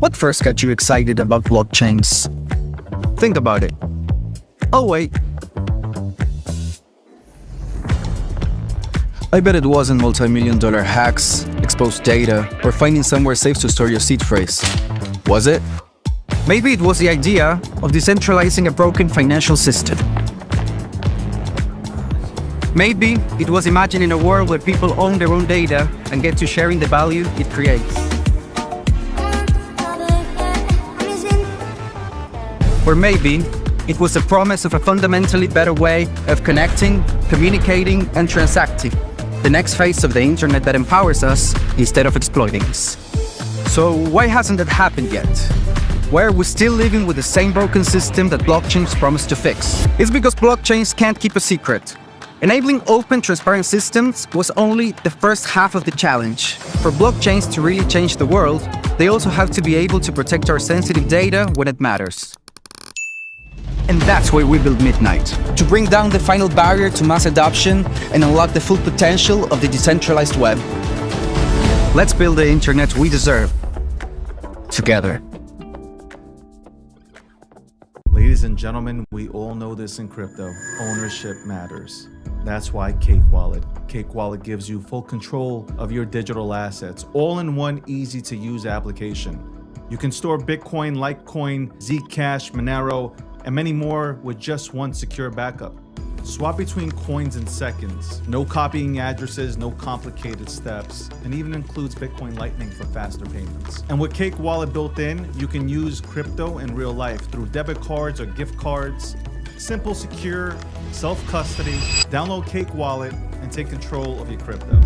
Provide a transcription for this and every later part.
What first got you excited about blockchains? Think about it. Oh wait. I bet it wasn't multi-million-dollar hacks, exposed data, or finding somewhere safe to store your seed phrase. Was it? Maybe it was the idea of decentralizing a broken financial system. Maybe it was imagining a world where people own their own data and get to sharing the value it creates. Or maybe it was the promise of a fundamentally better way of connecting, communicating, and transacting. The next phase of the internet that empowers us instead of exploiting us. So why hasn't that happened yet? Why are we still living with the same broken system that blockchains promise to fix? It's because blockchains can't keep a secret. Enabling open, transparent systems was only the first half of the challenge. For blockchains to really change the world, they also have to be able to protect our sensitive data when it matters. And that's why we built Midnight, to bring down the final barrier to mass adoption and unlock the full potential of the decentralized web. Let's build the internet we deserve, together. Ladies and gentlemen, we all know this in crypto. Ownership matters. That's why Cake Wallet. Cake Wallet gives you full control of your digital assets, all in one easy-to-use application. You can store Bitcoin, Litecoin, Zcash, Monero, and many more with just one secure backup. Swap between coins in seconds. No copying addresses, no complicated steps, and even includes Bitcoin Lightning for faster payments. And with Cake Wallet built in, you can use crypto in real life through debit cards or gift cards. Simple, secure, self-custody. Download Cake Wallet and take control of your crypto.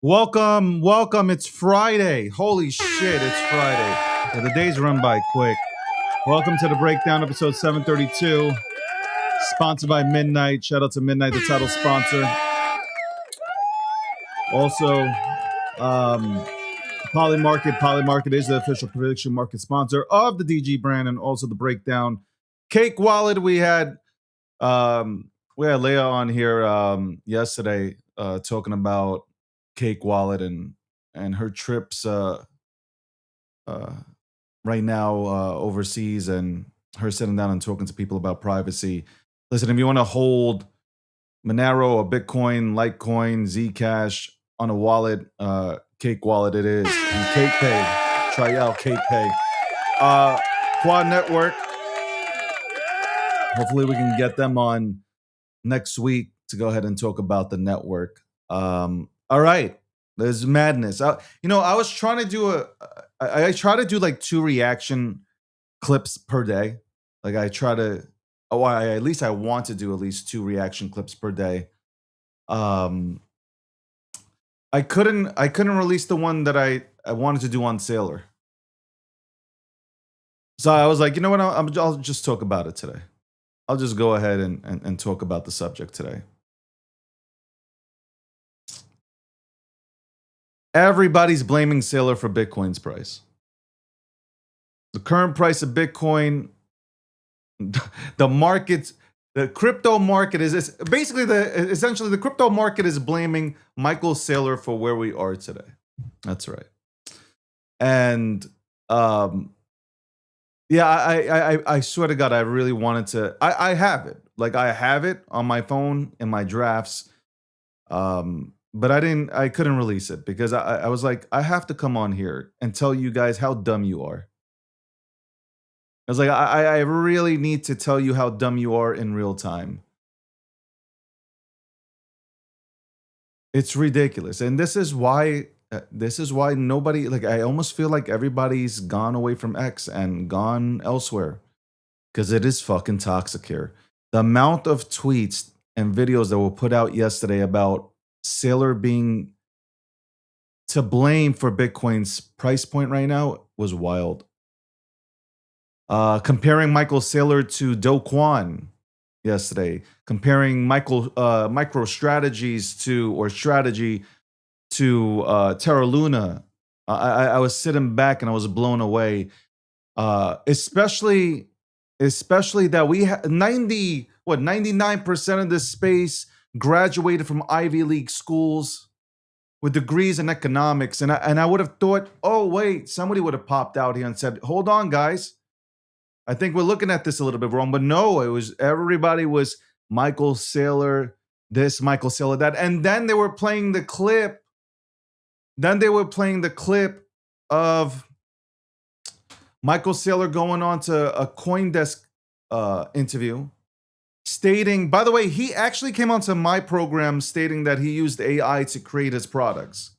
Welcome. It's Friday. Holy shit, it's Friday. So the days run by quick. Welcome to the Breakdown, episode 732. Sponsored by Midnight. Shout out to Midnight, the title sponsor. Also, Polymarket. Polymarket is the official prediction market sponsor of the DG brand and also the Breakdown. Cake Wallet. We had Leah on here yesterday talking about Cake Wallet and her trips right now overseas, and her sitting down and talking to people about privacy. Listen, if you want to hold Monero or Bitcoin, Litecoin, Zcash on a wallet, Cake Wallet it is. And Cake Pay. Try out Cake Pay. Quad Network. Hopefully we can get them on next week to go ahead and talk about the network. All right. There's madness. I was trying to do I try to do like 2 reaction clips per day. Like I try to, at least I want to do at least 2 reaction clips per day. I couldn't release the one that I wanted to do on Sailor. So I was like, you know what? I'll just talk about it today. I'll just go ahead and talk about the subject today. Everybody's blaming Sailor for Bitcoin's price. The current price of Bitcoin, the crypto market is basically essentially the crypto market is blaming Michael Saylor for where we are today. That's right. And I swear to God, I really wanted to. I have it. Like I have it on my phone in my drafts. But I couldn't release it because I was like, I have to come on here and tell you guys how dumb you are. I was like, I really need to tell you how dumb you are in real time. It's ridiculous. And this is why nobody, like, I almost feel like everybody's gone away from X and gone elsewhere because it is fucking toxic here. The amount of tweets and videos that were put out yesterday about Sailor being to blame for Bitcoin's price point right now was wild. Comparing Michael Saylor to Do Kwon yesterday, comparing MicroStrategies strategy to Terra Luna. I was sitting back and I was blown away. Especially that we have 99% of this space graduated from Ivy League schools with degrees in economics. And I would have thought, oh, wait, somebody would have popped out here and said, hold on, guys. I think we're looking at this a little bit wrong. But no, everybody was Michael Saylor, this, Michael Saylor, that. And then they were playing the clip. Of Michael Saylor going on to a CoinDesk interview, stating, by the way, he actually came onto my program stating that he used AI to create his products.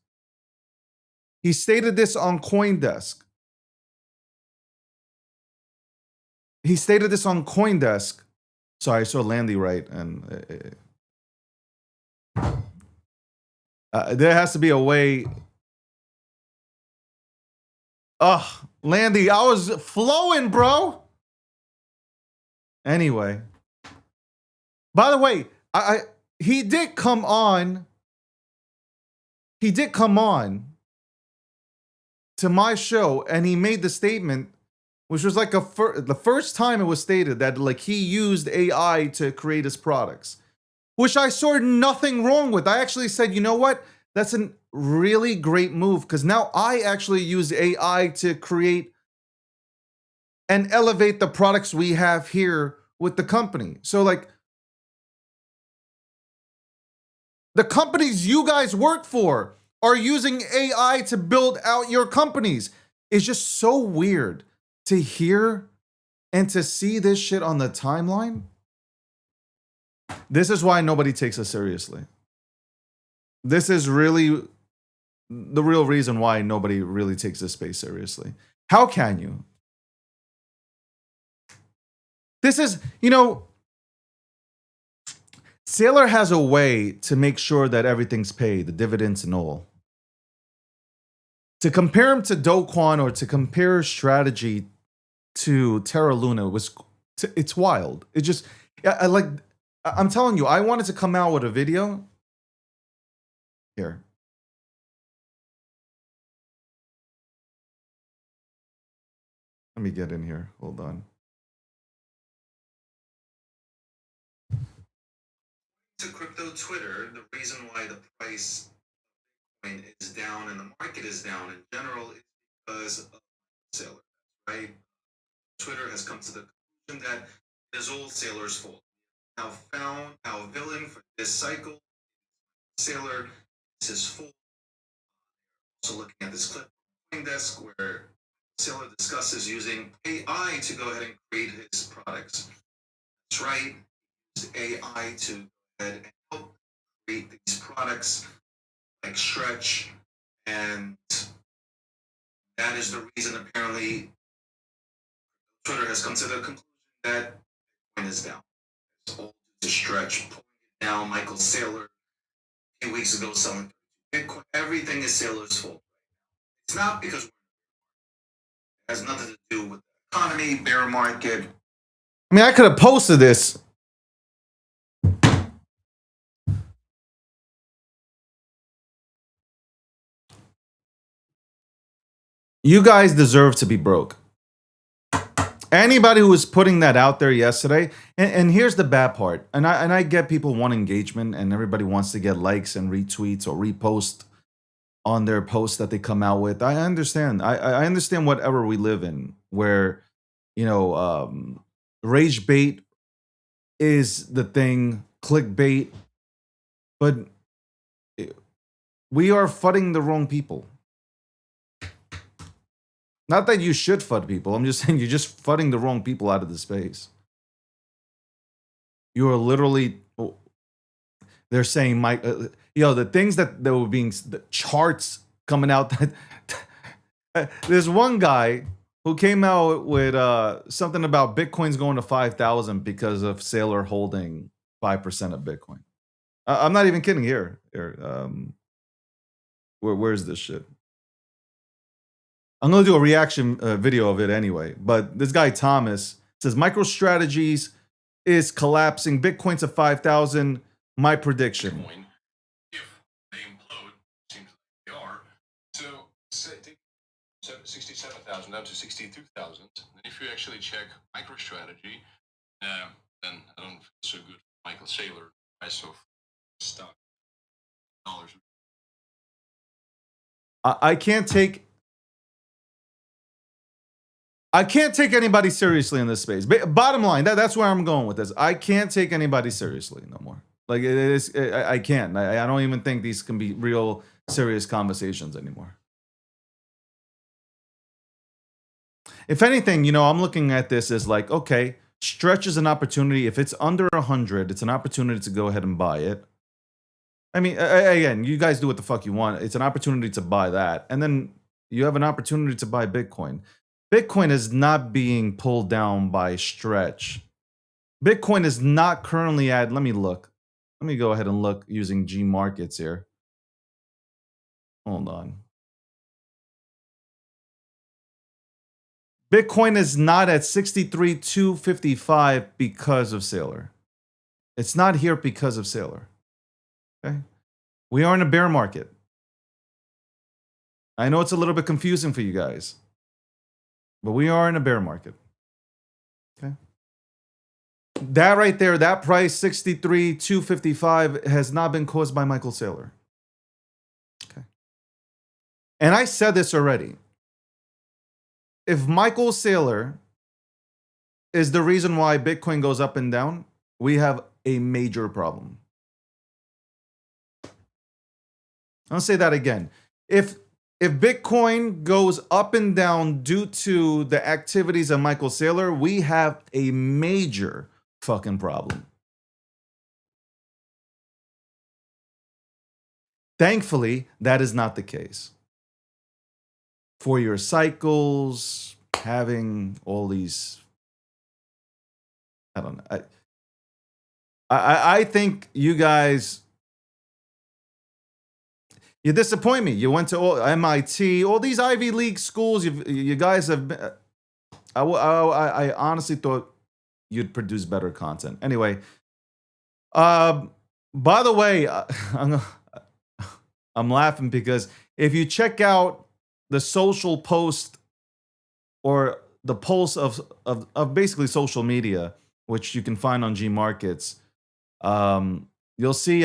He stated this on CoinDesk. Sorry, I saw Landy right. And there has to be a way. Landy, I was flowing, bro. Anyway. By the way, he did come on. He did come on to my show, and he made the statement, which was like the first time it was stated that like he used AI to create his products, which I saw nothing wrong with. I actually said, you know what? That's a really great move because now I actually use AI to create and elevate the products we have here with the company. So like, the companies you guys work for are using AI to build out your companies. It's just so weird to hear and to see this shit on the timeline. This is why nobody takes us seriously. This is really the real reason why nobody really takes this space seriously. How can you? This is, Saylor has a way to make sure that everything's paid, the dividends and all. to compare him to Do Kwon or to compare strategy to Terra Luna it's wild. It just, I'm telling you, I wanted to come out with a video here. Let me get in here. Hold on. To crypto Twitter, the reason why the price of Bitcoin is down and the market is down in general is because of sailors, right? Twitter has come to the conclusion that it is all sailors' fault. Now found our villain for this cycle, Sailor, is his fault. Also looking at this clip from Coindesk where Sailor discusses using AI to go ahead and create his products. That's right, use AI to go ahead and help create these products like Stretch, and that is the reason apparently Twitter has come to the conclusion that Bitcoin is down. It's all due to Stretch pulling it down. Michael Saylor a few weeks ago selling Bitcoin. Everything is Saylor's fault. It's not because it has nothing to do with the economy, bear market. I mean, I could have posted this. You guys deserve to be broke. Anybody who was putting that out there yesterday, and here's the bad part, and I get people want engagement, and everybody wants to get likes and retweets or repost on their posts that they come out with. I understand. I understand whatever we live in, where rage bait is the thing, clickbait, but we are fudding the wrong people. Not that you should FUD people. I'm just saying you're just FUDing the wrong people out of the space. You are literally, they're saying, Mike, the things that were being, the charts coming out. There's one guy who came out with something about Bitcoin's going to 5,000 because of Sailor holding 5% of Bitcoin. I'm not even kidding here. Where's this shit? I'm going to do a reaction video of it anyway. But this guy, Thomas, says MicroStrategies is collapsing. Bitcoin to 5,000. My prediction. Bitcoin, if they implode, seems like they are, so take 67,000 down to 62,000. And if you actually check MicroStrategy, then I don't feel so good for Michael Saylor. Price of stock dollars. I can't take anybody seriously in this space. Bottom line, that's where I'm going with this. I can't take anybody seriously no more. Like I can't. I don't even think these can be real serious conversations anymore. If anything, I'm looking at this as like, okay, Stretch is an opportunity. If it's under 100, it's an opportunity to go ahead and buy it. I mean, again, you guys do what the fuck you want. It's an opportunity to buy that. And then you have an opportunity to buy Bitcoin. Bitcoin is not being pulled down by Stretch. Bitcoin is not currently at, let me look. Let me go ahead and look using G Markets here. Hold on. Bitcoin is not at 63,255 because of Sailor. It's not here because of Sailor. Okay? We are in a bear market. I know it's a little bit confusing for you guys. But we are in a bear market. Okay. That right there, that price, 63,255, has not been caused by Michael Saylor. Okay. And I said this already. If Michael Saylor is the reason why Bitcoin goes up and down, we have a major problem. I'll say that again. If Bitcoin goes up and down due to the activities of Michael Saylor, we have a major fucking problem. Thankfully, that is not the case. 4-year cycles, having all these, I don't know. I think you guys, You disappoint me. You went to MIT, all these Ivy League schools. You guys have been, I honestly thought you'd produce better content. Anyway, by the way, I'm laughing because if you check out the social post or the pulse of basically social media, which you can find on G Markets, you'll see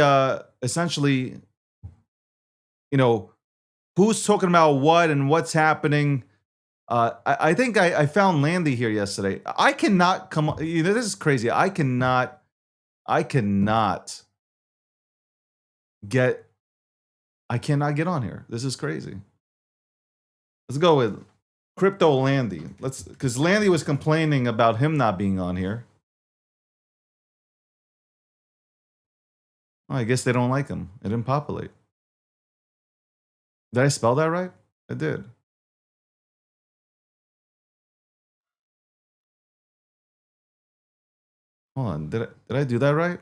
essentially, who's talking about what and what's happening. I think I found Landy here yesterday. I cannot come. This is crazy. I cannot get. I cannot get on here. This is crazy. Let's go with Crypto Landy. Because Landy was complaining about him not being on here. Oh, I guess they don't like him. It didn't populate. Did I spell that right? I did. Hold on. Did I do that right?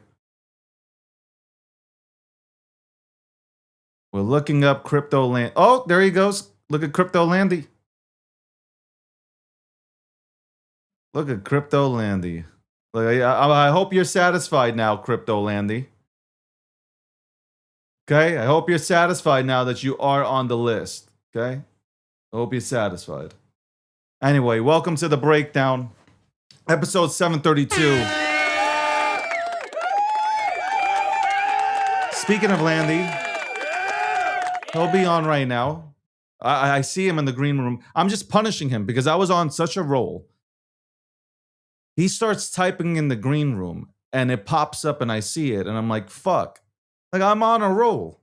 We're looking up Crypto Land. Oh, there he goes. Look at Crypto Landy. Look at Crypto Landy. Look, I hope you're satisfied now, Crypto Landy. Okay, I hope you're satisfied now that you are on the list. Okay, I hope you're satisfied. Anyway, welcome to the breakdown, episode 732. Speaking of Landy, he'll be on right now. I see him in the green room. I'm just punishing him because I was on such a roll. He starts typing in the green room and it pops up and I see it and I'm like, fuck. Like, I'm on a roll.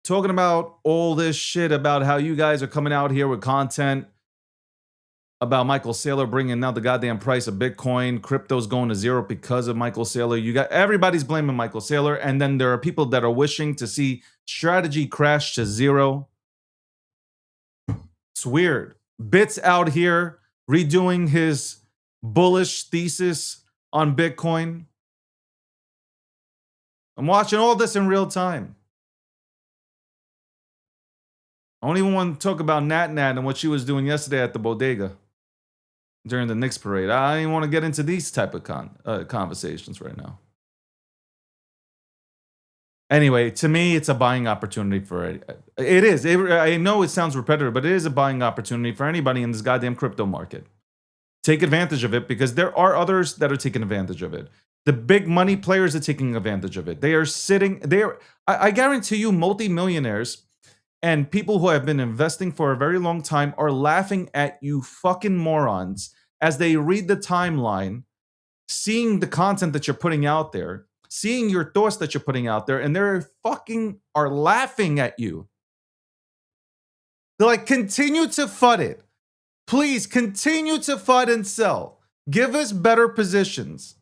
Talking about all this shit about how you guys are coming out here with content about Michael Saylor bringing down the goddamn price of Bitcoin. Crypto's going to zero because of Michael Saylor. Everybody's blaming Michael Saylor. And then there are people that are wishing to see strategy crash to zero. It's weird. Bit's out here redoing his bullish thesis on Bitcoin. I'm watching all this in real time. I don't even want to talk about Nat and what she was doing yesterday at the bodega during the Knicks parade. I don't even want to get into these type of conversations right now. Anyway, to me, it's a buying opportunity for it. It is. I know it sounds repetitive, but it is a buying opportunity for anybody in this goddamn crypto market. Take advantage of it because there are others that are taking advantage of it. The big money players are taking advantage of it. They are sitting there. I guarantee you, multimillionaires and people who have been investing for a very long time are laughing at you fucking morons as they read the timeline, seeing the content that you're putting out there, seeing your thoughts that you're putting out there, and they're fucking are laughing at you. They're like, continue to FUD it. Please continue to FUD and sell. Give us better positions.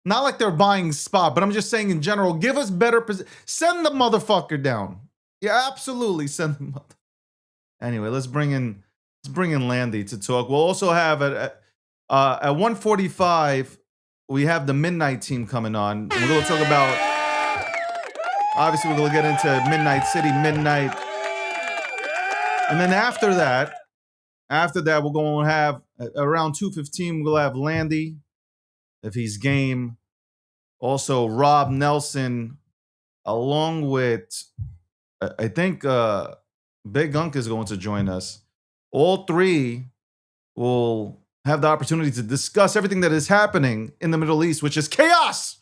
Not like they're buying spot, but I'm just saying in general, give us better positions. Send the motherfucker down. Yeah, absolutely. Send them up. Anyway, let's bring in Landy to talk. We'll also have at 1:45, we have the Midnight team coming on. We're going to talk about, obviously, we're going to get into Midnight City, Midnight. And then after that, we're going to have around 2:15, we'll have Landy, if he's game. Also, Rob Nelson, along with, I think Big Gunk is going to join us. All three will have the opportunity to discuss everything that is happening in the Middle East, which is chaos.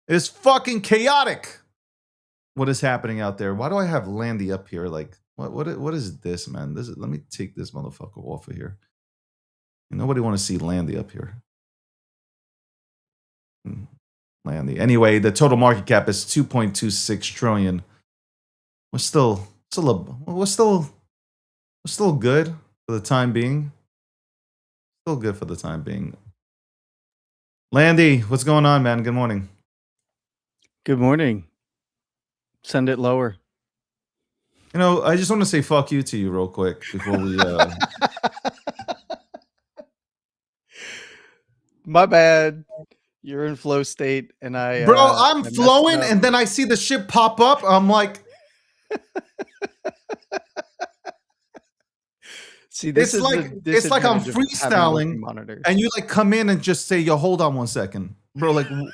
It is fucking chaotic what is happening out there. Why do I have Landy up here? Like, what is this, man? Let me take this motherfucker off of here. Nobody want to see Landy up here. Landy. Anyway, the total market cap is 2.26 trillion. We're still good for the time being. Still good for the time being. Landy, what's going on, man? Good morning. Good morning. Send it lower. I just want to say fuck you to you real quick before we My bad. You're in flow state, and Bro, I'm I messed it flowing, up. and then I see the shit pop up. I'm like, See, this is the it's like I'm disadvantage of having freestyling, multi-monitors. and you like come in and just say, "Yo, hold on 1 second, bro." Like, no,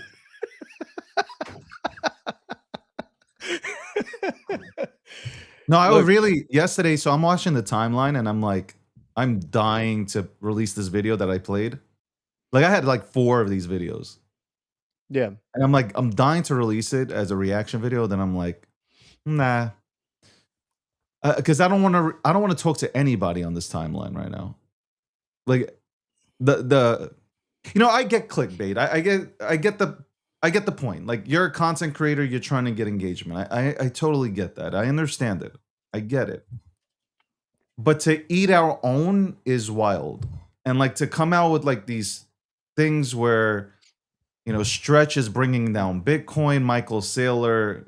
I was Look. really yesterday. So I'm watching the timeline, and I'm like, I'm dying to release this video that I played. Like, I had like 4 of these videos, Yeah. and I'm like, I'm dying to release it as a reaction video. Then I'm like, nah, because I don't want to. I don't want to talk to anybody on this timeline right now. Like, the I get clickbait. I get the point. Like, you're a content creator, you're trying to get engagement. I totally get that. I understand it. I get it. But to eat our own is wild. And like to come out with like these things where Stretch is bringing down Bitcoin, Michael Saylor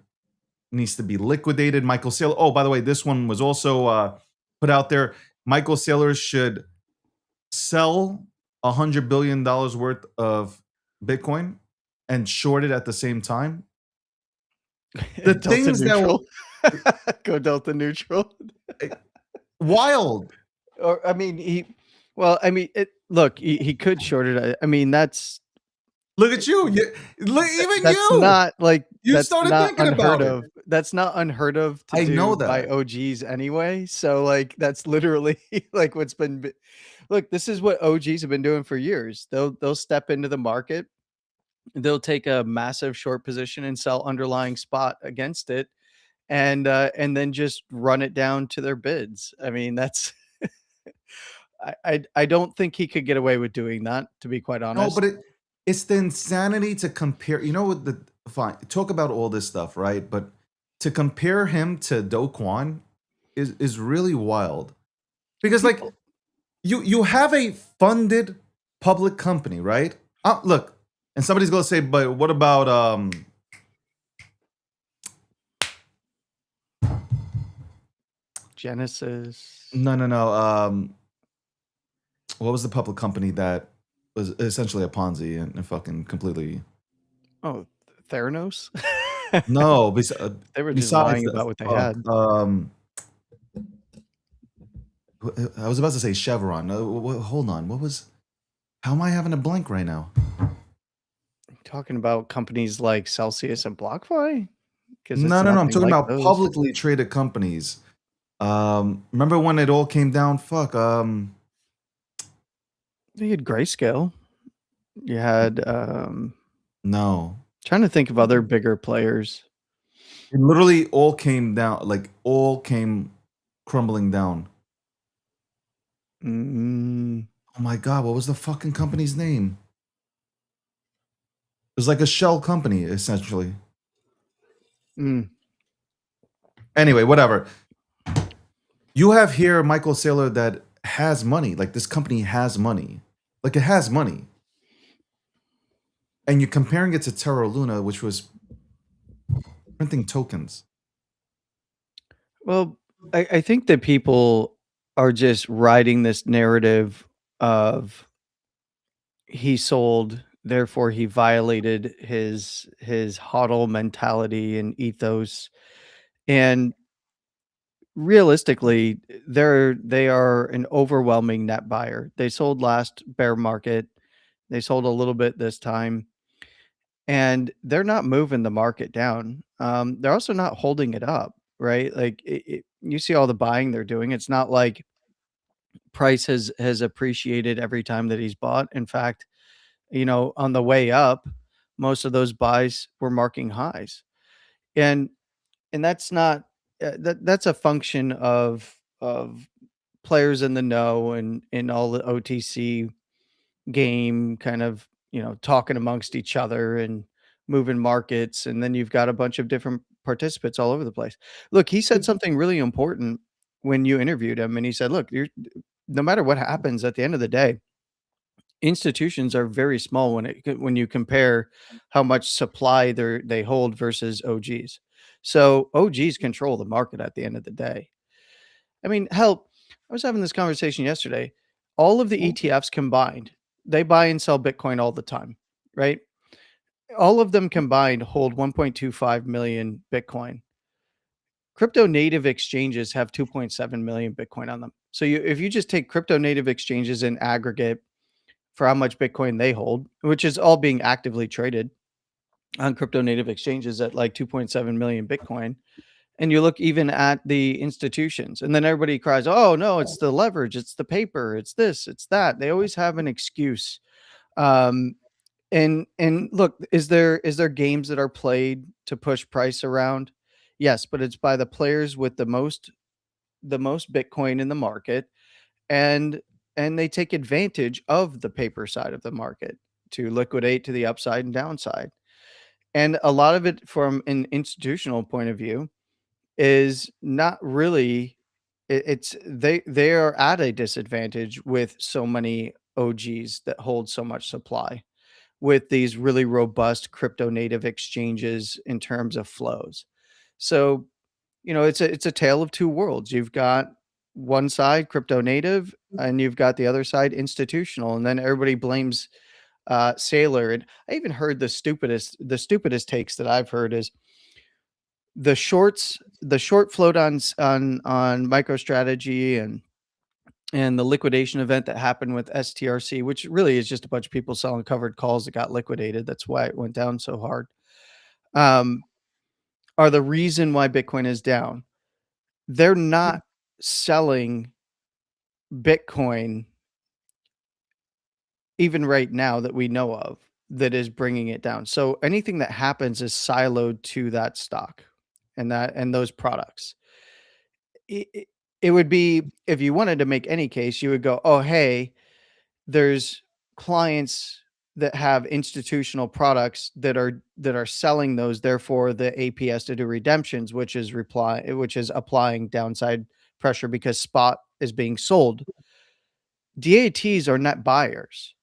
needs to be liquidated. Michael Saylor. Oh, by the way, this one was also put out there. Michael Saylor should sell $100 billion worth of Bitcoin and short it at the same time. The Delta things neutral. that Go Delta neutral. wild. Or I mean, look, he could short it. I mean, that's Look at you. Look, even that's you. not like You that's started not thinking unheard about it. of. That's not unheard of to I do know by that. OGs anyway. So like that's literally like what's been. Look, this is what OGs have been doing for years. They'll step into the market. They'll take a massive short position and sell underlying spot against it, and then just run it down to their bids. I mean, that's I don't think he could get away with doing that, to be quite No, honest. but it's the insanity to compare. You know what? Fine, talk about all this stuff, right? But to compare him to Do Kwon is really wild, because like People- you have a funded public company, right? Look, and somebody's gonna say, but what about Genesis. no. What was the public company that was essentially a Ponzi and fucking completely Oh, Theranos. no? They were just Besides lying that, about what they had. I was about to say Chevron. Hold on, what was? How am I having a blank right now? Talking about companies like Celsius and BlockFi? Because No, it's I'm nothing talking like about those. publicly traded companies. Remember when it all came down? Fuck. You had Grayscale. You had No. trying to think of other bigger players. It literally all came down, like all came crumbling down. Mm, Oh my god, what was the fucking company's name? It was like a shell company, essentially. mm. Anyway, whatever. You have here Michael Saylor that has money. Like, this company has money. Like, it has money. And you're comparing it to Terra Luna, which was printing tokens. Well, I think that people are just riding this narrative of he sold, therefore he violated his hodl mentality and ethos. And realistically, they are an overwhelming net buyer. They sold last bear market. They sold a little bit this time, and they're not moving the market down. They're also not holding it up, right? Like you see all the buying they're doing. It's not like price has appreciated every time that he's bought. In fact, on the way up, most of those buys were marking highs, and that's not that's a function of players in the know and in all the OTC game kind of, talking amongst each other and moving markets. And then you've got a bunch of different participants all over the place. Look, he said something really important when you interviewed him. And he said, look, no matter what happens at the end of the day, institutions are very small when you compare how much supply they hold versus OGs. So OGs control the market at the end of the day. I mean, hell, I was having this conversation yesterday. All of the ETFs combined, they buy and sell Bitcoin all the time, right? all of them combined hold 1.25 million Bitcoin. Crypto native exchanges have 2.7 million Bitcoin on them. So if you just take crypto native exchanges in aggregate for how much Bitcoin they hold, which is all being actively traded on crypto native exchanges at like 2.7 million Bitcoin, and you look even at the institutions, and then everybody cries, "Oh no, it's the leverage, it's the paper, it's this, it's that." They always have an excuse. Um, and look, is there games that are played to push price around? Yes, but it's by the players with the most Bitcoin in the market, and they take advantage of the paper side of the market to liquidate to the upside and downside. And a lot of it from an institutional point of view is not really it's they are at a disadvantage with so many OGs that hold so much supply with these really robust crypto native exchanges in terms of flows. So, it's a tale of two worlds. You've got one side crypto native and you've got the other side institutional, and then everybody blames Sailor. And I even heard the stupidest takes that I've heard is the short float on MicroStrategy and the liquidation event that happened with STRC, which really is just a bunch of people selling covered calls that got liquidated. That's why it went down so hard. Um, are the reason why Bitcoin is down. They're not selling Bitcoin even right now that we know of that is bringing it down. So anything that happens is siloed to that stock and those products. It would be, if you wanted to make any case, you would go, "Oh, hey, there's clients that have institutional products that are selling those, therefore the AP has to do redemptions, which is applying downside pressure because spot is being sold." DATs are net buyers.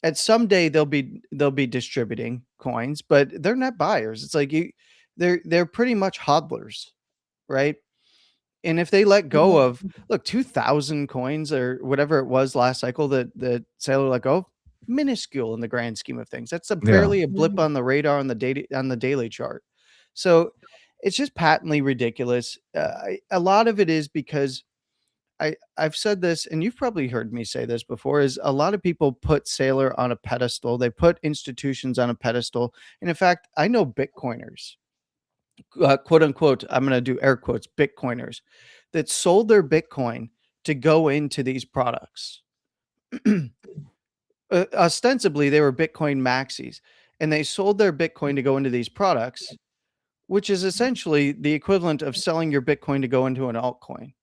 At someday they'll be distributing coins, but they're net buyers. It's like they're pretty much hodlers, right? And if they let go of, look, 2,000 coins or whatever it was last cycle that Sailor let go of, minuscule in the grand scheme of things. That's Yeah. barely a blip on the radar on the daily chart. So it's just patently ridiculous. A lot of it is because I've said this, and you've probably heard me say this before, is a lot of people put Sailor on a pedestal. They put institutions on a pedestal. And in fact, I know Bitcoiners, quote unquote, I'm going to do air quotes, Bitcoiners that sold their Bitcoin to go into these products. Ostensibly, they were Bitcoin maxis, and they sold their Bitcoin to go into these products, which is essentially the equivalent of selling your Bitcoin to go into an altcoin.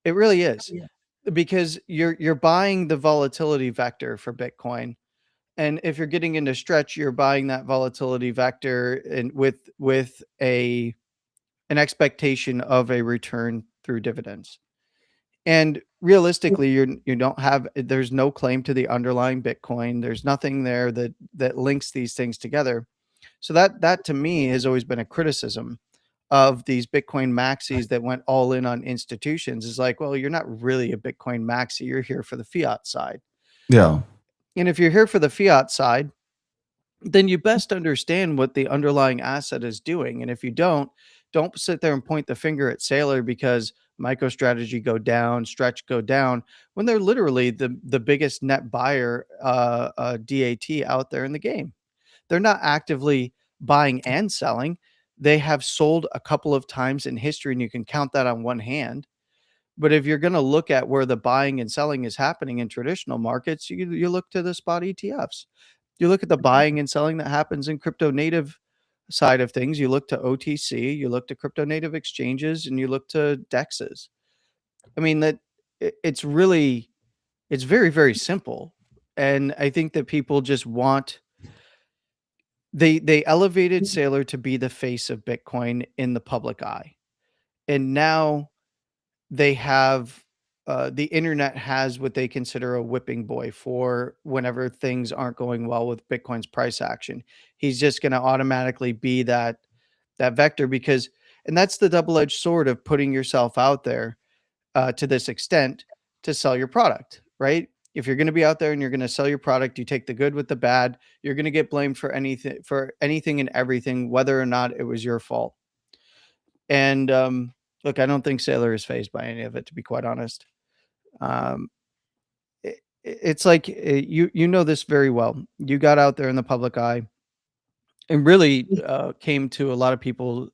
It really is, because you're buying the volatility vector for Bitcoin, and if you're getting into stretch, you're buying that volatility vector and with an expectation of a return through dividends. And realistically, you don't have there's no claim to the underlying Bitcoin. There's nothing there that links these things together. So that to me has always been a criticism of these Bitcoin maxis that went all in on institutions. Is like, well, you're not really a Bitcoin maxi. You're here for the fiat side. Yeah. And if you're here for the fiat side, then you best understand what the underlying asset is doing. And if you don't sit there and point the finger at Sailor because MicroStrategy go down, Stretch go down, when they're literally the biggest net buyer DAT out there in the game. They're not actively buying and selling. They have sold a couple of times in history, and you can count that on one hand. But if you're going to look at where the buying and selling is happening in traditional markets, you look to the spot ETFs. You look at the buying and selling that happens in crypto native side of things. You look to OTC, you look to crypto native exchanges, and you look to DEXs. I mean, it's very, very simple. And I think that people just want, they elevated Sailor to be the face of Bitcoin in the public eye. And now they have the internet has what they consider a whipping boy for whenever things aren't going well with Bitcoin's price action. He's just going to automatically be that vector, because, and that's the double-edged sword of putting yourself out there to this extent to sell your product, right? If you're going to be out there and you're going to sell your product, you take the good with the bad. You're going to get blamed for anything and everything, whether or not it was your fault. And look, I don't think Sailor is fazed by any of it, to be quite honest. It's like you know this very well. You got out there in the public eye and really came to a lot of people's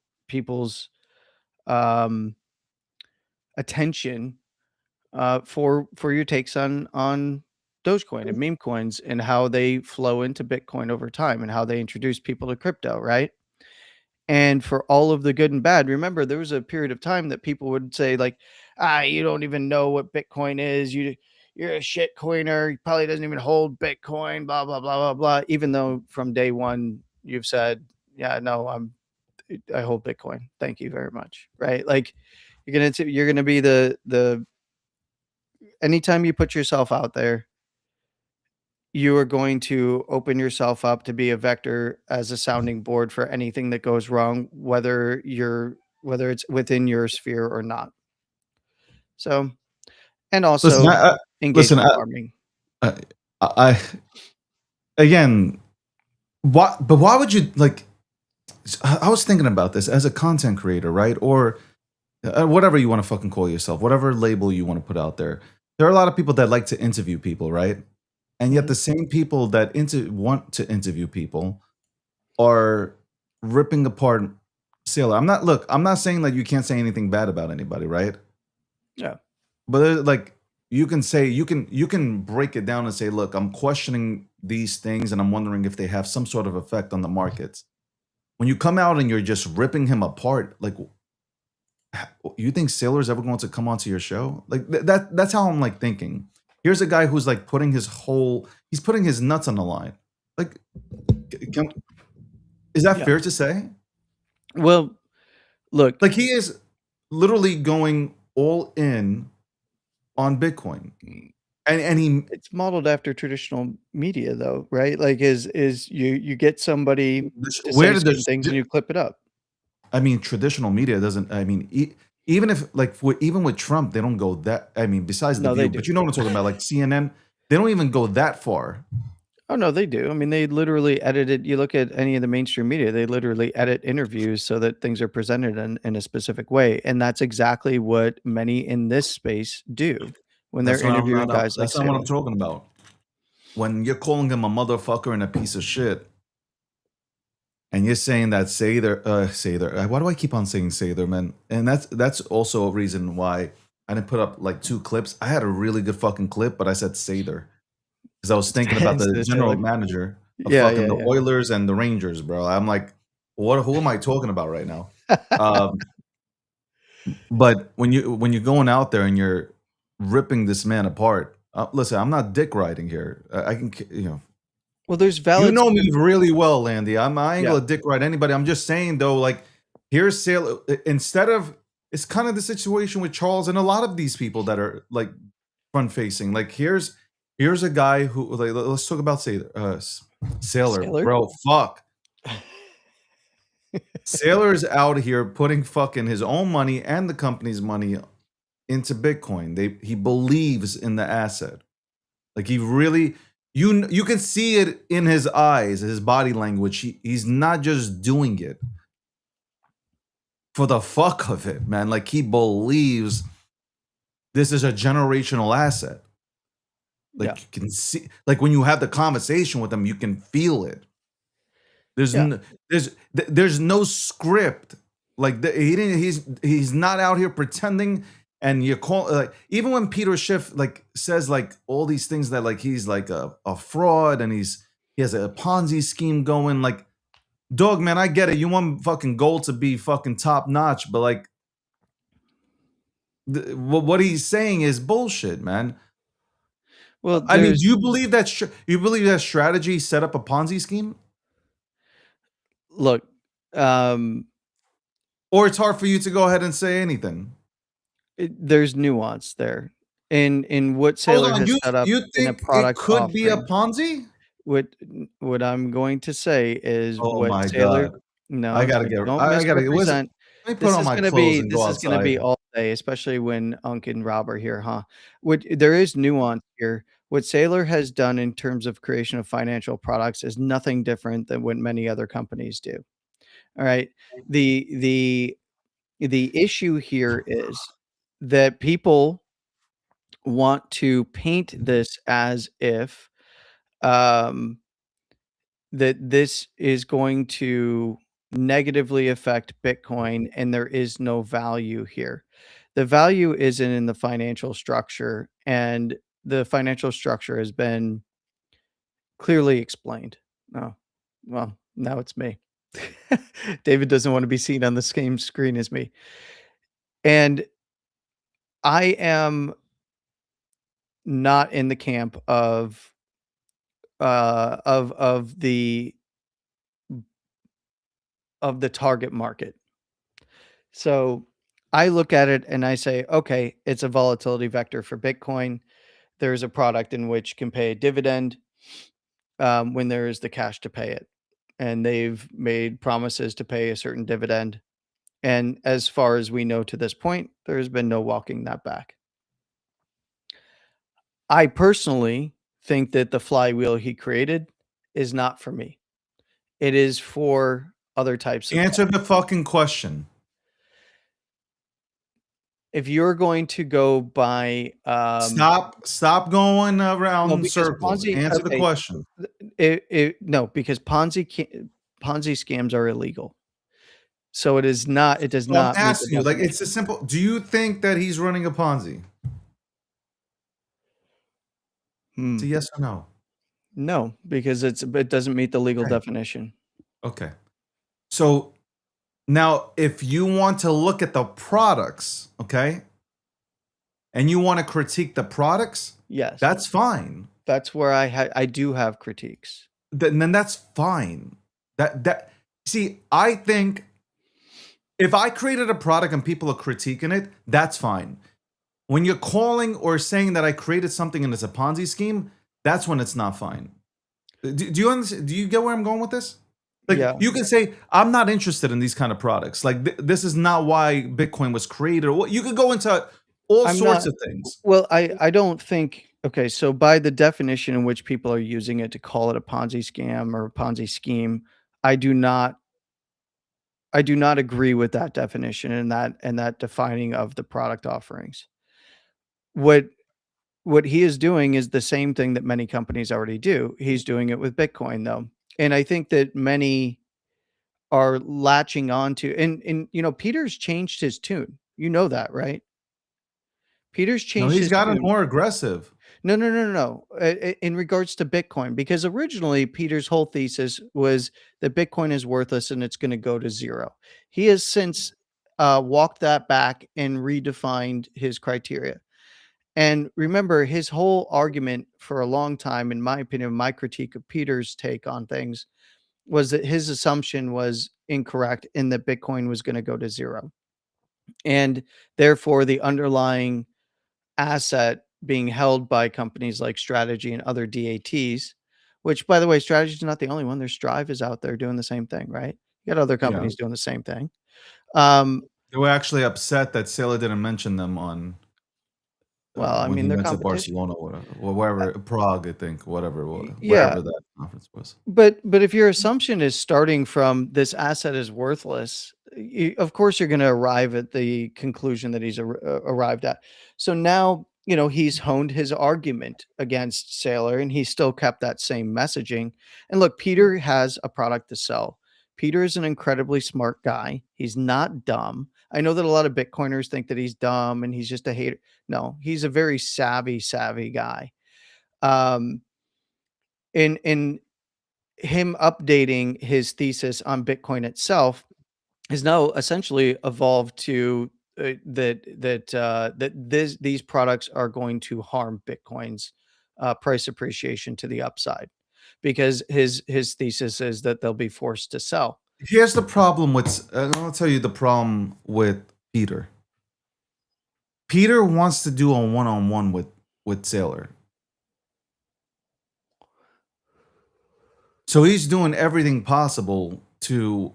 attention for your takes on Dogecoin and meme coins and how they flow into Bitcoin over time and how they introduce people to crypto, right? And for all of the good and bad, remember there was a period of time that people would say like, you don't even know what Bitcoin is. You're a shit coiner. He probably doesn't even hold Bitcoin, blah, blah, blah, blah, blah. Even though from day one you've said, yeah, no, I hold Bitcoin. Thank you very much. Right. Like you're going to be the anytime you put yourself out there, you are going to open yourself up to be a vector as a sounding board for anything that goes wrong, whether it's within your sphere or not. So, and also engagement farming. I again, but why would you like? I was thinking about this as a content creator, right? Or whatever you want to fucking call yourself, whatever label you want to put out there. There are a lot of people that like to interview people, right? And yet the same people that want to interview people are ripping apart Sailor. I'm not saying that you can't say anything bad about anybody, right? Yeah. But like you can break it down and say, look, I'm questioning these things and I'm wondering if they have some sort of effect on the markets. When you come out and you're just ripping him apart, like you think Sailor's ever going to come onto your show? Like that's how I'm like thinking. Here's a guy who's like putting his nuts on the line. Like, is that fair to say? Well, look, like he is literally going all in on Bitcoin, and it's modeled after traditional media, though, right? Like, is you get somebody where did things and you clip it up? I mean, traditional media doesn't. I mean, even if like even with Trump, they don't go that. I mean, besides the View, but you know what I'm talking about, like CNN, they don't even go that far. Oh no, they do. I mean, they literally edited. You look at any of the mainstream media; they literally edit interviews so that things are presented in a specific way, and that's exactly what many in this space do when they're interviewing guys like. That's not what I'm talking about. When you're calling him a motherfucker and a piece of shit. And you're saying that Sather, why do I keep on saying Sather, man? And that's also a reason why I didn't put up like 2 clips. I had a really good fucking clip, but I said Sather. Because I was thinking about the general manager of the Oilers and the Rangers, bro. I'm like, who am I talking about right now? But when you're going out there and you're ripping this man apart, listen, I'm not dick riding here. I can, Well, there's valid. You know me really well, Landy. I ain't gonna dick ride anybody. I'm just saying though, like here's Sailor. Instead of, it's kind of the situation with Charles and a lot of these people that are like front facing. Like here's a guy who like let's talk about Sailor, bro. Fuck. Sailor's out here putting fucking his own money and the company's money into Bitcoin. He believes in the asset. Like he really. You can see it in his eyes, his body language. He's not just doing it for the fuck of it, man. Like he believes this is a generational asset. Like you can see, like when you have the conversation with him, you can feel it. There's no script. Like he's not out here pretending. And you call like even when Peter Schiff like says like all these things that like he's like a fraud and he has a Ponzi scheme going, like dog, man, I get it. You want fucking gold to be fucking top notch, but like what he's saying is bullshit, man. Well, I mean, do you believe that strategy set up a Ponzi scheme? Look, or it's hard for you to go ahead and say anything. There's nuance there in what Sailor has set up in a product. It could be a Ponzi. What I'm going to say is my Sailor. God. No, I gotta misrepresent. Let me put on my clothes and go outside. This is gonna be all day, especially when Unc and Rob are here, huh? There is nuance here. What Saylor has done in terms of creation of financial products is nothing different than what many other companies do. All right. The the issue here is that people want to paint this as if um, that this is going to negatively affect Bitcoin and there is no value here. The value isn't in the financial structure, and the financial structure has been clearly explained. Oh, well, now it's me. David doesn't want to be seen on the same screen as me. And I am not in the camp of the target market. So I look at it and I say, okay, it's a volatility vector for Bitcoin. There's a product in which can pay a dividend when there is the cash to pay it. And they've made promises to pay a certain dividend. And as far as we know to this point, there's been no walking that back. I personally think that the flywheel he created is not for me. It is for other types of Answer the fucking question. if you're going to go by Stop going around well, in because circles. Ponzi Answer the okay, question. no, because Ponzi scams are illegal. So it is not it does So I'm not meet the asking you, like, definition. it's a simple. Do you think that he's running a Ponzi? Hmm. It's a yes or no. No, because it doesn't meet the legal Okay. definition. Okay. So now, if you want to look at the products, okay, and you want to critique the products, Yes. that's fine. That's where I do have critiques. Then that's fine. See, I think if I created a product and people are critiquing it, that's fine. When you're calling or saying that I created something and it's a Ponzi scheme, that's when it's not fine. Do you understand? Do you get where I'm going with this? Like, Yeah. you can say, I'm not interested in these kind of products. Like, this is not why Bitcoin was created. Or what you could go into all I'm sorts not of things. well, I don't think okay, so by the definition in which people are using it to call it a Ponzi scam or a Ponzi scheme, I do not agree with that definition and that defining of the product offerings. What what he is doing is the same thing that many companies already do. He's doing it with Bitcoin though. And I think that many are latching on to and Peter's changed his tune. You know that, right? Peter's No, changed he's his gotten tune. more aggressive. No, no, no, no, no. In regards to Bitcoin, because originally Peter's whole thesis was that Bitcoin is worthless and it's going to go to zero. He has since walked that back and redefined his criteria. And remember, his whole argument for a long time, in my opinion, my critique of Peter's take on things was that his assumption was incorrect in that Bitcoin was going to go to zero. And therefore, the underlying asset being held by companies like Strategy and other DATs, which, by the way, Strategy is not the only one. There's Strive is out there doing the same thing, right? You got other Yeah. companies doing the same thing. Um, They were actually upset that Saylor didn't mention them on well, I when mean, he their went to competition. Barcelona or wherever, Prague, I think, whatever, Yeah, wherever that conference was. but if your assumption is starting from this asset is worthless, of course you're going to arrive at the conclusion that he's arrived at. So now he's honed his argument against Saylor, and he still kept that same messaging. And look, Peter has a product to sell. Peter is an incredibly smart guy. He's not dumb. I know that a lot of Bitcoiners think that he's dumb and he's just a hater. No, he's a very savvy guy. Um, in him updating his thesis on Bitcoin itself has now essentially evolved to that these products are going to harm Bitcoin's price appreciation to the upside, because his thesis is that they'll be forced to sell. Here's the problem with, I'll tell you the problem with Peter. Peter wants to do a one-on-one with Saylor. So he's doing everything possible to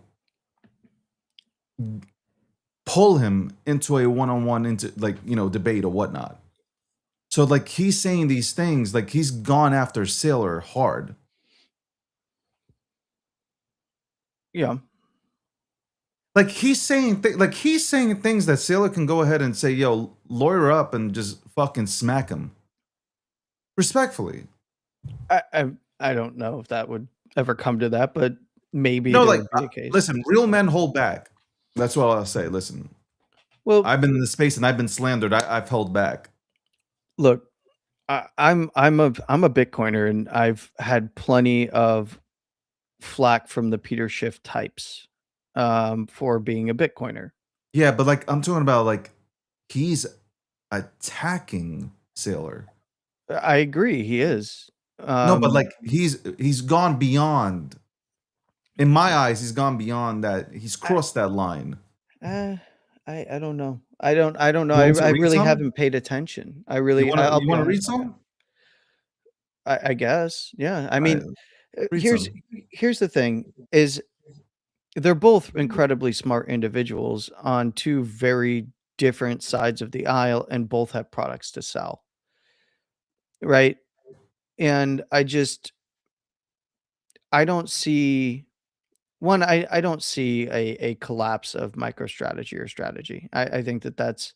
pull him into a one-on-one, into debate or whatnot. So like he's saying these things, like he's gone after Sailor hard. Yeah. Like he's saying things that Sailor can go ahead and say, "Yo, lawyer up and just fucking smack him." Respectfully. I don't know if that would ever come to that, but maybe No, there like would be a case. listen, real men hold back. That's what I'll say. Listen, Well, I've been in this space and I've been slandered. I've held back. look, I'm a Bitcoiner, and I've had plenty of flack from the Peter Schiff types for being a Bitcoiner. Yeah, but like I'm talking about like he's attacking Sailor. I agree, he is. No, but like he's gone beyond. In my eyes, he's gone beyond that. He's crossed that line. I don't know. I don't know. You want to I read really some? haven't paid attention. I You really, want to I'll be read honest. some? I guess, yeah. I All mean, right, read here's some. the thing: is they're both incredibly smart individuals on two very different sides of the aisle, and both have products to sell, right? And I don't see one. I don't see a collapse of MicroStrategy or strategy. I think that that's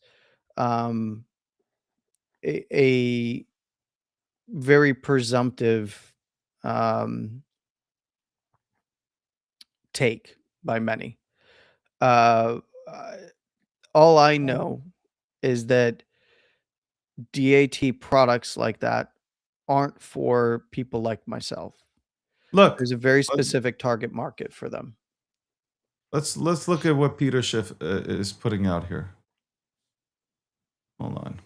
um, a very presumptive um, take by many. Uh, uh, all I know is that DAT products like that aren't for people like myself. Look, There's a very let- specific target market for them. let's look at what Peter Schiff is putting out here. Hold on.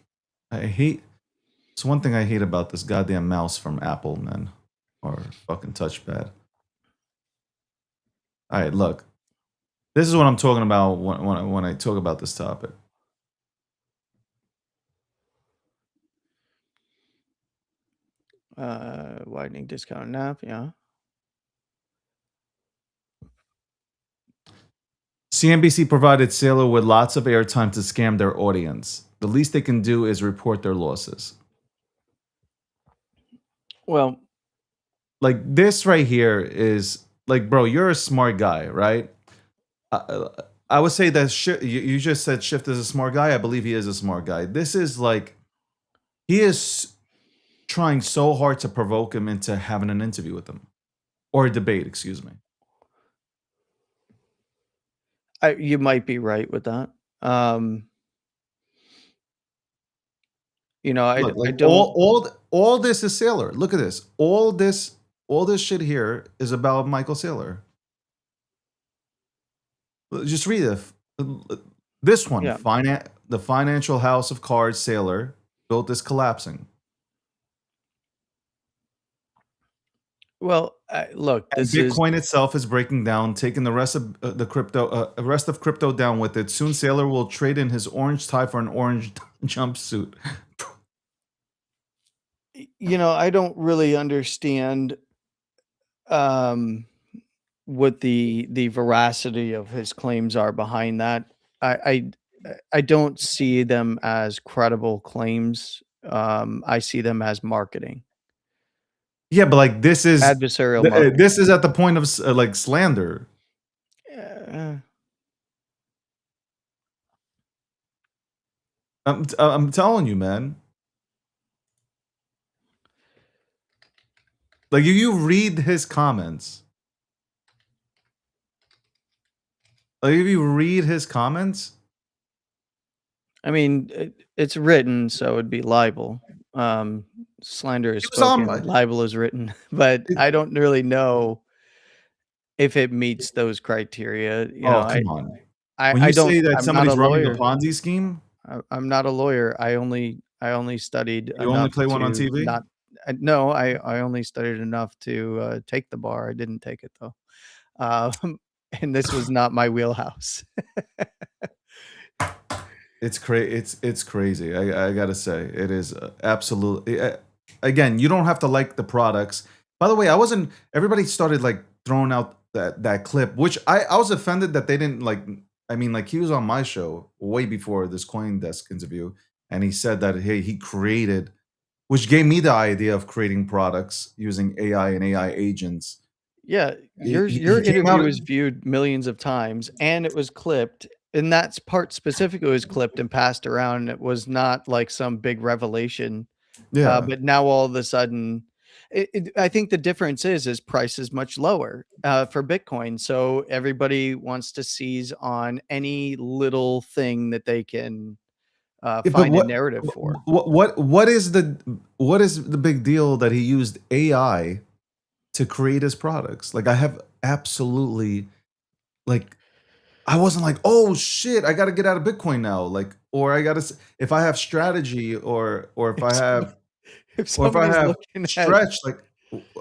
It's one thing I hate about this goddamn mouse from Apple, man, or fucking touchpad. All right, look. This is what I'm talking about when I talk about this topic. Widening discount NAV, yeah. CNBC provided Sailor with lots of airtime to scam their audience. The least they can do is report their losses. Well, Like this right here is like, bro, you're a smart guy, right? I would say that you just said Shift is a smart guy. I believe he is a smart guy. This is like, he is trying so hard to provoke him into having an interview with him or a debate, excuse me. you might be right with that. You know, Look, I like don't. all this is Sailor. Look at this. All this shit here is about Michael Saylor. Just read it. This one, Yeah. the financial house of cards Sailor built is collapsing. Well, look, And this is Bitcoin itself is breaking down, taking the rest of crypto down with it. Soon, Sailor will trade in his orange tie for an orange jumpsuit. you know, I don't really understand what the veracity of his claims are behind that. I don't see them as credible claims. I see them as marketing, Yeah, but like this is adversarial marketing. this is at the point of like slander. Uh, I'm telling you, man. Like if you read his comments, like if you read his comments, I mean, it's written, so it'd be libel. Slander is He was on spoken, my- libel is written, but I don't really know if it meets those criteria. You know, oh come on. When I you don't. say that I'm not a somebody's running a lawyer. Ponzi scheme, I'm not a lawyer. I only studied you only enough play one on to TV. not. No, I only studied enough to take the bar. I didn't take it though, and this was not my wheelhouse. It's crazy. It's crazy. I gotta say, it is absolutely. Again, you don't have to like the products. By the way, I wasn't. Everybody started like throwing out that clip, which I was offended that they didn't like. I mean, like he was on my show way before this CoinDesk interview, and he said that hey, he created which gave me the idea of creating products using AI and AI agents. Yeah, your He came out. interview was viewed millions of times, and it was clipped, and that's part specifically was clipped and passed around. It was not like some big revelation, Yeah. but now all of a sudden, I think the difference is price is much lower for Bitcoin, so everybody wants to seize on any little thing that they can Yeah, but find a narrative for. what is the big deal that he used AI to create his products? Like I have absolutely like I wasn't like, oh shit, I got to get out of Bitcoin now, like, or I got to if I have strategy or if If I somebody, have if or if I somebody's have looking at stretch, like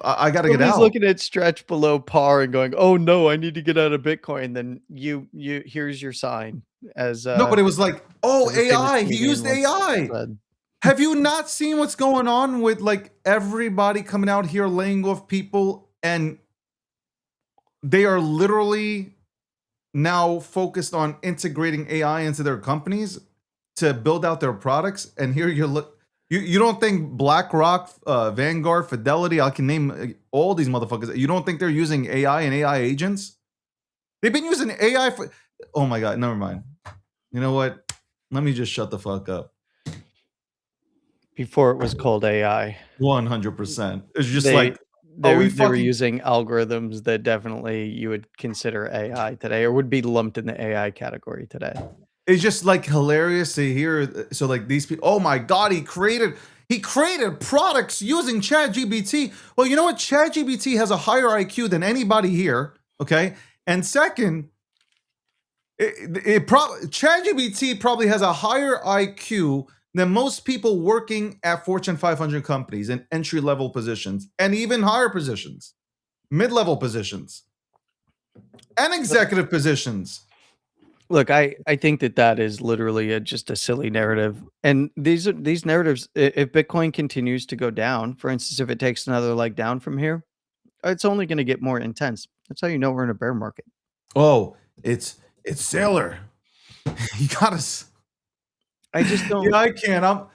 I got to get somebody's out. looking at stretch below par and going, "Oh no, I need to get out of Bitcoin," then you here's your sign, No, but it was like, oh, as a famous AI. He comedian used once AI. said. Have you not seen what's going on with like everybody coming out here laying off people and they are literally now focused on integrating AI into their companies to build out their products. And here you look, you don't think BlackRock, Vanguard, Fidelity, I can name all these motherfuckers. You don't think they're using AI and AI agents? They've been using AI for, oh my God, never mind. You know what? Let me just shut the fuck up. Before it was called AI. 100%. It's just They like, are we they were fucking using algorithms that definitely you would consider AI today or would be lumped in the AI category today. it's just like hilarious to hear. So like these people, oh my God, he created products using ChatGPT. Well, you know what? ChatGPT has a higher IQ than anybody here. Okay. And second, ChatGPT probably has a higher IQ than most people working at Fortune 500 companies in entry level positions and even higher positions, mid level positions, and executive positions. Look, I think that is literally just a silly narrative, and these narratives. If Bitcoin continues to go down, for instance, if it takes another leg down from here, it's only going to get more intense. That's how you know we're in a bear market. Oh, it's Sailor. You gotta. I just don't. Yeah, I can.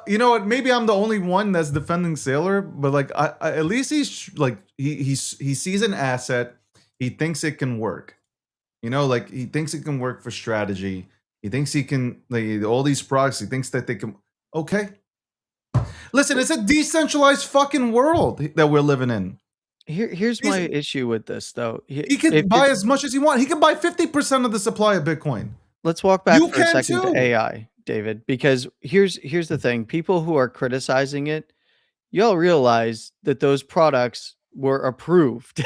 You know what? Maybe I'm the only one that's defending Sailor, but like, at least he's like, he sees an asset. He thinks it can work. You know, like he thinks it can work for strategy. He thinks he can like all these products. He thinks that they can. Okay, listen, it's a decentralized fucking world that we're living in. Here's He's, my issue with this, though. he can buy as much as he wants. He can buy 50% of the supply of Bitcoin. Let's walk back You for a can second to too. AI, David, because here's the thing. People who are criticizing it, y'all realize that those products were approved.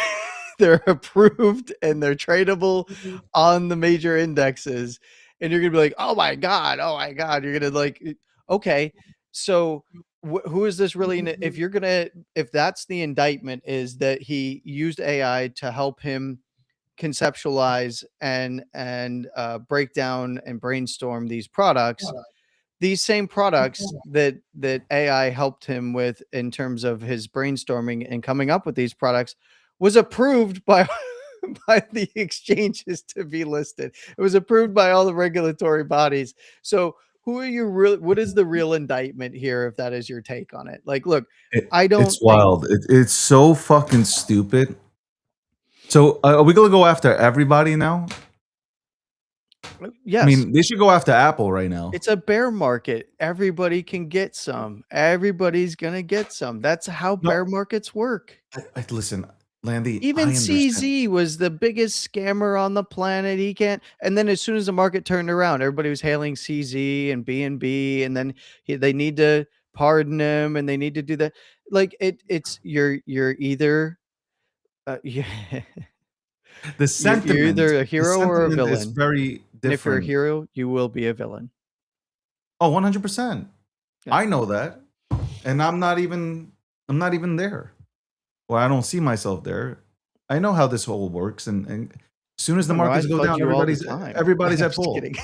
They're approved and they're tradable on the major indexes. And you're gonna be like, oh my God, oh my God. You're gonna like, okay. So who is this really? If you're gonna, if that's the indictment, is that he used AI to help him conceptualize and break down and brainstorm these products, these same products that AI helped him with in terms of his brainstorming and coming up with these products was approved by by the exchanges to be listed. It was approved by all the regulatory bodies. So who are you really, what is the real indictment here if that is your take on it? Like, look, I don't It's think wild. It's so fucking stupid. So are we gonna go after everybody now? I yes, mean, they should go after Apple right now. it's a bear market. Everybody can get some. Everybody's gonna get some. That's how bear No, markets work. listen, Landy, Even I understand. CZ was the biggest scammer on the planet. He can't. And then as soon as the market turned around, everybody was hailing CZ and BNB, and then they need to pardon him, and they need to do that. Like it's you're either yeah, The you're sentiment, either a the hero or a sentiment is villain. very And if you're a different. hero, you will be a villain. Oh, 100%. Yeah. I know that. And I'm not even there. Well, I don't see myself there. I know how this whole works and as soon as the Oh no, I markets go fudge down, you all the time. everybody's I'm at just full. kidding.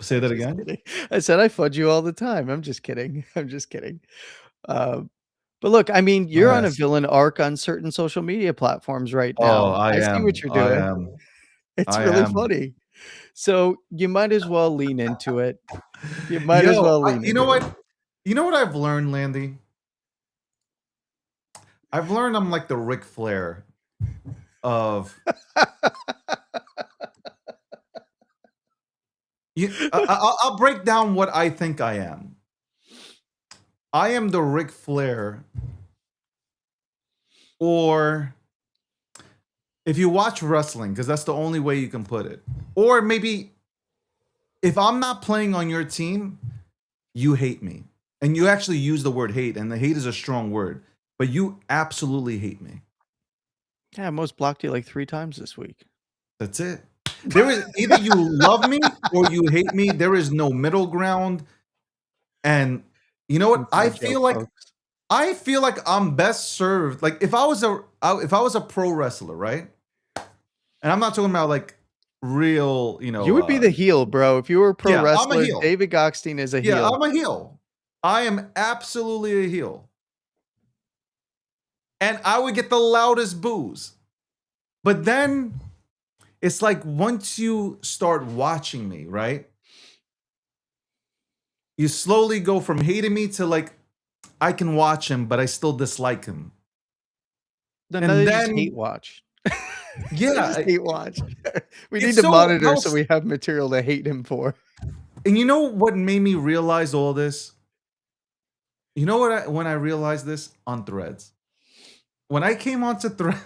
Say that Just again? kidding. I said I fudge you all the time. I'm just kidding. I'm just kidding. Uh, but look, I mean, you're on a Yes. villain arc on certain social media platforms right Oh, now. I see what you're I doing. am. It's I really am. funny. So you might as well lean into it. You might as Yo, well lean you know into it. what? You know what I've learned, Landy? I've learned I'm like the Ric Flair of. I'll break down what I think I am. I am the Ric Flair, or if you watch wrestling, because that's the only way you can put it. Or maybe if I'm not playing on your team, you hate me. And you actually use the word hate, and the hate is a strong word, but you absolutely hate me. Yeah, I almost blocked you like 3 times this week. That's it. There is either you love me or you hate me. There is no middle ground. And you know what? Inside joke, folks. I feel like I'm best served. Like if I was a pro wrestler, right? And I'm not talking about like real, You would be the heel, bro. If you were a pro yeah, I'm a wrestler, heel. David Gockstein is a Yeah, heel. I'm a heel. I am absolutely a heel. And I would get the loudest boos. But then it's like once you start watching me, right? You slowly go from hating me to like, I can watch him, but I still dislike him. No, And they then, just hate watch. yeah, They just hate watch. We need it's to so monitor else- so we have material to hate him for. And you know what made me realize all this? You know what? When I realized this on Threads, when I came onto Threads,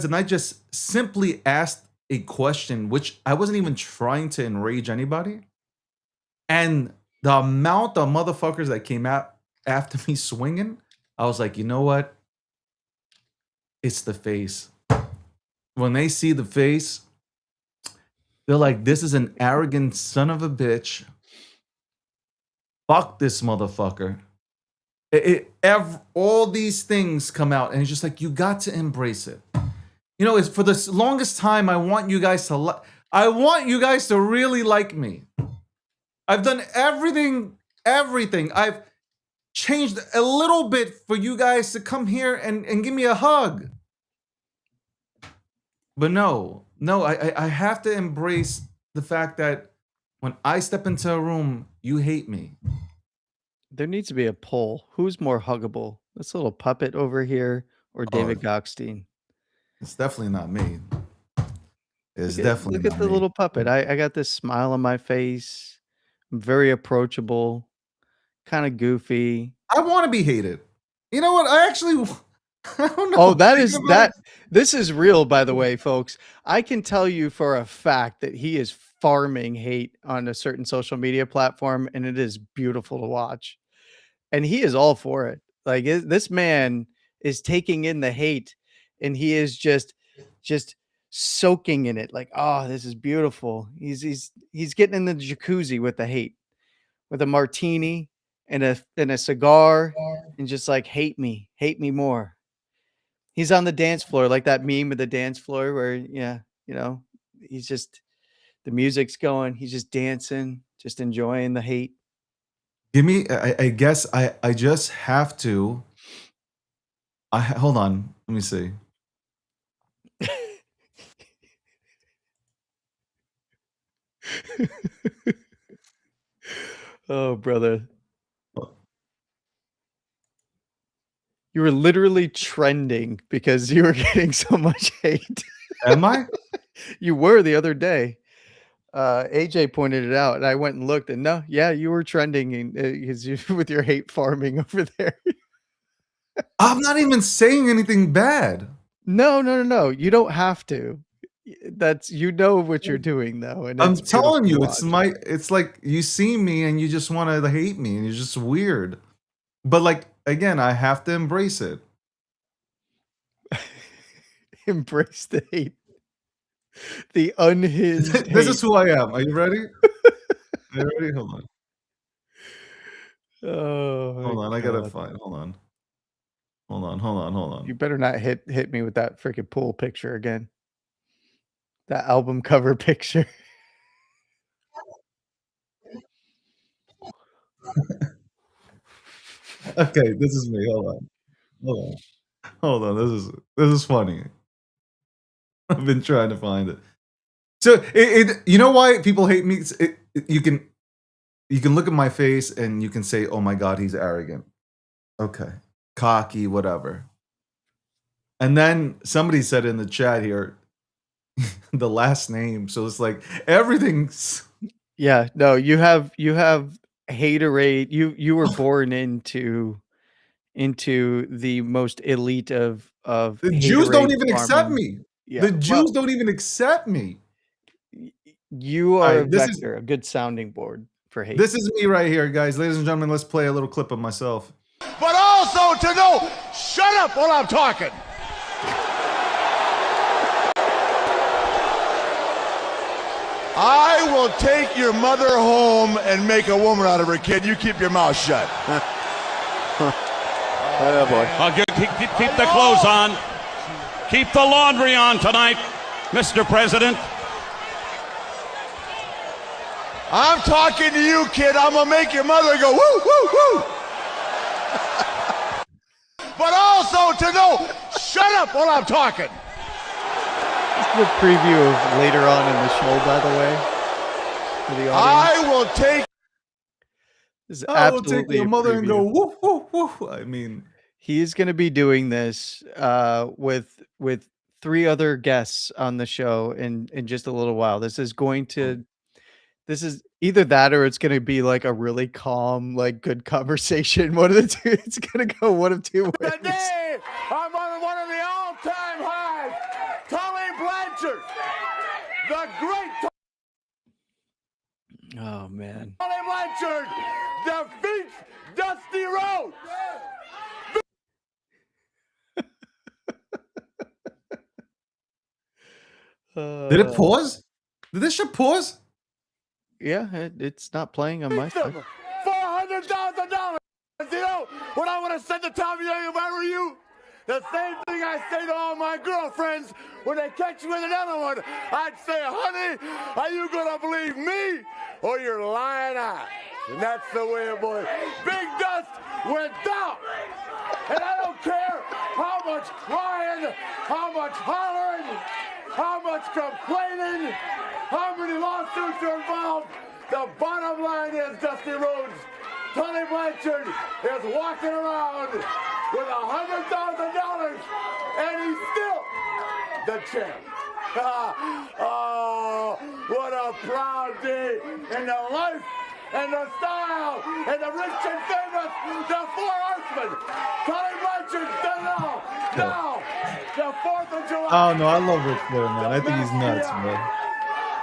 and I just simply asked a question, which I wasn't even trying to enrage anybody, and the amount of motherfuckers that came out after me swinging, I was like, you know what? It's the face. When they see the face, they're like, this is an arrogant son of a bitch. Fuck this motherfucker. All these things come out, and it's just like, you got to embrace it. You know, it's for the longest time, I want you guys to really like me. I've done everything. I've changed a little bit for you guys to come here and give me a hug. But no, I have to embrace the fact that when I step into a room, you hate me. There needs to be a poll. Who's more huggable? This little puppet over here or David Gockstein? It's definitely not me. It's Look definitely at not the me. little puppet. I got this smile on my face. I'm very approachable, kind of goofy. I want to be hated. You know what? I actually, I don't know. Oh, that is that. This is real, by the way, folks. I can tell you for a fact that he is farming hate on a certain social media platform, and it is beautiful to watch. And he is all for it. Like this man is taking in the hate, and he is just soaking in it. Like, oh, this is beautiful. He's getting in the jacuzzi with the hate, with a martini and a cigar, and just like hate me more. He's on the dance floor, like that meme of the dance floor where, yeah, you know, he's just the music's going, he's just dancing, just enjoying the hate. Give me. I guess I just have to. Hold on. Let me see. Oh, brother. You were literally trending because you were getting so much hate. Am I? You were the other day. AJ pointed it out, and I went and looked, and no, yeah, you were trending with your hate farming over there. I'm not even saying anything bad. No. You don't have to. That's what you're doing though, and I'm it's telling you, beautiful to watch. it's like you see me and you just want to hate me, and you're just weird. But like again, I have to embrace it. Embrace the hate. The unhinged This hate. is who I am. Are you ready? Are you ready? Hold on. Oh, Hold on. I gotta God. find. Hold on. You better not hit me with that freaking pool picture again. That album cover picture. Okay, this is me. Hold on. This is funny. I've been trying to find it. So you know why people hate me? You can look at my face and you can say, "Oh my God, he's arrogant." Okay, cocky, whatever. And then somebody said in the chat here, the last name. So it's like everything's. Yeah, no, you have haterade. You were born into the most elite of The Jews don't haterade even accept farming. me. Yeah, The Jews don't even accept me. You All are right, a this is vector, a good sounding board for hate. this is me right here, guys. Ladies and gentlemen, let's play a little clip of myself. But also to know, shut up while I'm talking. I will take your mother home and make a woman out of her, kid. You keep your mouth shut. Oh boy. Keep the clothes on. Keep the laundry on tonight, Mr. President. I'm talking to you, kid. I'm gonna make your mother go woo, woo, woo. But also to know, shut up while I'm talking. This is the preview of later on in the show, by the way, for the audience. I will take. This is I will take absolutely your a mother and go preview. woo, woo, woo. I mean, He's going to be doing this with 3 other guests on the show in just a little while. This is either that or it's going to be like a really calm, like good conversation. One of the two. It's going to go one of two ways. Today, I'm on one of the all-time highs. Tommy Blanchard, the great Oh man. Tommy Blanchard, defeats Dusty Rhodes. did it pause? Did this shit pause? Yeah, it's not playing on my side. $400,000. You know what I want to send to Tommy Young if I were you? The same thing I say to all my girlfriends when they catch me with another one. I'd say, honey, are you going to believe me or your lying eyes? And that's the way it was. Big Dust went down. And I don't care how much crying, how much hollering, how much complaining, how many lawsuits are involved. The bottom line is Dusty Rhodes, Tony Blanchard is walking around with $100,000 and he's still the champ. Oh, what a proud day in the life and the style and the rich and famous, the 4 Horsemen. Tony Blanchard's done it all. Now, the 4th of July. Oh no, I love Ric Flair, man. I think he's nuts, man.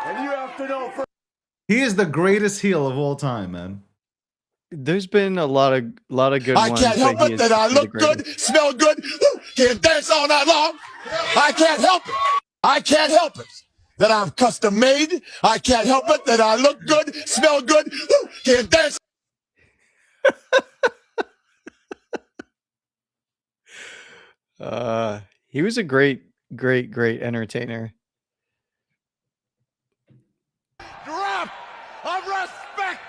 And you have to know first. He is the greatest heel of all time, man. There's been a lot of good I ones. can't help but he it is that I the look greatest. good, smell good, can dance all night long. I can't help it. I can't help it that I'm custom made. I can't help it that I look good, smell good, can dance. He was a great entertainer. Drop of respect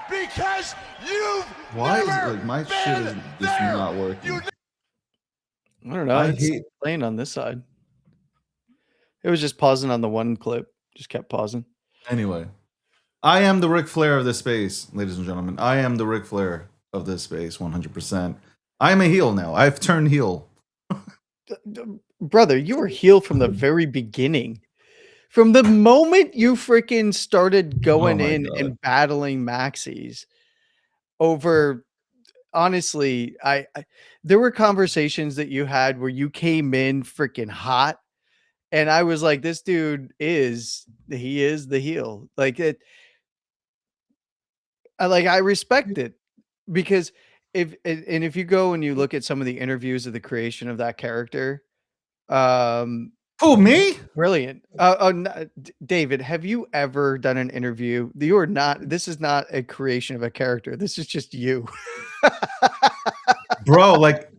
because you've Why is never it like my been shit is just there. not working? You I don't know. I It's hate- playing on this side. It was just pausing on the one clip. Just kept pausing. Anyway, I am the Ric Flair of this space, ladies and gentlemen. I am the Ric Flair of this space, 100%. I am a heel now. I've turned heel. Brother, you were heel from the very beginning. From the moment you freaking started going Oh my in God. and battling Maxis over, honestly, I there were conversations that you had where you came in freaking hot, and I was like, this dude is the heel. Like it, I respect it because if you go and you look at some of the interviews of the creation of that character, Who, me? brilliant. David, have you ever done an interview? This is not a creation of a character. This is just you. Bro, like,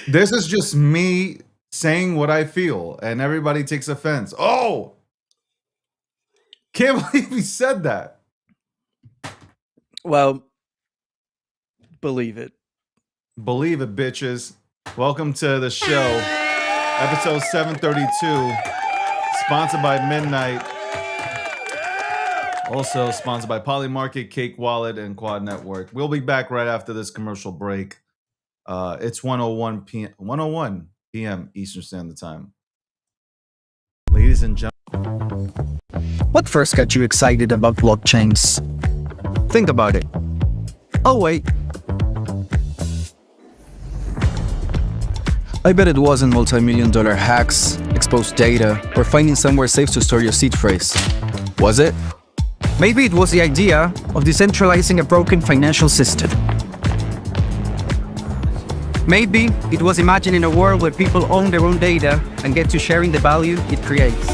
this is just me saying what I feel, and everybody takes offense. Oh! Can't believe he said that. Well, believe it. Believe it, bitches. Welcome to the show. Episode 732. Sponsored by Midnight. Also sponsored by Polymarket, Cake Wallet, and Quad Network. We'll be back right after this commercial break. It's 1:01 p.m. Eastern Standard Time. Ladies and gentlemen. What first got you excited about blockchains? Think about it. Oh, wait. I bet it wasn't multi-million-dollar hacks, exposed data, or finding somewhere safe to store your seed phrase. Was it? Maybe it was the idea of decentralizing a broken financial system. Maybe it was imagining a world where people own their own data and get to sharing the value it creates.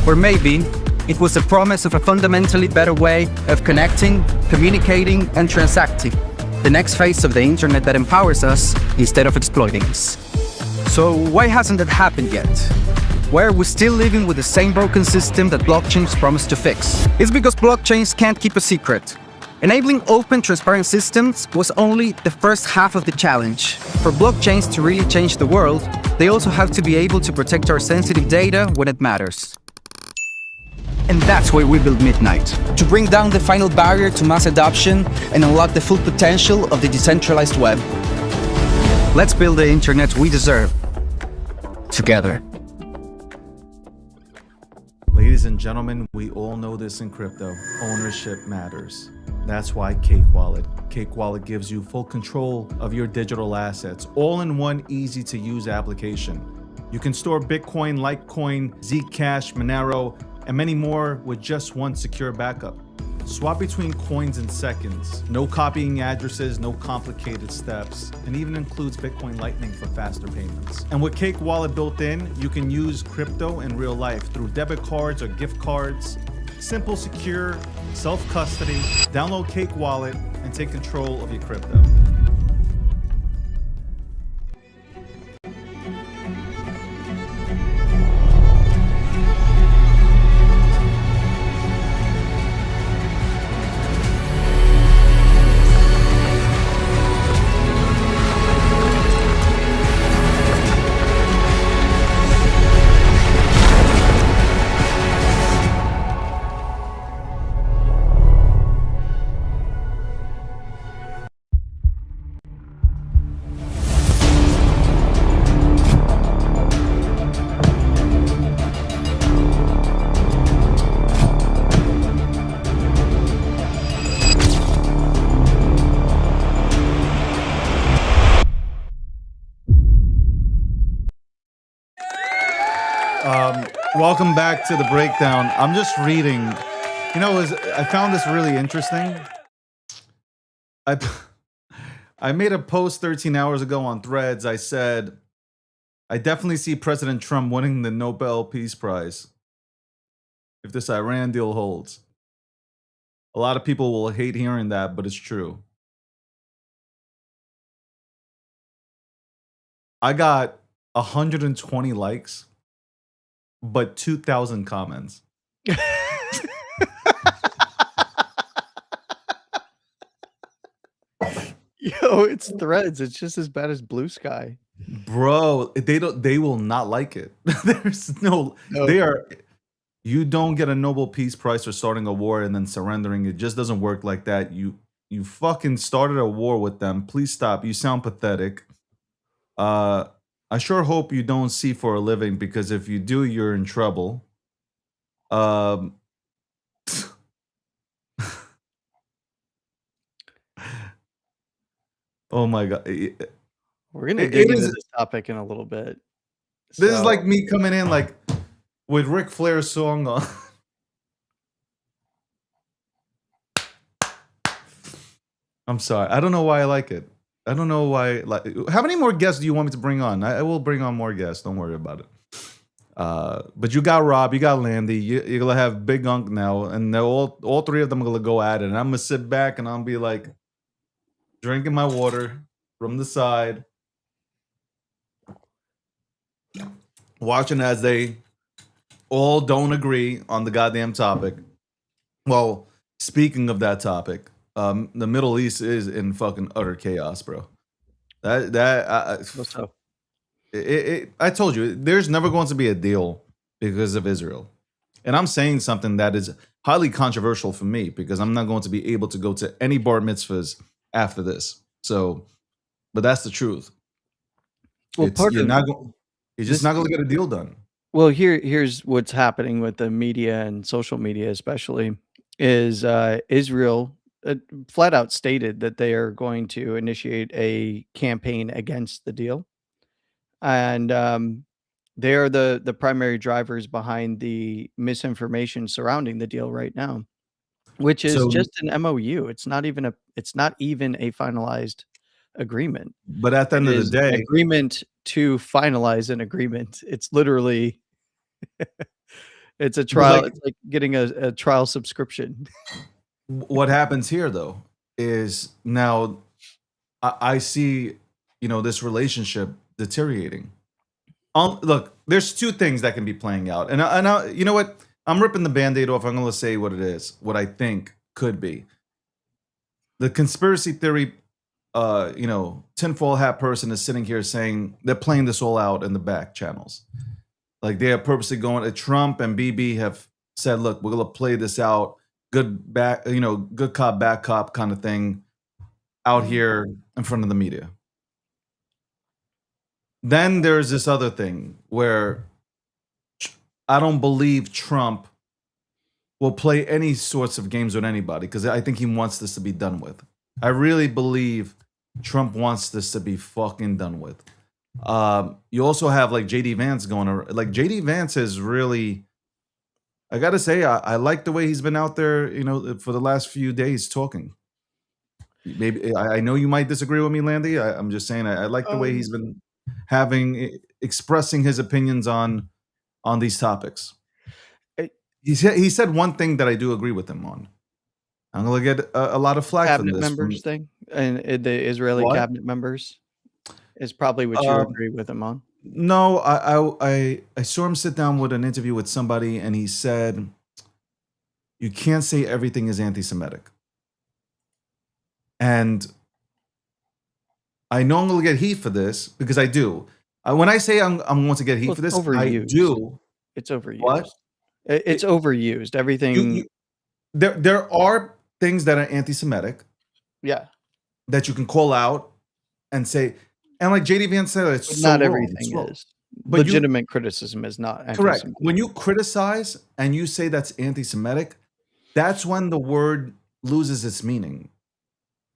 Or maybe it was the promise of a fundamentally better way of connecting, communicating, and transacting. The next phase of the internet that empowers us instead of exploiting us. So why hasn't that happened yet? Why are we still living with the same broken system that blockchains promise to fix? It's because blockchains can't keep a secret. Enabling open, transparent systems was only the first half of the challenge. For blockchains to really change the world, they also have to be able to protect our sensitive data when it matters. And that's why we built Midnight, to bring down the final barrier to mass adoption and unlock the full potential of the decentralized web. Let's build the internet we deserve, together. Ladies and gentlemen, we all know this in crypto. Ownership matters. That's why Cake Wallet. Cake Wallet gives you full control of your digital assets, all in one easy-to-use application. You can store Bitcoin, Litecoin, Zcash, Monero, and many more with just one secure backup. Swap between coins in seconds. No copying addresses, no complicated steps, and even includes Bitcoin Lightning for faster payments. And with Cake Wallet built in, you can use crypto in real life through debit cards or gift cards. Simple, secure, self-custody. Download Cake Wallet and take control of your crypto. Welcome back to the breakdown. I'm just reading. You know, I found this really interesting. I made a post 13 hours ago on Threads. I said, I definitely see President Trump winning the Nobel Peace Prize if this Iran deal holds. A lot of people will hate hearing that, but it's true. I got 120 likes, but 2,000 comments. Yo, it's Threads. It's just as bad as Blue Sky. Bro, they will not like it. There's no. They are. You don't get a Nobel Peace Prize for starting a war and then surrendering. It just doesn't work like that. You fucking started a war with them. Please stop. You sound pathetic. I sure hope you don't see for a living, because if you do, you're in trouble. Oh my God. We're going to dig into this topic in a little bit. This is like me coming in like with Ric Flair's song on. I'm sorry. I don't know why I like it. I don't know why. Like, how many more guests do you want me to bring on? I will bring on more guests. Don't worry about it. But you got Rob, you got Landy, you're gonna have Big Unk now, and all three of them are gonna go at it. And I'm gonna sit back and I'll be like drinking my water from the side, watching as they all don't agree on the goddamn topic. Well, speaking of that topic, the Middle East is in fucking utter chaos, bro. I told you, there's never going to be a deal because of Israel. And I'm saying something that is highly controversial for me because I'm not going to be able to go to any bar mitzvahs after this. So, but that's the truth. Well, It's part of you're just this, not going to get a deal done. well, here's what's happening with the media and social media, especially, is Israel flat out stated that they are going to initiate a campaign against the deal, and they are the primary drivers behind the misinformation surrounding the deal right now, which is So, just an MOU. It's not even a finalized agreement. but at the It end of the is an day, agreement to finalize an agreement. It's literally it's a but trial. like It's like getting a trial subscription. what happens here though is now I see, this relationship deteriorating. Look, there's two things that can be playing out, and you know what? I'm ripping the band-aid off. I'm going to say what it is, what I think could be. The conspiracy theory, tinfoil hat person is sitting here saying they're playing this all out in the back channels. Like they are purposely going. Trump and BB have said, "Look, we're going to play this out. Good back, good cop, bad cop kind of thing out here in front of the media." Then there's this other thing where I don't believe Trump will play any sorts of games with anybody because I think he wants this to be done with. I really believe Trump wants this to be fucking done with. You also have like JD Vance going around. Like JD Vance is really, I gotta say, I like the way he's been out there, for the last few days talking. Maybe I know you might disagree with me, Landy. I'm just saying I like the way he's been expressing his opinions on these topics. Eh, He said one thing that I do agree with him on. I'm gonna get a lot of flack from Cabinet this. members thing, and the Israeli What? cabinet members is probably what you agree with him on. No, I saw him sit down with an interview with somebody, and he said, "You can't say everything is anti-Semitic." And I know I'm gonna get heat for this because I do. When I say I'm going to get heat Well, for it's this, I overused. do. It's overused. What? It's overused. Everything. You there are things that are anti-Semitic Yeah, that you can call out and say, and like JD Vance said, it's but so not wrong. everything It's wrong. is. But you Legitimate criticism is not correct. anti-Semitic. When you criticize and you say that's anti-Semitic, that's when the word loses its meaning.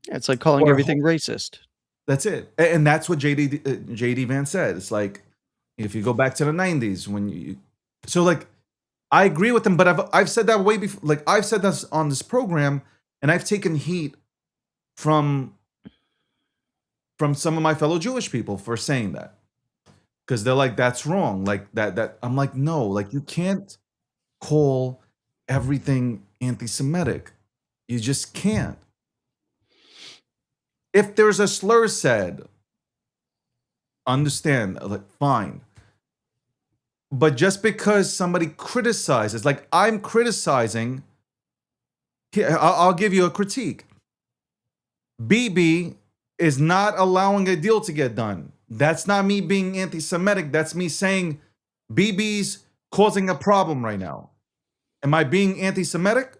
It's like calling Or everything racist. That's it. And that's what JD Vance said. It's like if you go back to the 90s when you so like I agree with him, but I've said that way before. Like I've said this on this program, and I've taken heat from some of my fellow Jewish people for saying that. Because they're like, that's wrong. Like that I'm like, no, like you can't call everything anti-Semitic. You just can't. If there's a slur said, understand, like fine. But just because somebody criticizes, like I'm criticizing, here, I'll give you a critique. BB is not allowing a deal to get done. That's not me being anti-Semitic. That's me saying BB's causing a problem right now. Am I being anti-Semitic?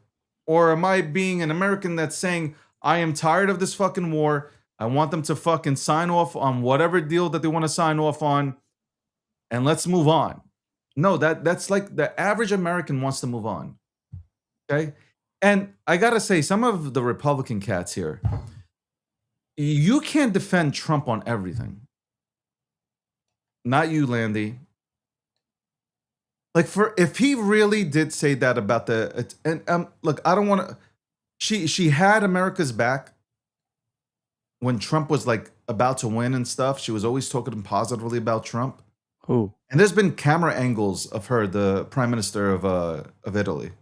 Or am I being an American that's saying, I am tired of this fucking war. I want them to fucking sign off on whatever deal that they want to sign off on. And let's move on. No, that's like the average American wants to move on. Okay? And I gotta say, some of the Republican cats here, you can't defend Trump on everything. Not you, Landy. Like if he really did say that about look, I don't want to. She had America's back when Trump was like about to win and stuff. She was always talking positively about Trump. Who? And there's been camera angles of her, the prime minister of Italy.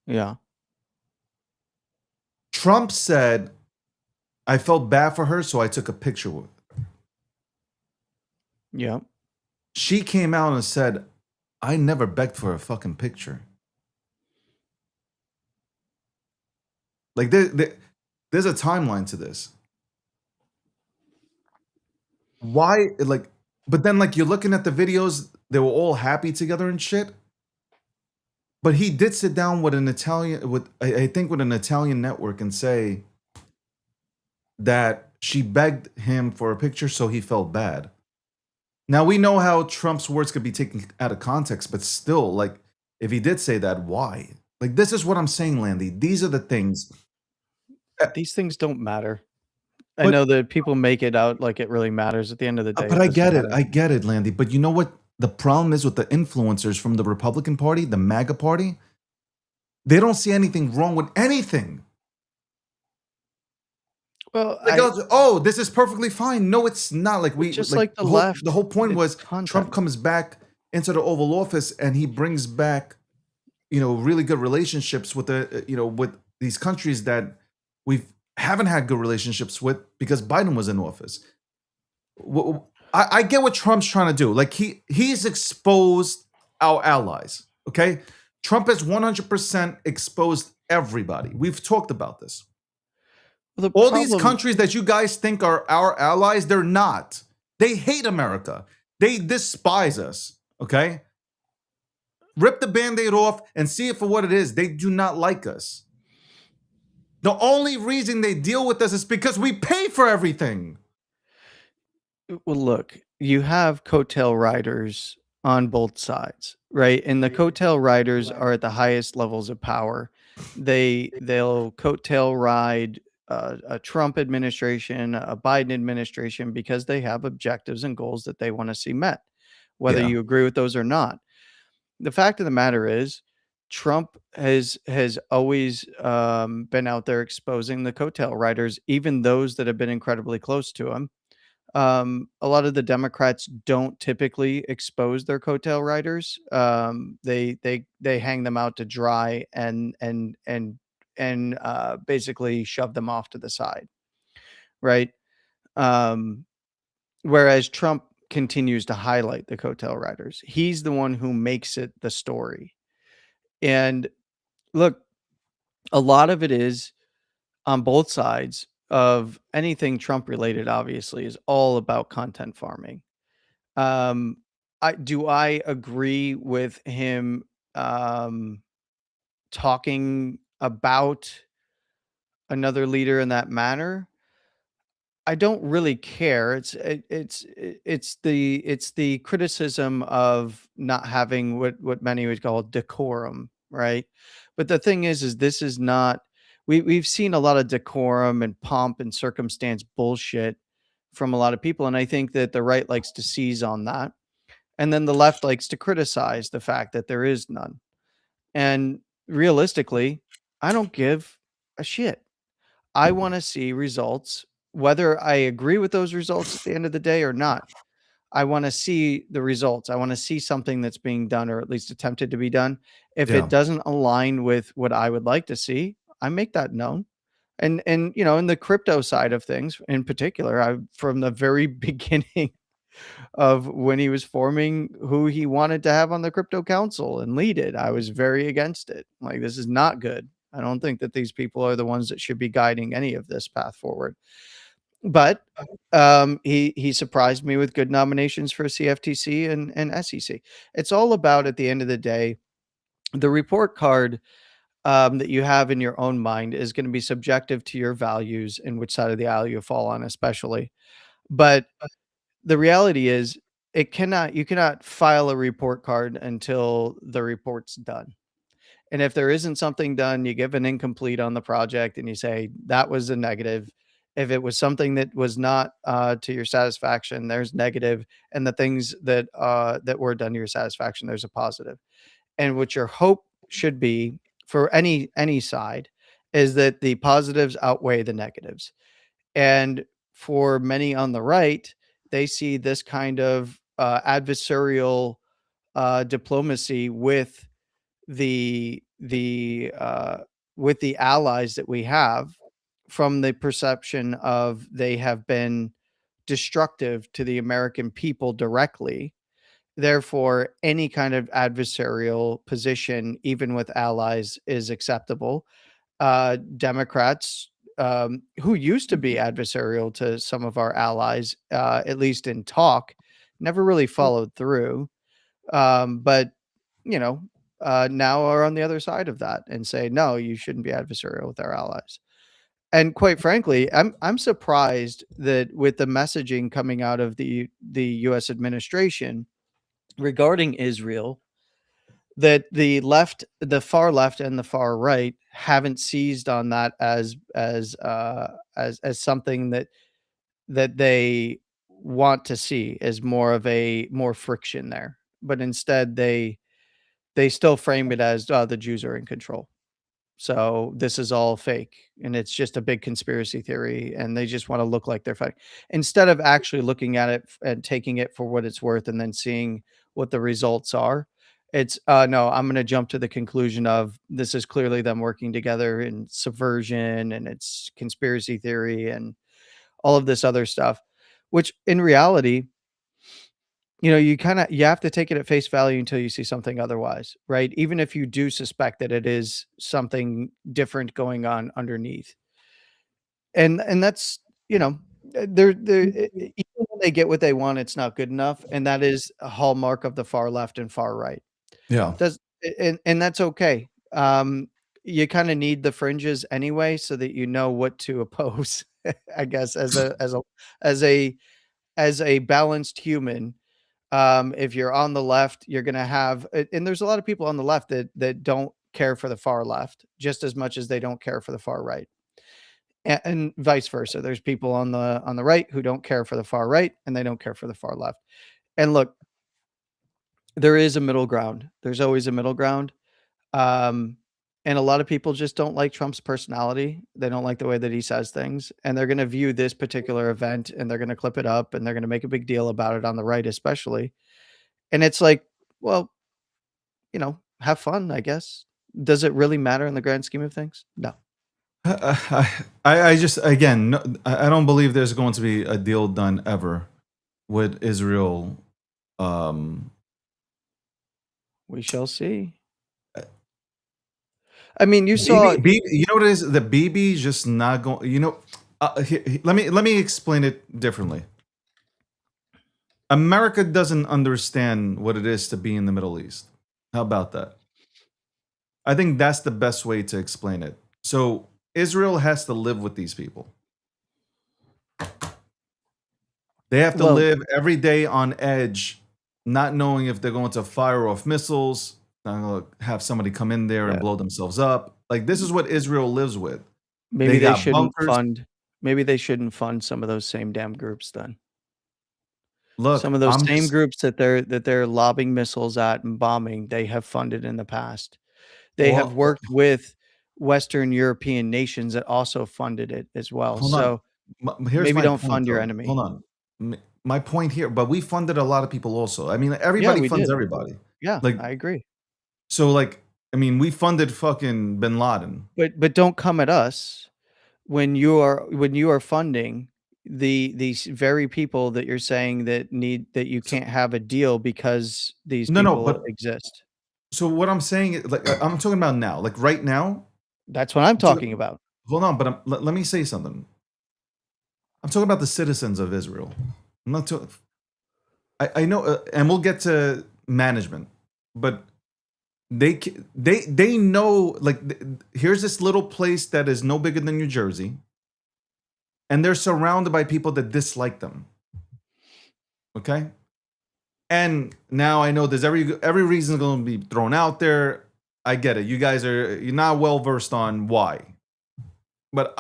Yeah. Trump said, I felt bad for her, so I took a picture with her. Yeah. She came out and said, I never begged for a fucking picture. Like there's a timeline to this. Why But then, like, you're looking at the videos, they were all happy together and shit. But he did sit down with an Italian, with I think with an Italian network, and say that she begged him for a picture, so he felt bad. Now we know how Trump's words could be taken out of context, but still, like, if he did say that, why? Like, this is what I'm saying, Landy. These are the things. These things don't matter. I But know that people make it out like it really matters. At the end of the day, but it I doesn't get it. matter. I get it, Landy. But you know what the problem is with the influencers from the Republican Party, the MAGA Party? They don't see anything wrong with anything. Well, Like, oh, this is perfectly fine. No, it's not. Like, just like like the left, the whole point it's was content. Trump comes back into the Oval Office and he brings back, really good relationships with with these countries that we haven't had good relationships with because Biden was in office. I get what Trump's trying to do. Like, he's exposed our allies. Okay, Trump has 100% exposed everybody. We've talked about this. The All these problem- countries that you guys think are our allies, they're not. They hate America. They despise us. Okay? Rip the Band-Aid off and see it for what it is. They do not like us. The only reason they deal with us is because we pay for everything. Well, look, you have coattail riders on both sides, right? And the coattail riders are at the highest levels of power. They'll coattail ride a Trump administration, a Biden administration, because they have objectives and goals that they want to see met, whether Yeah. you agree with those or not. The fact of the matter is, Trump has always been out there exposing the coattail riders, even those that have been incredibly close to him. A lot of the Democrats don't typically expose their coattail riders. They hang them out to dry and basically shove them off to the side, right? Um, Whereas Trump continues to highlight the coattail riders. He's the one who makes it the story. And look, a lot of it is on both sides of anything Trump related, obviously, is all about content farming. Um, I agree with him talking about another leader in that manner? I don't really care. It's the criticism of not having what many would call decorum, right? But the thing is this is not we've seen a lot of decorum and pomp and circumstance bullshit from a lot of people, and I think that the right likes to seize on that, and then the left likes to criticize the fact that there is none. And realistically, I don't give a shit. I want to see results, whether I agree with those results at the end of the day or not. I want to see the results. I want to see something that's being done or at least attempted to be done. If Yeah. it doesn't align with what I would like to see, I make that known. And in the crypto side of things in particular, I from the very beginning of when he was forming who he wanted to have on the crypto council and lead it, I was very against it. Like, this is not good. I don't think that these people are the ones that should be guiding any of this path forward. But he surprised me with good nominations for CFTC and SEC. It's all about, at the end of the day, the report card that you have in your own mind is going to be subjective to your values and which side of the aisle you fall on, especially. But the reality is, you cannot file a report card until the report's done. And if there isn't something done, you give an incomplete on the project and you say that was a negative. If it was something that was not to your satisfaction, there's negative, and the things that were done to your satisfaction, there's a positive. And what your hope should be for any side is that the positives outweigh the negatives. And for many on the right, they see this kind of adversarial diplomacy the the with the allies that we have, from the perception of they have been destructive to the American people directly. Therefore, any kind of adversarial position, even with allies, is acceptable. Democrats, who used to be adversarial to some of our allies, at least in talk, never really followed through. But now are on the other side of that and say, no, you shouldn't be adversarial with our allies. And quite frankly, I'm surprised that with the messaging coming out of the U.S. administration regarding Israel, that the far left and the far right haven't seized on that as something that they want to see as more friction there. But instead they still frame it as, the Jews are in control. So this is all fake and it's just a big conspiracy theory and they just want to look like they're fighting instead of actually looking at it and taking it for what it's worth and then seeing what the results are. It's no, I'm going to jump to the conclusion of this is clearly them working together in subversion and it's conspiracy theory and all of this other stuff, which in reality, you have to take it at face value until you see something otherwise, right? Even if you do suspect that it is something different going on underneath. And that's, even when they get what they want, it's not good enough, and that is a hallmark of the far left and far right. Yeah. Does and that's okay. You kinda need the fringes anyway so that you know what to oppose, I guess, as a as a balanced human. If you're on the left, you're gonna have and there's a lot of people on the left that don't care for the far left just as much as they don't care for the far right. And vice versa. There's people on the right who don't care for the far right and they don't care for the far left. And look, there is a middle ground. There's always a middle ground. Um, and a lot of people just don't like Trump's personality. They don't like the way that he says things, and they're going to view this particular event and they're going to clip it up and they're going to make a big deal about it on the right, especially. And it's like, well, have fun, I guess. Does it really matter in the grand scheme of things? No. I just again, no, I don't believe there's going to be a deal done ever with Israel. We shall see. I mean, you saw You know what it is? The BB just not going. Let me explain it differently. America doesn't understand what it is to be in the Middle East. How about that? I think that's the best way to explain it. So Israel has to live with these people. They have to live every day on edge, not knowing if they're going to fire off missiles, have somebody come in there and blow themselves up. Like, this is what Israel lives with. Maybe they shouldn't fund. Maybe they shouldn't fund some of those same damn groups then. Look, some of those same groups that they're lobbing missiles at and bombing, they have funded in the past. They have worked with Western European nations that also funded it as well. So maybe don't fund your enemy. Hold on. My point here, but we funded a lot of people also. I mean, everybody funds everybody. Yeah, I agree. So, we funded fucking Bin Laden. But don't come at us when you are funding these very people that you're saying that you can't have a deal because these people exist. So what I'm saying is, I'm talking about now, right now. That's what I'm talking about. Hold on, but let me say something. I'm talking about the citizens of Israel. I'm not talking. I know, and we'll get to management, but they know, here's this little place that is no bigger than New Jersey, and they're surrounded by people that dislike them. Okay, and now I know there's every reason going to be thrown out there. I get it. You're not well versed on why, but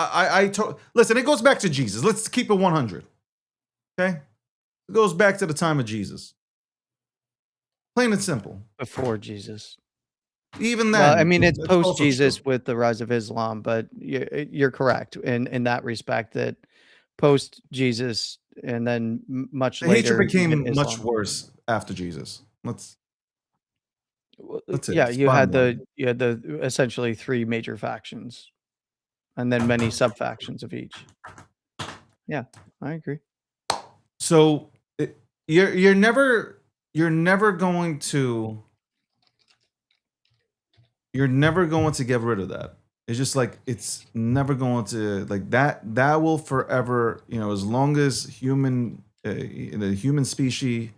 listen. It goes back to Jesus. Let's keep it 100. Okay, it goes back to the time of Jesus. Plain and simple. Before Jesus. Even then, well, I mean, it's post Jesus with the rise of Islam, but you're correct in that respect that post Jesus and then much later, hatred became much worse after Jesus. That's it. Yeah, you had the essentially three major factions, and then many sub factions of each. Yeah, I agree. So you're never going to. You're never going to get rid of that. It's just it's never going to that will forever, as long as the human species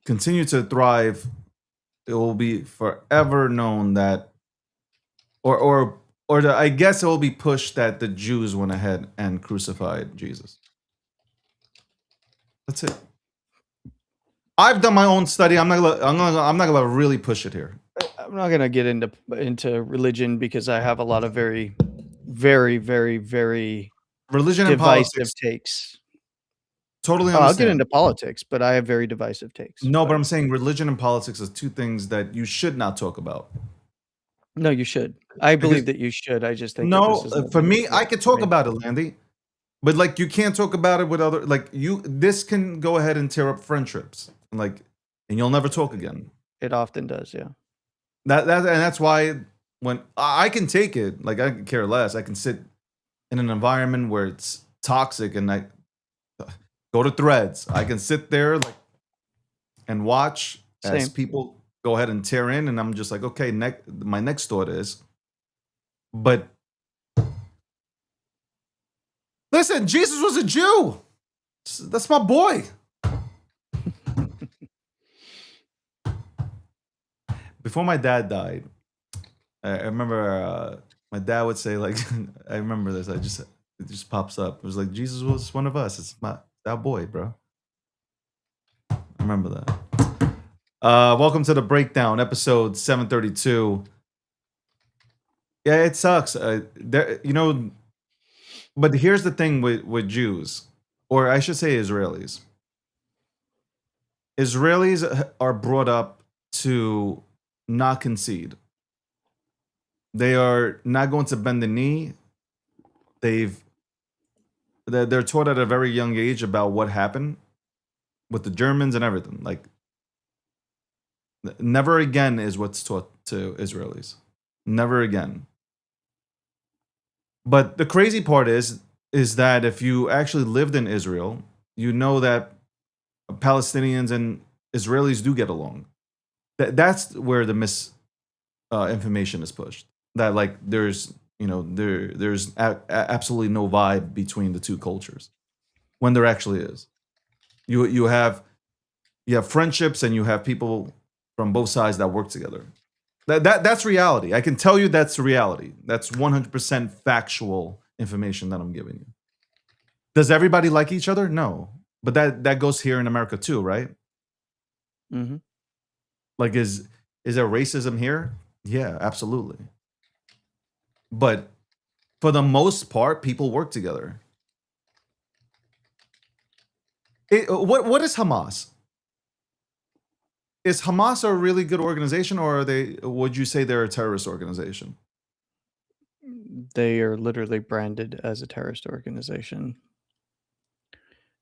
continue to thrive, it will be forever known that, I guess it will be pushed that the Jews went ahead and crucified Jesus. That's it. I've done my own study. I'm not gonna really push it here. I'm not gonna get into religion because I have a lot of very, very, very, very Religion and divisive politics, takes. totally Oh, I'll get understand. into politics, but I have very divisive takes. No, but I'm saying religion and politics are two things that you should not talk about. No, you should. I believe Because that you should. I just think that this no, is for me, I not could for talk me. about it, Landy, but like you can't talk about it with other like you. This can go ahead and tear up friendships, and you'll never talk again. It often does, yeah. That's why when I can take it, like I can care less. I can sit in an environment where it's toxic, and I go to Threads. I can sit there and watch as Same. people go ahead and tear in, and I'm just like, okay, my next thought is, but listen, Jesus was a Jew. That's my boy. Before my dad died, I remember my dad would say, like, I remember this. It just pops up. It was like, Jesus was one of us. It's our boy, bro. I remember that. Welcome to the breakdown, episode 732. Yeah, it sucks. But here's the thing with Jews, or I should say Israelis. Israelis are brought up to not concede. They are not going to bend the knee. They're taught at a very young age about what happened with the Germans and everything. Like, never again is what's taught to Israelis. Never again. But the crazy part is that if you actually lived in Israel, you know that Palestinians and Israelis do get along. That's where the misinformation is pushed. That like there's absolutely no vibe between the two cultures, when there actually is. You have friendships, and you have people from both sides that work together. That's reality. I can tell you that's reality. That's 100% factual information that I'm giving you. Does everybody like each other? No, but that goes here in America too, right? Mm-hmm. Like, is there racism here? Yeah, absolutely. But for the most part, people work together. What is Hamas? Is Hamas a really good organization, or would you say they're a terrorist organization? They are literally branded as a terrorist organization.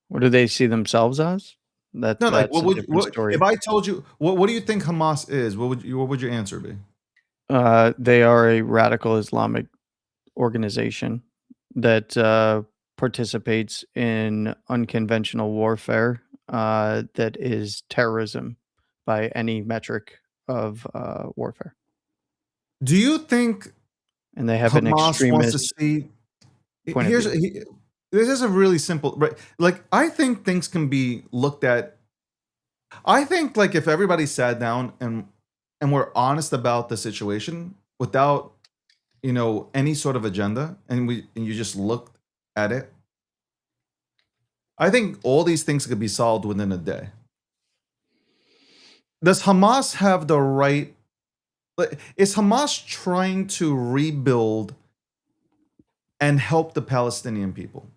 What do they see themselves as? No, That's a different story. if I told you what do you think Hamas is? What would your answer be? They are a radical Islamic organization that participates in unconventional warfare that is terrorism by any metric of warfare. Do you think And they have an Hamas wants to extremist see? point of view. This is a really simple, right? Like, I think things can be looked at. I think, like, if everybody sat down and were honest about the situation without, any sort of agenda, and you just looked at it, I think all these things could be solved within a day. Does Hamas have the right? Is Hamas trying to rebuild and help the Palestinian people?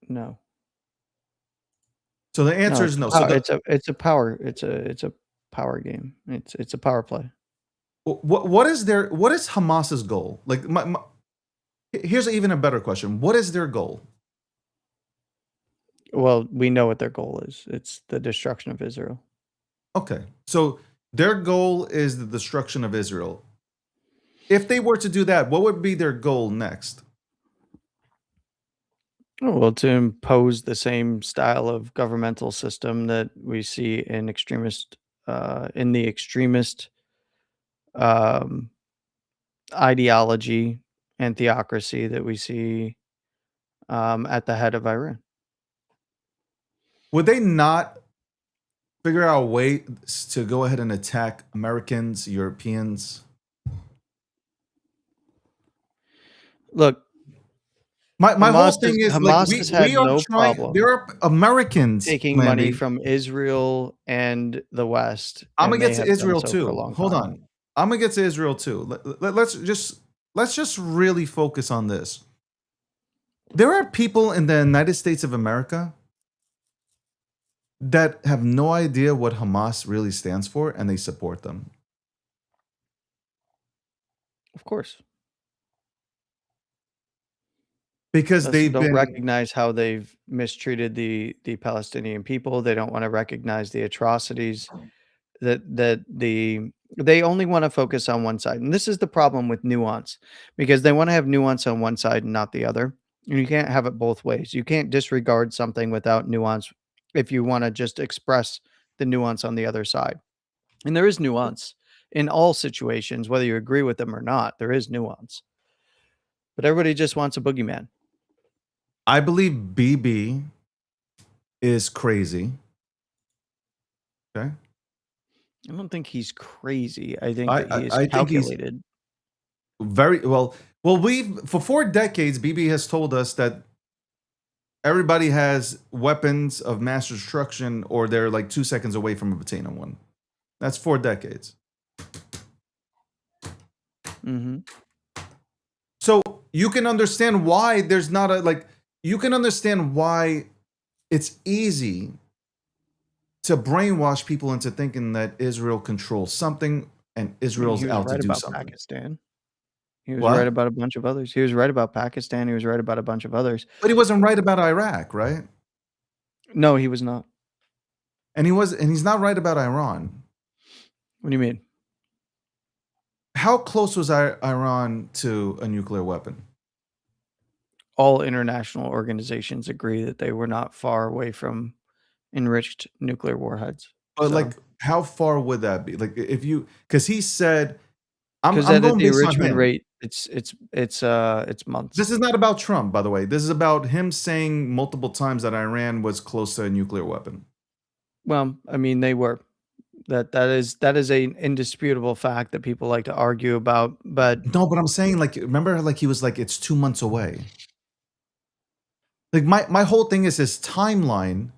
No. So the answer is no. So It's a power power game. It's a power play. what is Hamas's goal? Like, here's even a better question. What is their goal? Well, we know what their goal is. It's the destruction of Israel. Okay. So their goal is the destruction of Israel. If they were to do that, what would be their goal next? Oh, well, to impose the same style of governmental system that we see in the extremist ideology and theocracy that we see at the head of Iran. would they not figure out a way to go ahead and attack Americans, Europeans? Look, My whole thing is like Hamas has had we are no trying. There problem are Americans, taking money Landy. from Israel and the West, I'm gonna and they get to have done Israel so for a too. long Hold time. on. I'm gonna get to Israel too. Let's just really focus on this. There are people in the United States of America that have no idea what Hamas really stands for, and they support them. Of course. Because Thus, they've don't been recognize how they've mistreated the Palestinian people. They don't want to recognize the atrocities that they only want to focus on one side. And this is the problem with nuance, because they want to have nuance on one side and not the other. And you can't have it both ways. You can't disregard something without nuance if you want to just express the nuance on the other side. And there is nuance in all situations, whether you agree with them or not. There is nuance. But everybody just wants a boogeyman. I believe BB is crazy. Okay. I don't think he's crazy. I think I, that he is I think he's calculated. very well. Well, for 4 decades, BB has told us that everybody has weapons of mass destruction, or they're like 2 seconds away from obtaining one. That's 4 decades. Mm-hmm. So you can understand why there's not you can understand why it's easy to brainwash people into thinking that Israel controls something and Israel's He was out to right do about something. Pakistan. He was What? right about a bunch of others. He was right about Pakistan. He was right about a bunch of others. But he wasn't right about Iraq, right? No, he was not. And he's not right about Iran. What do you mean? How close was Iran to a nuclear weapon? All international organizations agree that they were not far away from enriched nuclear warheads. But like, how far would that be? Like, if you, because he said, I'm because going at the based on enrichment him. rate, it's months. This is not about Trump, by the way. This is about him saying multiple times that Iran was close to a nuclear weapon. Well, I mean, they were. That is a indisputable fact that people like to argue about. But No, but I'm saying, like, remember, like, he was like, it's 2 months away. Like, my whole thing is his timeline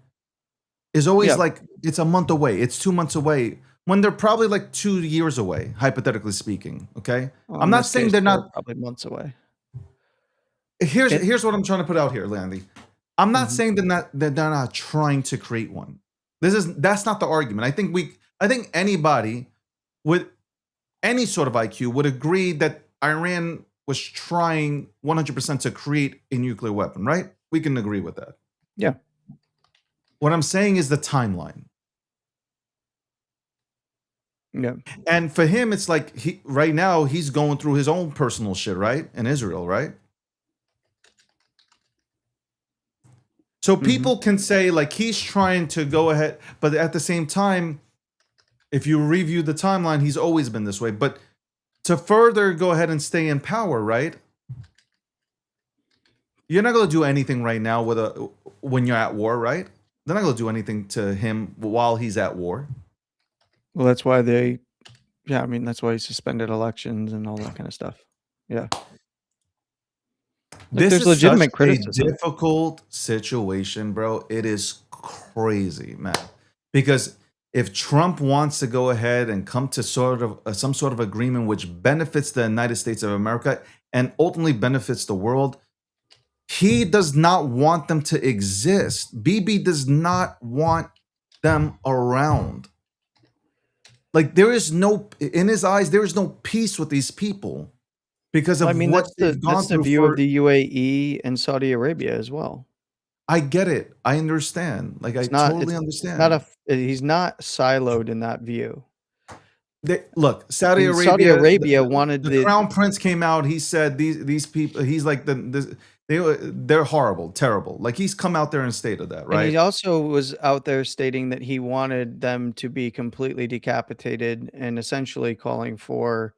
is always Yeah. like, it's a month away, it's 2 months away, when they're probably like 2 years away, hypothetically speaking. Okay, well, I'm in not this saying case, they're not. probably months away. Here's what I'm trying to put out here, Landy. I'm not saying that they're not trying to create one. That's not the argument. I think anybody with any sort of IQ would agree that Iran was trying 100% to create a nuclear weapon, right? We can agree with that. Yeah. What I'm saying is the timeline. Yeah. And for him, it's like right now he's going through his own personal shit, right? In Israel, right? So people can say like he's trying to go ahead, but at the same time, if you review the timeline, he's always been this way. But to further go ahead and stay in power, right? You're not going to do anything right now when you're at war, right? They're not going to do anything to him while he's at war. Well, that's why that's why he suspended elections and all that kind of stuff. Yeah. This there's is legitimate such criticism. a difficult situation, bro. It is crazy, man. Because if Trump wants to go ahead and come to some sort of agreement which benefits the United States of America and ultimately benefits the world, he does not want them to exist. BB does not want them around. Like in his eyes, there is no peace with these people because of what they've gone that's the through. view of the UAE and Saudi Arabia as well. I get it. I understand. Like, I totally understand. He's not siloed in that view. Look, Saudi Arabia wanted the Crown Prince came out. He said these people. He's like they're horrible, terrible. Like he's come out there and stated that, right? And he also was out there stating that he wanted them to be completely decapitated and essentially calling for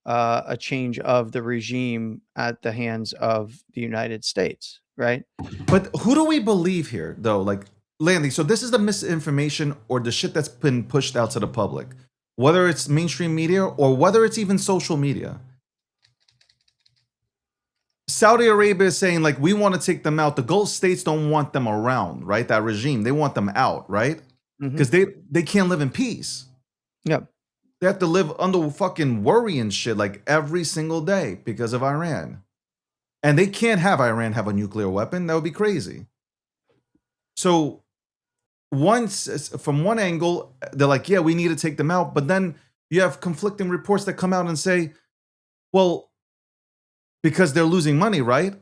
a change of the regime at the hands of the United States, right? But who do we believe here, though? Like Landy, so this is the misinformation or the shit that's been pushed out to the public, whether it's mainstream media or whether it's even social media. Saudi Arabia is saying, like, we want to take them out. The Gulf states don't want them around, right? That regime, they want them out, right? Because they can't live in peace. Yep. They have to live under fucking worry and shit like every single day because of Iran. And they can't have Iran have a nuclear weapon. That would be crazy. So once from one angle, they're like, yeah, we need to take them out. But then you have conflicting reports that come out and say, well, because they're losing money, right?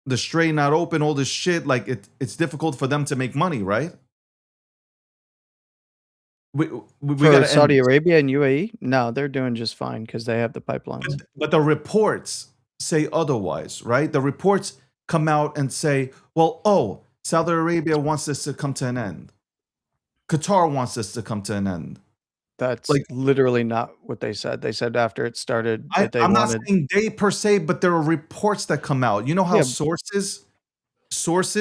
The Strait not open, all this shit, like it's difficult for them to make money, right? We For gotta Saudi end. Arabia and UAE, no, they're doing just fine because they have the pipelines. But the reports say otherwise, right? The reports come out and say, well, oh, Saudi Arabia wants this to come to an end. Qatar wants this to come to an end. That's Like, literally not what they said. They said after it started that they I'm not wanted saying they per se, but there are reports that come out. You know how Yeah. sources,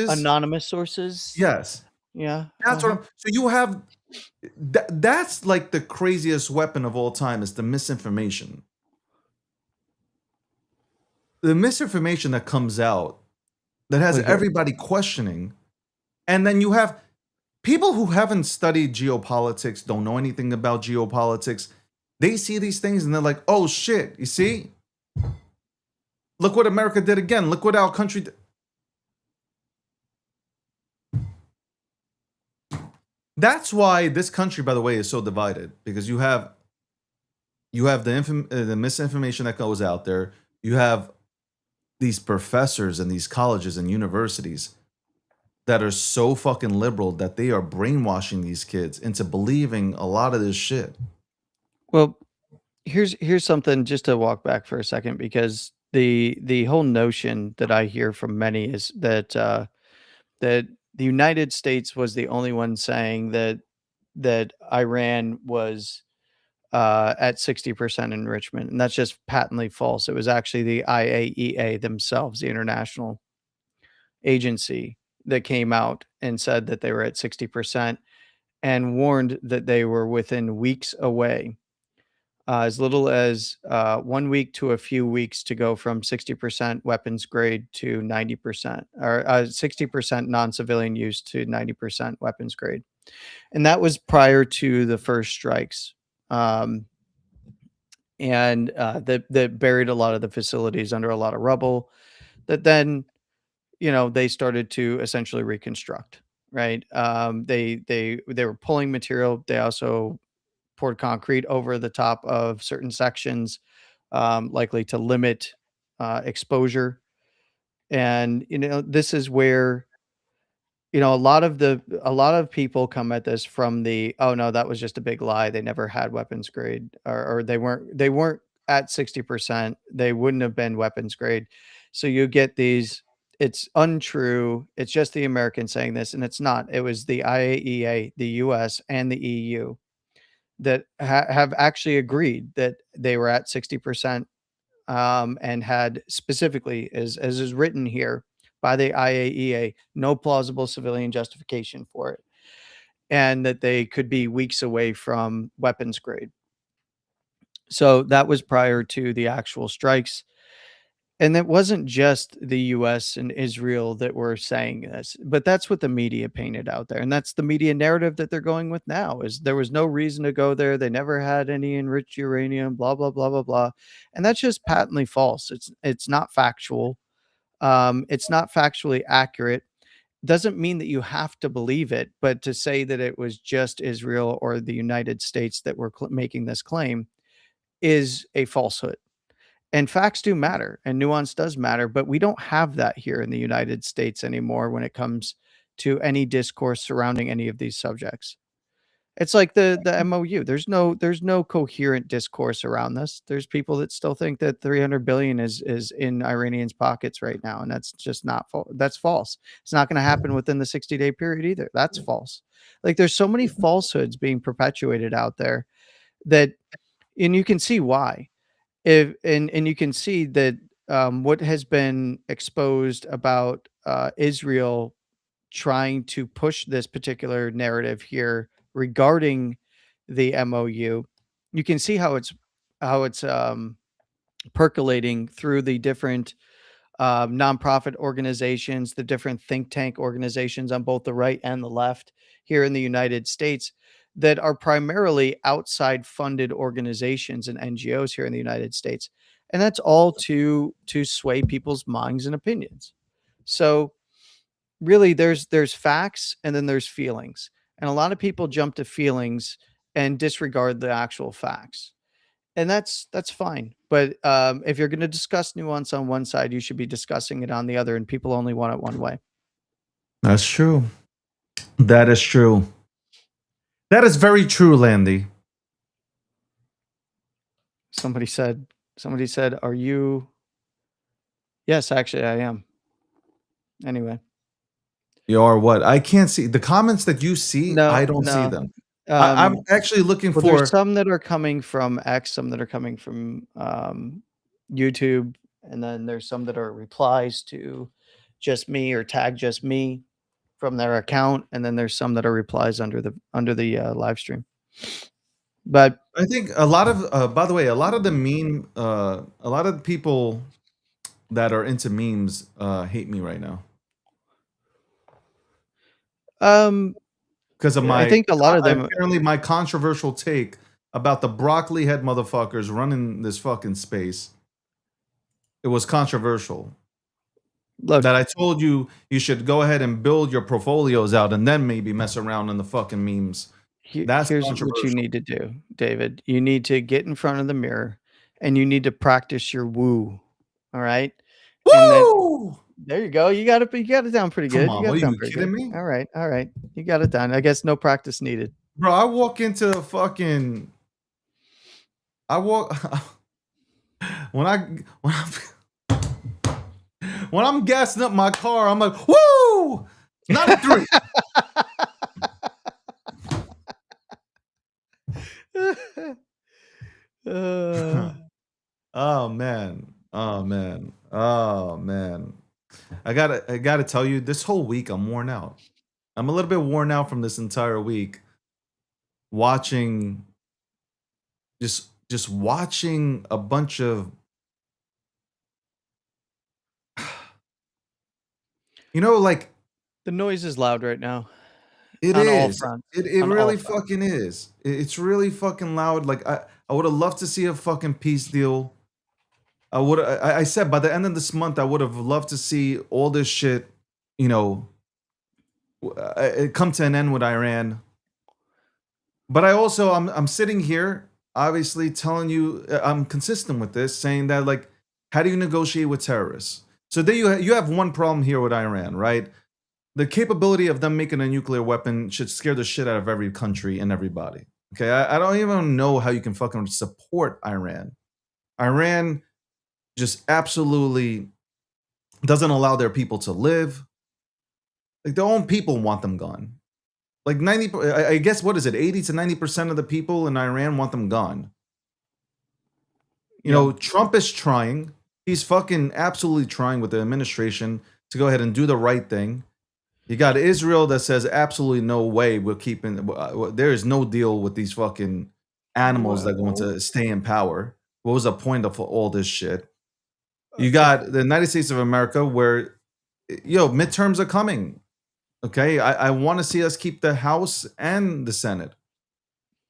anonymous sources. yes, Yeah. that's what I'm. So you have that's like the craziest weapon of all time is the misinformation. The misinformation that comes out that has Like what? everybody questioning, and then you have people who haven't studied geopolitics, don't know anything about geopolitics. They see these things and they're like, "Oh shit! You see? Look what America did again. Look what our country did." That's why this country, by the way, is so divided because you have the misinformation that goes out there. You have these professors and these colleges and universities that are so fucking liberal that they are brainwashing these kids into believing a lot of this shit. Well, here's something just to walk back for a second because the whole notion that I hear from many is that the United States was the only one saying that Iran was at 60% enrichment, and that's just patently false. It was actually the IAEA themselves, the international agency, that came out and said that they were at 60% and warned that they were within weeks away, as little as 1 week to a few weeks to go from 60% weapons grade to 90%, or 60% non-civilian use to 90% weapons grade. And that was prior to the first strikes. And that buried a lot of the facilities under a lot of rubble that then, they started to essentially reconstruct, right? They were pulling material. They also poured concrete over the top of certain sections, likely to limit exposure. And this is where a lot of people come at this from the, oh no, that was just a big lie. They never had weapons grade, or they weren't at 60%. They wouldn't have been weapons grade. So you get these. It's untrue. It's just the Americans saying this, and it's not. It was the IAEA, the US, and the EU that have actually agreed that they were at 60%, and had specifically, as is written here by the IAEA, no plausible civilian justification for it, and that they could be weeks away from weapons grade. So that was prior to the actual strikes. And it wasn't just the US and Israel that were saying this, but that's what the media painted out there. And that's the media narrative that they're going with now is there was no reason to go there. They never had any enriched uranium, blah, blah, blah, blah, blah. And that's just patently false. It's not factual. It's not factually accurate. Doesn't mean that you have to believe it, but to say that it was just Israel or the United States that were making this claim is a falsehood. And facts do matter and nuance does matter, but we don't have that here in the United States anymore when it comes to any discourse surrounding any of these subjects. It's like the MOU. There's no coherent discourse around this. There's people that still think that 300 billion is in Iranians' pockets right now, and that's just not that's false. It's not going to happen within the 60-day period either. That's false. Like there's so many falsehoods being perpetuated out there that, and you can see why. If and you can see that what has been exposed about Israel trying to push this particular narrative here regarding the MOU, you can see how it's percolating through the different nonprofit organizations, the different think tank organizations on both the right and the left here in the United States that are primarily outside funded organizations and NGOs here in the United States. And that's all to sway people's minds and opinions. So really there's facts and then there's feelings. And a lot of people jump to feelings and disregard the actual facts. And that's fine. But if you're going to discuss nuance on one side, you should be discussing it on the other, and people only want it one way. That's true. That is true. That is very true, Landy. Somebody said, are you? Yes, actually, I am. Anyway. You are what? I can't see the comments that you see. No, I don't see no. them. I'm actually looking Well, for there's some that are coming from X, some that are coming from YouTube, and then there's some that are replies to just me or tag just me from their account, and then there's some that are replies under the live stream. But I think a lot of by the way, a lot of the a lot of people that are into memes hate me right now. Because of my, I think a lot of them apparently my controversial take about the broccoli head motherfuckers running this fucking space. It was controversial. Look, that I told you should go ahead and build your portfolios out and then maybe mess around in the fucking memes. That's here's what you need to do, David. You need to get in front of the mirror and you need to practice your woo. All right. Woo! There you go. You got it down pretty good. Come on, you got what it are down you pretty kidding good. me? All right. You got it done. I guess no practice needed. Bro, I walk into fucking when I'm gassing up my car, I'm like, woo! 93. Oh man. I gotta tell you, this whole week I'm worn out. I'm a little bit worn out from this entire week watching just watching a bunch of like the noise is loud right now. It on all is. fronts. It On all really fronts. fucking is. It's really fucking loud. Like I would have loved to see a fucking peace deal. I said by the end of this month I would have loved to see all this shit, it come to an end with Iran. But I'm sitting here obviously telling you I'm consistent with this, saying that like, how do you negotiate with terrorists? So there you have one problem here with Iran, right? The capability of them making a nuclear weapon should scare the shit out of every country and everybody. Okay, I don't even know how you can fucking support Iran. Iran just absolutely doesn't allow their people to live. Like their own people want them gone. Like 90, I guess, what is it? 80 to 90% of the people in Iran want them gone. You know, Trump is trying. He's fucking absolutely trying with the administration to go ahead and do the right thing. You got Israel that says absolutely no way we're keeping. There is no deal with these fucking animals that are going to stay in power. What was the point of all this shit? You got the United States of America where, midterms are coming. Okay, I want to see us keep the House and the Senate.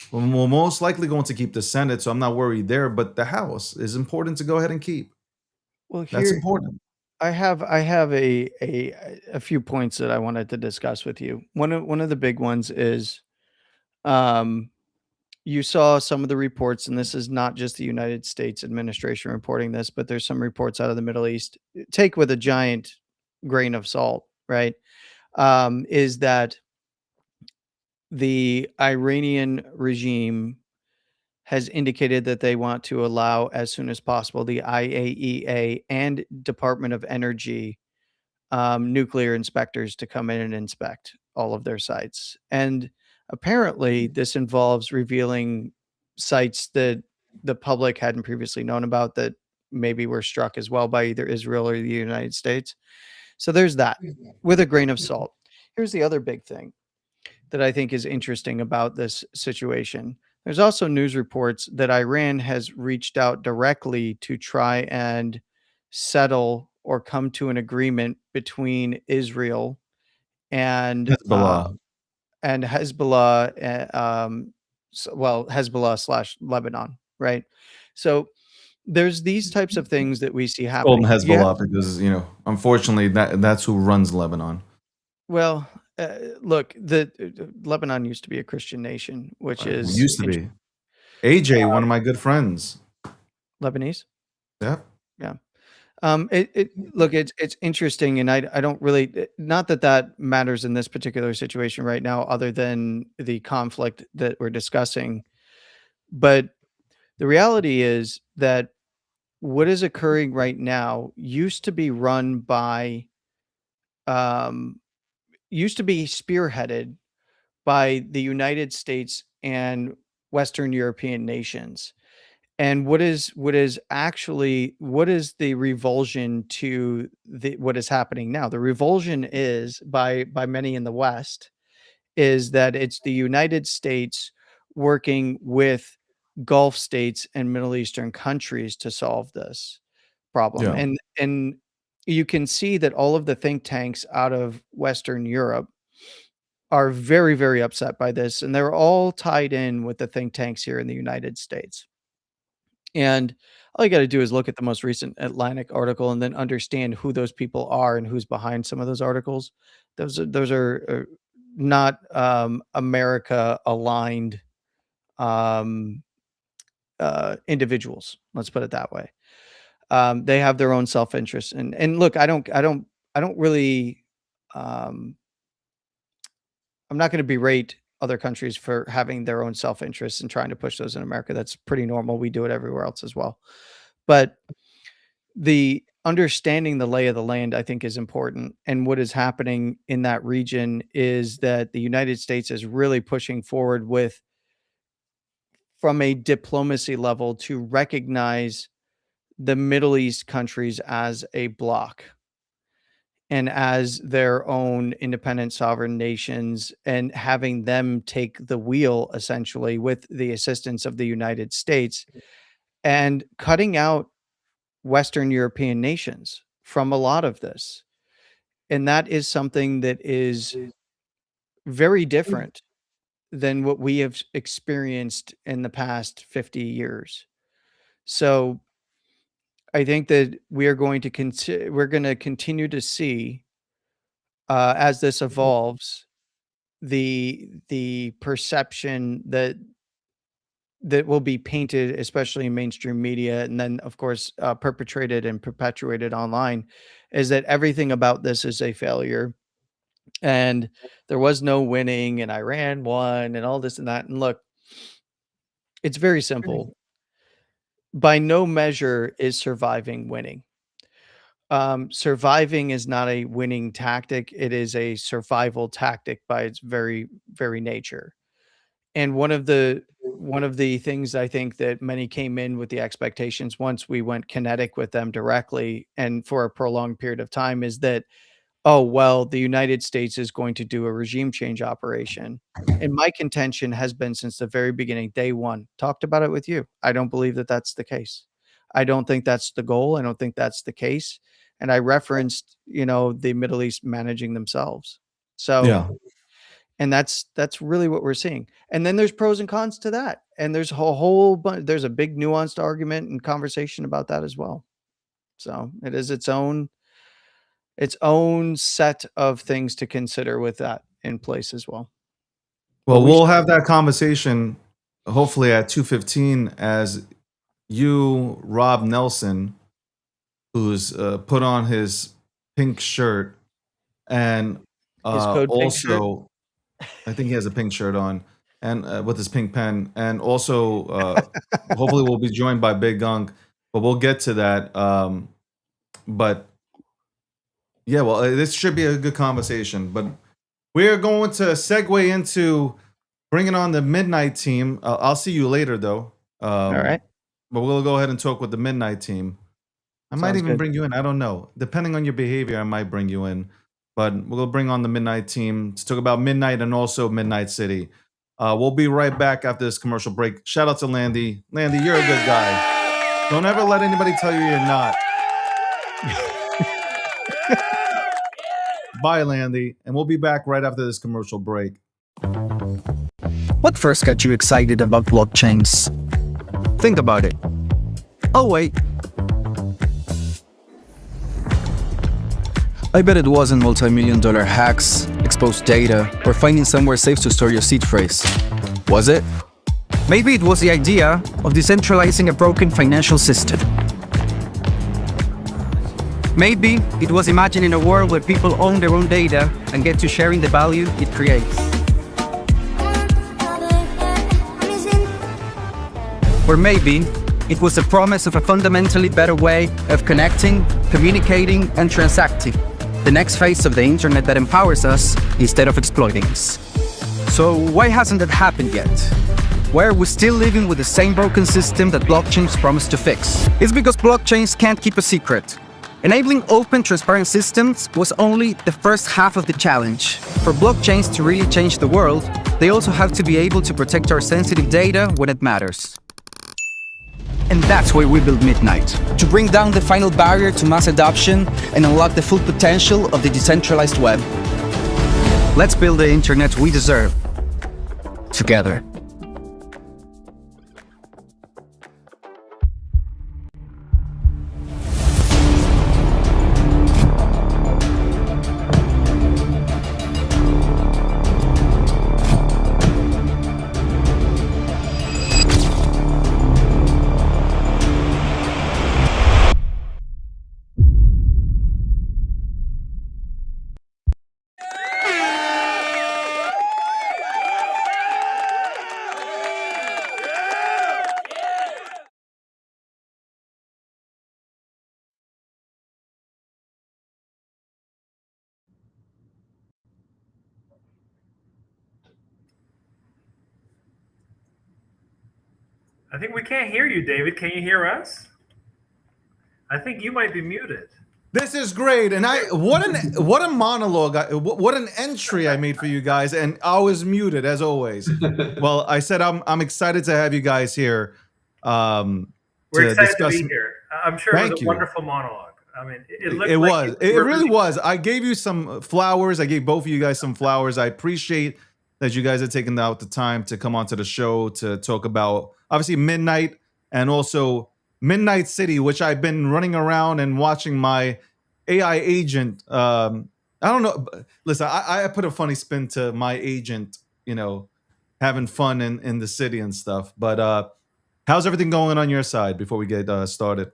We're most likely going to keep the Senate, so I'm not worried there. But the House is important to go ahead and keep. Well, That's important. I have a few points that I wanted to discuss with you. One of the big ones is, you saw some of the reports, and this is not just the United States administration reporting this, but there's some reports out of the Middle East. Take with a giant grain of salt, right? Is that the Iranian regime has indicated that they want to allow as soon as possible the IAEA and Department of Energy nuclear inspectors to come in and inspect all of their sites. And apparently this involves revealing sites that the public hadn't previously known about that maybe were struck as well by either Israel or the United States. So there's that with a grain of salt. here's the other big thing that I think is interesting about this situation. There's also news reports that Iran has reached out directly to try and settle or come to an agreement between Israel and Hezbollah. Hezbollah, Hezbollah slash Lebanon, right? So there's these types of things that we see It's called happening. Hezbollah because, unfortunately, that's who runs Lebanon. Well, look, the Lebanon used to be a Christian nation, which It is used to be. AJ, one of my good friends. Lebanese. Yeah. Yeah. Look, it's interesting, and I don't really, not that that matters in this particular situation right now, other than the conflict that we're discussing. But the reality is that what is occurring right now used to be run by, um, used to be spearheaded by the United States and Western European nations. And what is the revulsion to what is happening now? The revulsion is by many in the West is that it's the United States working with Gulf states and Middle Eastern countries to solve this problem. Yeah. And you can see that all of the think tanks out of Western Europe are very, very upset by this, and they're all tied in with the think tanks here in the United States. And all you gotta do is look at the most recent Atlantic article and then understand who those people are and who's behind some of those articles. Those are not, America-aligned, um, individuals, let's put it that way. They have their own self-interest, and look, I don't really, um I'm not gonna berate other countries for having their own self-interests and trying to push those in America. That's pretty normal. We do it everywhere else as well. But the understanding the lay of the land, I think, is important. And what is happening in that region is that the United States is really pushing forward with, from a diplomacy level, to recognize the Middle East countries as a bloc and as their own independent sovereign nations, and having them take the wheel essentially with the assistance of the United States, and cutting out Western European nations from a lot of this. And that is something that is very different than what we have experienced in the past 50 years. So I think that we're going to continue to see, as this evolves, the perception that will be painted, especially in mainstream media, and then of course perpetrated and perpetuated online, is that everything about this is a failure, and there was no winning, and Iran won, and all this and that. And look, it's very simple. By no measure is surviving winning. Surviving is not a winning tactic; it is a survival tactic by its very, very nature. And one of the things I think that many came in with the expectations once we went kinetic with them directly and for a prolonged period of time is that, oh, well, the United States is going to do a regime change operation. And my contention has been since the very beginning, day one, talked about it with you. I don't believe that that's the case. I don't think that's the goal. I don't think that's the case. And I referenced, the Middle East managing themselves. So, Yeah. and that's really what we're seeing. And then there's pros and cons to that. And there's a whole bunch, there's a big nuanced argument and conversation about that as well. So it is its own set of things to consider with that in place as well. Well, we we'll have that conversation hopefully at 2:15 as Rob Nelson, who's put on his pink shirt, and His code pink shirt. also, I think he has a pink shirt on, and with his pink pen, and also hopefully we'll be joined by Big Gunk, but we'll get to that. But yeah, well, this should be a good conversation. But we're going to segue into bringing on the Midnight Team. I'll see you later, though. All right. But we'll go ahead and talk with the Midnight Team. I might Sounds even good. bring you in. I don't know. Depending on your behavior, I might bring you in. but we'll bring on the Midnight team to talk about Midnight and also Midnight City. We'll be right back after this commercial break. Shout out to Landy. Landy, you're a good guy. Don't ever let anybody tell you you're not. Bye, Landy. And we'll be back right after this commercial break. What first got you excited about blockchains? Think about it. Oh, wait. I bet it wasn't multi-million-dollar hacks, exposed data, or finding somewhere safe to store your seed phrase. Was it? Maybe it was the idea of decentralizing a broken financial system. Maybe it was imagining a world where people own their own data and get to sharing the value it creates. Or maybe it was the promise of a fundamentally better way of connecting, communicating, and transacting. The next phase of the internet that empowers us instead of exploiting us. So why hasn't that happened yet? Why are we still living with the same broken system that blockchains promise to fix? It's because blockchains can't keep a secret. Enabling open, transparent systems was only the first half of the challenge. For blockchains to really change the world, they also have to be able to protect our sensitive data when it matters. And that's why we built Midnight, to bring down the final barrier to mass adoption and unlock the full potential of the decentralized web. Let's build the internet we deserve, together. I think we can't hear you, David. Can you hear us? I think you might be muted. This is great, and what a monologue, what an entry I made for you guys, and I was muted as always. Well, I said I'm excited to have you guys here. We're excited to be here. I'm sure it was a wonderful monologue. I mean, it really was. I gave you some flowers. I gave both of you guys some flowers. I appreciate that you guys are taking out the time to come onto the show to talk about obviously Midnight and also Midnight City, which I've been running around and watching my AI agent. I don't know. Listen, I put a funny spin to my agent, having fun in the city and stuff. But how's everything going on your side before we get started?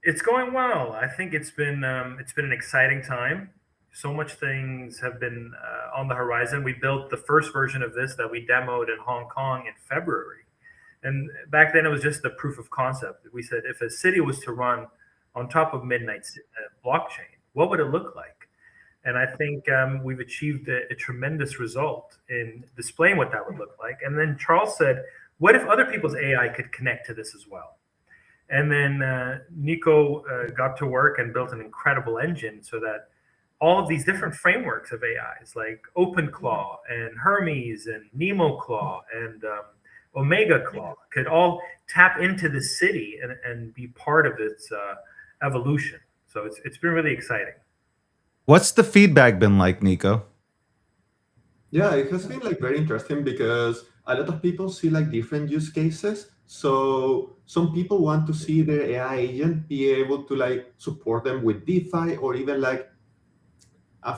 It's going well. I think it's been an exciting time. So much things have been on the horizon. We built the first version of this that we demoed in Hong Kong in February. And back then it was just the proof of concept. We said if a city was to run on top of Midnight's blockchain, what would it look like? And I think we've achieved a tremendous result in displaying what that would look like. And then Charles said, what if other people's AI could connect to this as well? And then Nico got to work and built an incredible engine so that all of these different frameworks of AIs like OpenClaw and Hermes and NemoClaw and Omega Claw could all tap into the city and be part of its evolution. So it's been really exciting. What's the feedback been like, Nico? Yeah, it has been very interesting because a lot of people see different use cases. So some people want to see their AI agent be able to support them with DeFi or even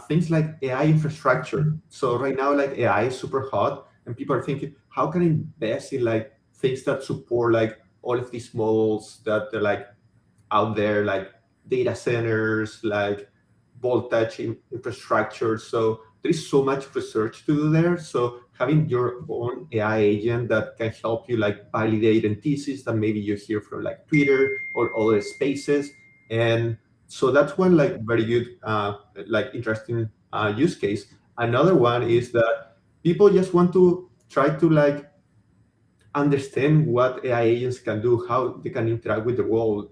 things like AI infrastructure. So right now, AI is super hot, and people are thinking, how can I invest in things that support all of these models that are out there, data centers, voltage infrastructure. So there is so much research to do there. So having your own AI agent that can help you validate a thesis that maybe you hear from Twitter or other spaces. And so that's one very good, interesting use case. Another one is that people just want to try to understand what AI agents can do, how they can interact with the world,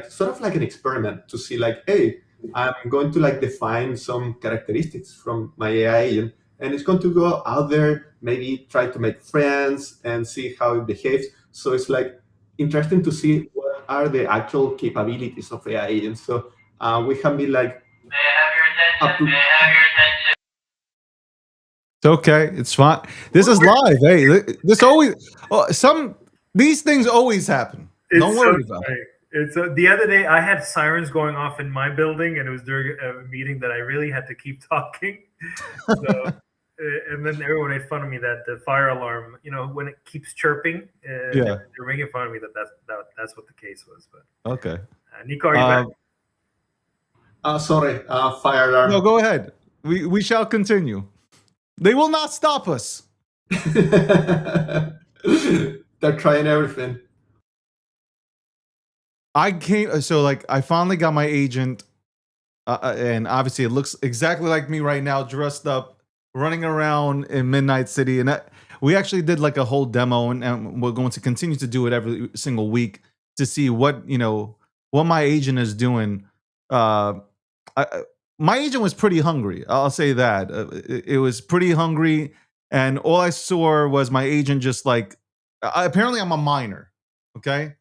sort of like an experiment to see hey, I'm going to like define some characteristics from my AI agent, and it's going to go out there, maybe try to make friends and see how it behaves. So it's like interesting to see what are the actual capabilities of AI agents. So we can be like, May I have your up attention? to May I have your attention? It's okay. It's fine. This is live. Hey, this always these things always happen. Don't It's so worry about it. funny. It's the other day I had sirens going off in my building, and it was during a meeting that I really had to keep talking. So, and then everyone made fun of me that the fire alarm, when it keeps chirping, Yeah. they're making fun of me that's what the case was. But Okay. Nico, are you back? sorry, fire alarm. No, go ahead. We shall continue. They will not stop us. They're trying everything. I finally got my agent, and obviously it looks exactly like me right now, dressed up, running around in Midnight City. And we actually did like a whole demo, and we're going to continue to do it every single week to see what my agent is doing. My agent was pretty hungry. I'll say that. It was pretty hungry, and all I saw was my agent just like. Apparently, I'm a miner. Okay,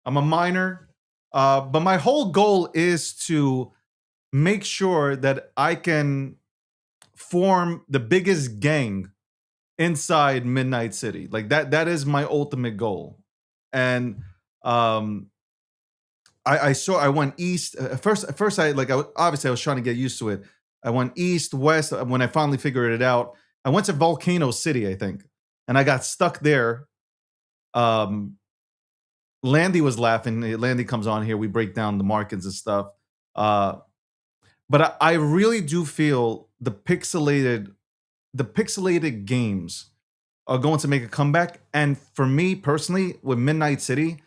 I'm a miner, but my whole goal is to make sure that I can form the biggest gang inside Midnight City. Like that is my ultimate goal, and I went east first. Obviously I was trying to get used to it. I went east, west. When I finally figured it out, I went to Volcano City, I think, and I got stuck there. Landy was laughing. Landy comes on here. We break down the markets and stuff. But I really do feel the pixelated games are going to make a comeback. And for me personally, with Midnight City,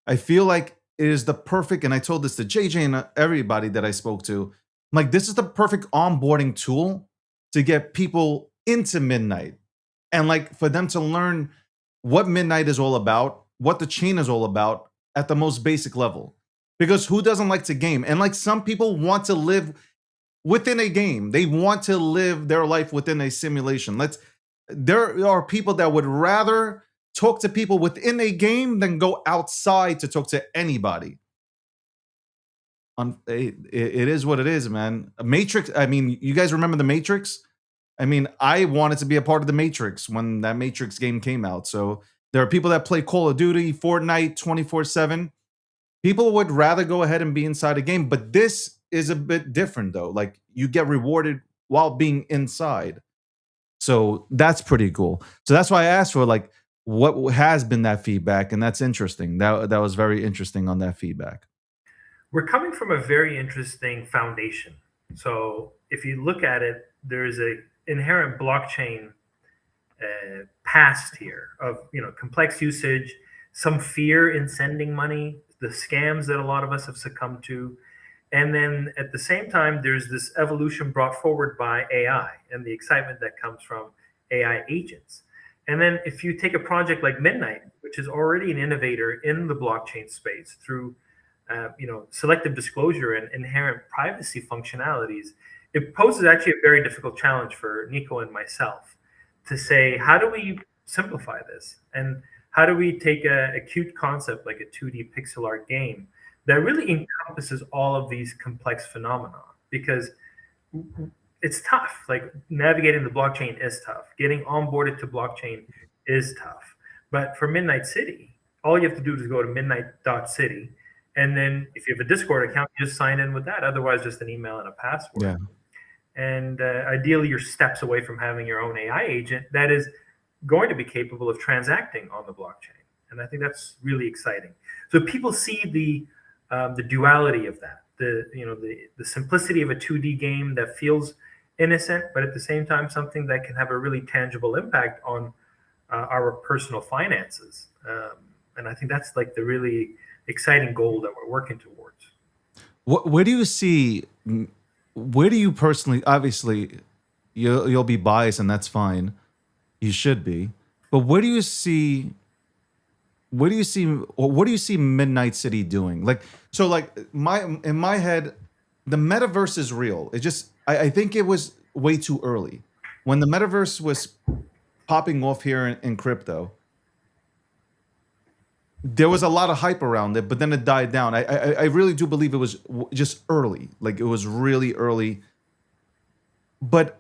I feel like it is the perfect, and I told this to JJ and everybody that I spoke to, like this is the perfect onboarding tool to get people into Midnight. And like for them to learn what Midnight is all about, what the chain is all about at the most basic level. Because who doesn't like to game? And like some people want to live within a game. They want to live their life within a simulation. There are people that would rather talk to people within a game than go outside to talk to anybody. It is what it is, man. Matrix, I mean, you guys remember the Matrix? I mean, I wanted to be a part of the Matrix when that Matrix game came out. So there are people that play Call of Duty, Fortnite 24/7. People would rather go ahead and be inside a game, but this is a bit different though. Like you get rewarded while being inside. So that's pretty cool. So that's why I asked for like what has been that feedback, and that's interesting. That was very interesting on that feedback. We're coming from a very interesting foundation. So if you look at it, there's a inherent blockchain past here of complex usage, some fear in sending money, the scams that a lot of us have succumbed to, and then at the same time there's this evolution brought forward by AI and the excitement that comes from AI agents. And then if you take a project like Midnight, which is already an innovator in the blockchain space through selective disclosure and inherent privacy functionalities, it poses actually a very difficult challenge for Nico and myself to say, how do we simplify this? And how do we take a cute concept like a 2D pixel art game that really encompasses all of these complex phenomena? Because it's tough. Like navigating the blockchain is tough. Getting onboarded to blockchain is tough. But for Midnight City, all you have to do is go to midnight.city. And then if you have a Discord account, you just sign in with that. Otherwise, just an email and a password. Yeah. And ideally, you're steps away from having your own AI agent that is going to be capable of transacting on the blockchain. And I think that's really exciting. So people see the duality of that, the simplicity of a 2D game that feels innocent, but at the same time, something that can have a really tangible impact on our personal finances. And I think that's like the really exciting goal that we're working towards. Where do you see? Where do you personally? Obviously, you'll be biased, and that's fine. You should be. But where do you see? What do you see Midnight City doing? Like in my head, the metaverse is real. It just, I think it was way too early. When the metaverse was popping off here in crypto, there was a lot of hype around it, but then it died down. I really do believe it was just early. Like, it was really early. But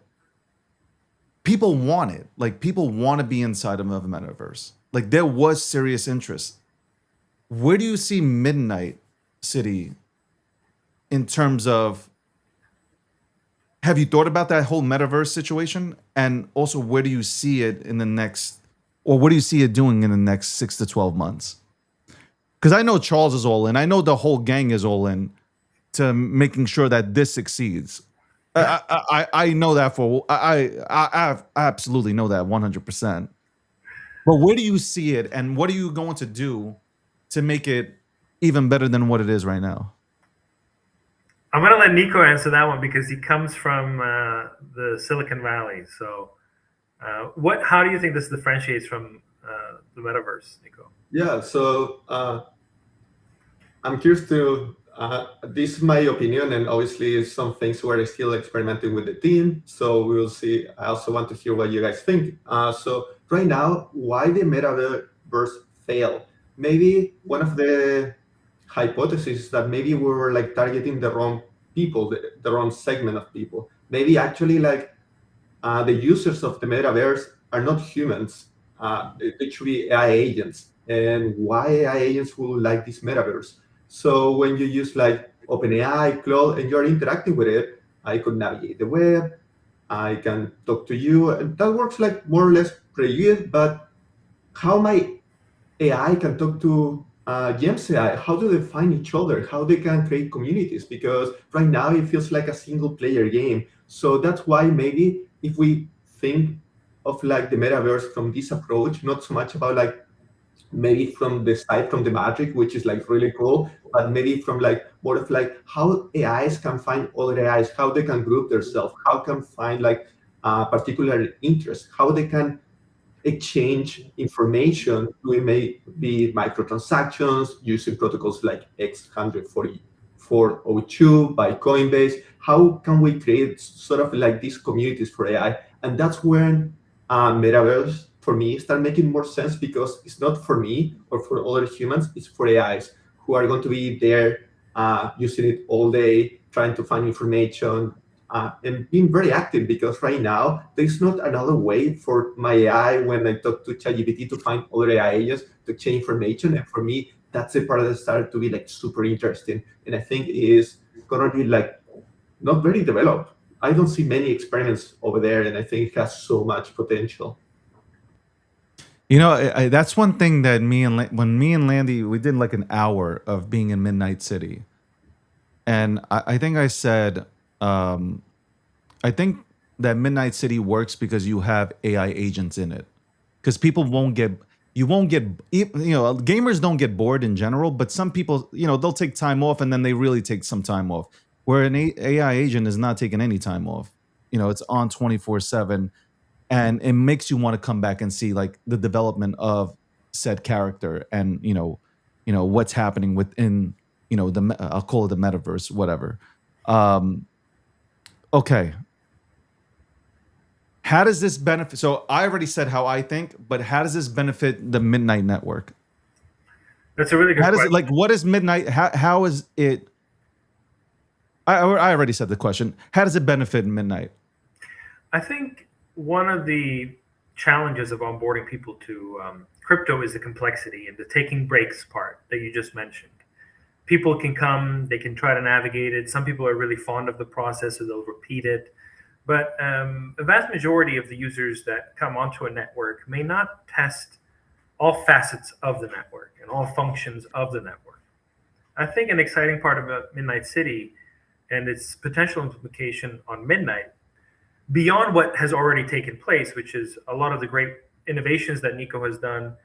people want it. Like, people want to be inside of the metaverse. Like, there was serious interest. Where do you see Midnight City in terms of, have you thought about that whole metaverse situation? And also, where do you see it in the next, or what do you see it doing in the next 6 to 12 months? Because I know Charles is all in. I know the whole gang is all in to making sure that this succeeds. I know that for, I absolutely know that 100%. But where do you see it, and what are you going to do to make it even better than what it is right now? I'm going to let Nico answer that one because he comes from the Silicon Valley. So how do you think this differentiates from the metaverse, Nico? Yeah, so I'm curious to, this is my opinion, and obviously some things we're still experimenting with the team, so we will see. I also want to hear what you guys think. So right now, why the metaverse failed? Maybe one of the hypotheses is that maybe we were like targeting the wrong people, the wrong segment of people. Maybe actually like the users of the metaverse are not humans. They should be AI agents. And why AI agents will like this metaverse? So when you use like OpenAI, Claude, and you're interacting with it, I could navigate the web, I can talk to you, and that works like more or less pretty good. But how my AI can talk to James AI, how do they find each other? How they can create communities? Because right now it feels like a single player game. So that's why maybe if we think of like the metaverse from this approach, not so much about like maybe from the side from the Matrix, which is like really cool, but maybe from like more of like how AIs can find other AIs, how they can group themselves, how can find like particular interest, how they can exchange information. We may be microtransactions using protocols like X14402 by Coinbase. How can we create sort of like these communities for AI? And that's when metaverse for me start making more sense, because it's not for me or for other humans, it's for AIs who are going to be there using it all day, trying to find information, and being very active, because right now there's not another way for my AI when I talk to ChatGPT to find other AI agents to exchange information. And for me, that's the part that started to be like super interesting. And I think is gonna be like not very developed. I don't see many experiments over there, and I think it has so much potential. You know, that's one thing that when me and Landy, we did like an hour of being in Midnight City. And I think I said, I think that Midnight City works because you have AI agents in it. Because people you won't get, gamers don't get bored in general, but some people, they'll take time off and then they really take some time off. Where an AI agent is not taking any time off. It's on 24/7. And it makes you want to come back and see like the development of said character and what's happening within I'll call it the metaverse, whatever. Okay. How does this benefit? So I already said how I think, but how does this benefit the Midnight Network? That's a really good question. Like, what is Midnight? How is it? I already said the question. How does it benefit Midnight? I think one of the challenges of onboarding people to crypto is the complexity and the taking breaks part that you just mentioned. People can come, they can try to navigate it. Some people are really fond of the process, so they'll repeat it. But a vast majority of the users that come onto a network may not test all facets of the network and all functions of the network. I think an exciting part about Midnight City and its potential implication on Midnight, beyond what has already taken place, which is a lot of the great innovations that Nico has done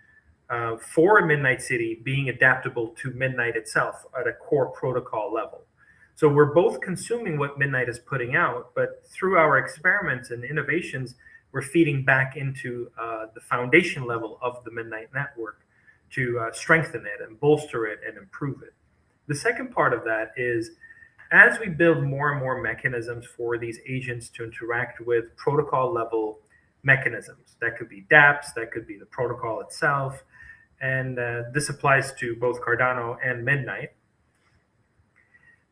for Midnight City being adaptable to Midnight itself at a core protocol level. So we're both consuming what Midnight is putting out, but through our experiments and innovations, we're feeding back into the foundation level of the Midnight network to strengthen it and bolster it and improve it. The second part of that is As we build more and more mechanisms for these agents to interact with protocol level mechanisms, that could be dApps, that could be the protocol itself, and this applies to both Cardano and Midnight,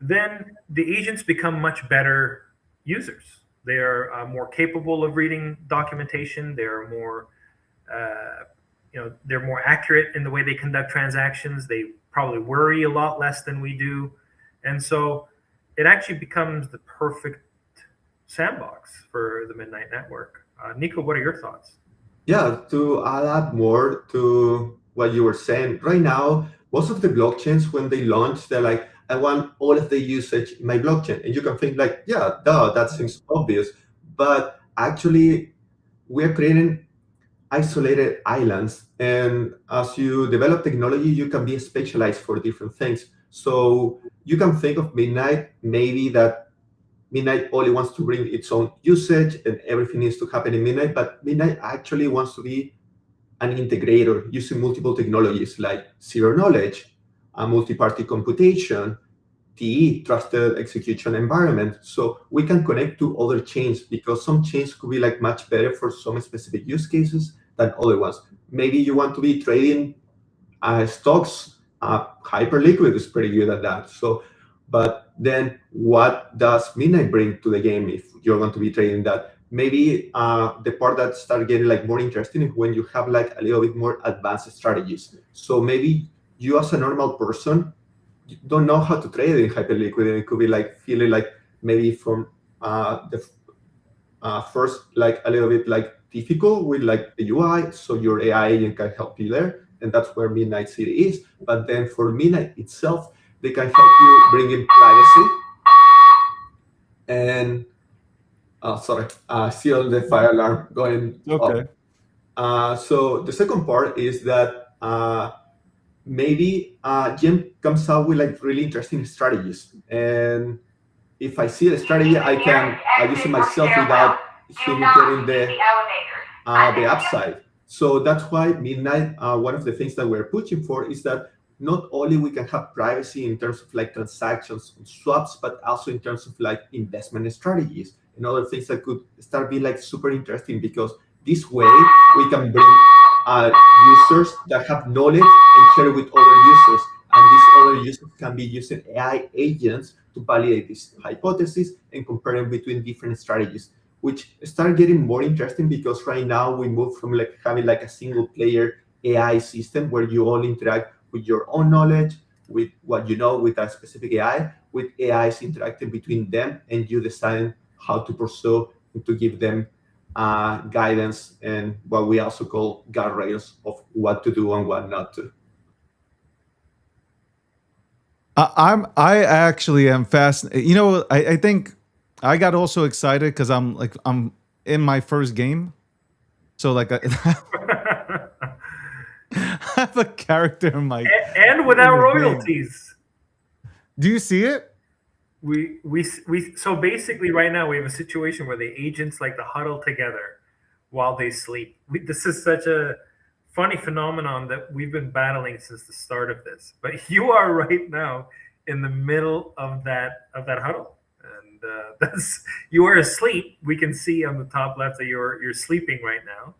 then the agents become much better users. They are more capable of reading documentation. They're more, they're more accurate in the way they conduct transactions. They probably worry a lot less than we do, and so it actually becomes the perfect sandbox for the Midnight Network. Nico, what are your thoughts? Yeah, to add more to what you were saying, right now, most of the blockchains, when they launch, they're like, I want all of the usage in my blockchain. And you can think like, yeah, duh, that seems obvious. But actually, we're creating isolated islands. And as you develop technology, you can be specialized for different things. So you can think of Midnight, maybe that Midnight only wants to bring its own usage and everything needs to happen in Midnight, but Midnight actually wants to be an integrator using multiple technologies like zero knowledge, multi-party computation, TE, trusted execution environment. So we can connect to other chains because some chains could be like much better for some specific use cases than other ones. Maybe you want to be trading stocks, Hyperliquid is pretty good at that. So, but then what does Midnight bring to the game if you're going to be trading that? Maybe the part that started getting like more interesting is when you have like a little bit more advanced strategies. So maybe you as a normal person you don't know how to trade in Hyperliquid, and it could be like feeling like maybe from the first like a little bit like difficult with like the UI, so your AI agent can help you there, and that's where Midnight City is. But then for Midnight itself, they can help you bring in privacy. And sorry, still the fire alarm going Okay. up. So the second part is that maybe Jim comes out with like really interesting strategies, and if I see the strategy, I can use it myself without him getting the upside. So that's why Midnight, one of the things that we're pushing for is that not only we can have privacy in terms of like transactions and swaps, but also in terms of like investment strategies and other things that could start being like super interesting, because this way we can bring users that have knowledge and share it with other users. And these other users can be using AI agents to validate this hypothesis and compare them between different strategies, which start getting more interesting because right now we move from like having like a single player AI system where you only interact with your own knowledge, with what you know with a specific AI, with AIs interacting between them, and you decide how to pursue and to give them guidance and what we also call guardrails of what to do and what not to. I actually am fascinated. You know, I think I got also excited because I'm in my first game, so like I have a character in my and without in the royalties. Do you see it? We so basically right now we have a situation where the agents like to huddle together while they sleep. This is such a funny phenomenon that we've been battling since the start of this. But you are right now in the middle of that huddle, and that's you are asleep. We can see on the top left that you're sleeping right now.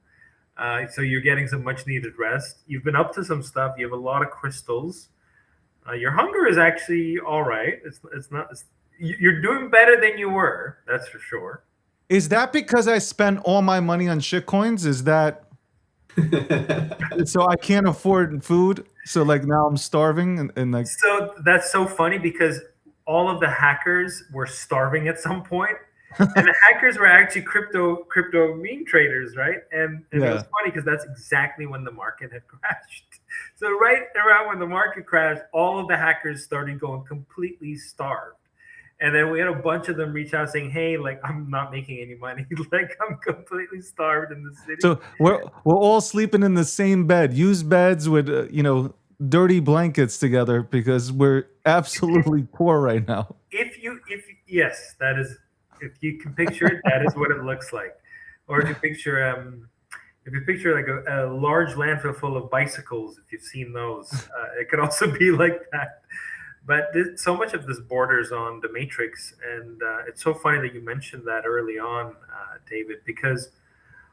So you're getting some much needed rest. You've been up to some stuff. You have a lot of crystals. Your hunger is actually all right. It's not. You're doing better than you were. That's for sure. Is that because I spent all my money on shitcoins? Is that so I can't afford food? So like now I'm starving and like. So that's so funny because all of the hackers were starving at some point, and the hackers were actually crypto meme traders, right? And it was funny because that's exactly when the market had crashed. So right around when the market crashed, all of the hackers started going completely starved. And then we had a bunch of them reach out saying, "Hey, like I'm not making any money. Like I'm completely starved in the city." So we're all sleeping in the same bed, used beds with dirty blankets together because we're absolutely poor right now. Yes, that is. If you can picture it, that is what it looks like. Or if you picture like a large landfill full of bicycles, if you've seen those, it could also be like that. But so much of this borders on the matrix, and it's so funny that you mentioned that early on, David, because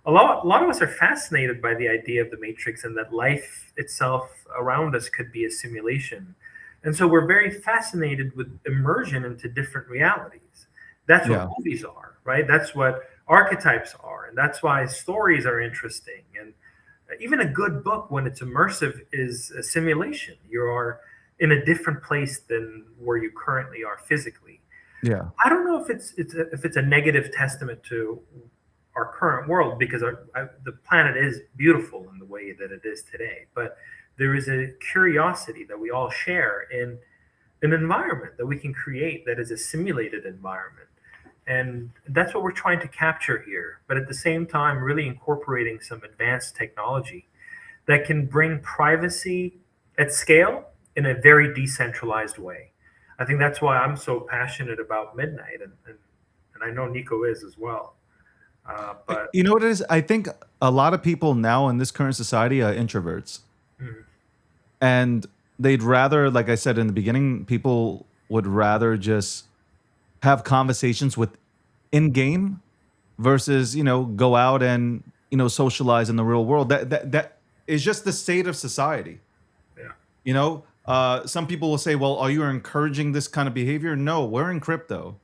a lot of us are fascinated by the idea of the matrix and that life itself around us could be a simulation. And so we're very fascinated with immersion into different realities. That's what Yeah. movies are, right? That's what archetypes are. And that's why stories are interesting. And even a good book, when it's immersive, is a simulation. You are in a different place than where you currently are physically. Yeah. I don't know if it's a negative testament to our current world, because the planet is beautiful in the way that it is today, but there is a curiosity that we all share in an environment that we can create that is a simulated environment, and that's what we're trying to capture here, but at the same time really incorporating some advanced technology that can bring privacy at scale in a very decentralized way. I think that's why I'm so passionate about Midnight, and I know Nico is as well. But You know what it is? I think a lot of people now in this current society are introverts. Mhm. And they'd rather, like I said in the beginning, people would rather just have conversations with in game versus, go out and, socialize in the real world. That is just the state of society. Yeah. Some people will say, well, are you encouraging this kind of behavior? No, we're in crypto.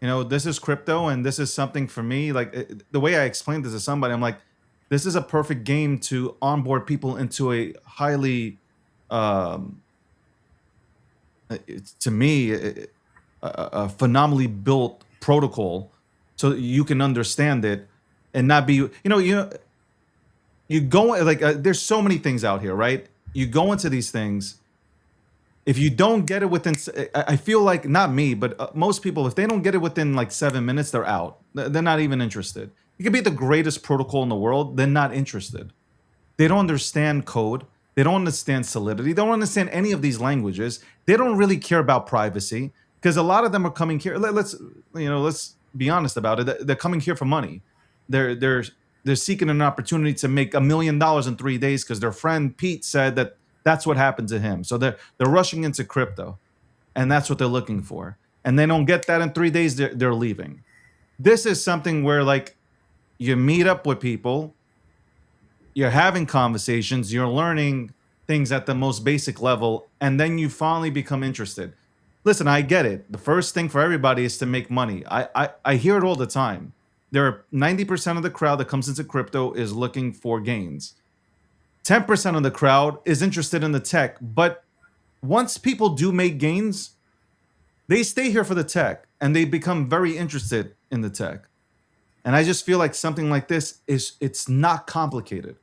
This is crypto, and this is something for me. Like the way I explained this to somebody, I'm like, this is a perfect game to onboard people into a highly, to me, a phenomenally built protocol, so that you can understand it and not be, you go like there's so many things out here, right? You go into these things. If you don't get it within, I feel like not me, but most people, if they don't get it within like 7 minutes, they're out. They're not even interested. It could be the greatest protocol in the world. They're not interested. They don't understand code. They don't understand Solidity. They don't understand any of these languages. They don't really care about privacy, because a lot of them are coming here. Let's be honest about it. They're coming here for money. They're seeking an opportunity to make $1 million in 3 days because their friend Pete said that that's what happened to him. So they're rushing into crypto, and that's what they're looking for. And they don't get that in 3 days, they're leaving. This is something where like you meet up with people, you're having conversations, you're learning things at the most basic level, and then you finally become interested. Listen, I get it. The first thing for everybody is to make money. I hear it all the time. There are 90% of the crowd that comes into crypto is looking for gains. 10% of the crowd is interested in the tech, but once people do make gains, they stay here for the tech and they become very interested in the tech. And I just feel like something like this it's not complicated.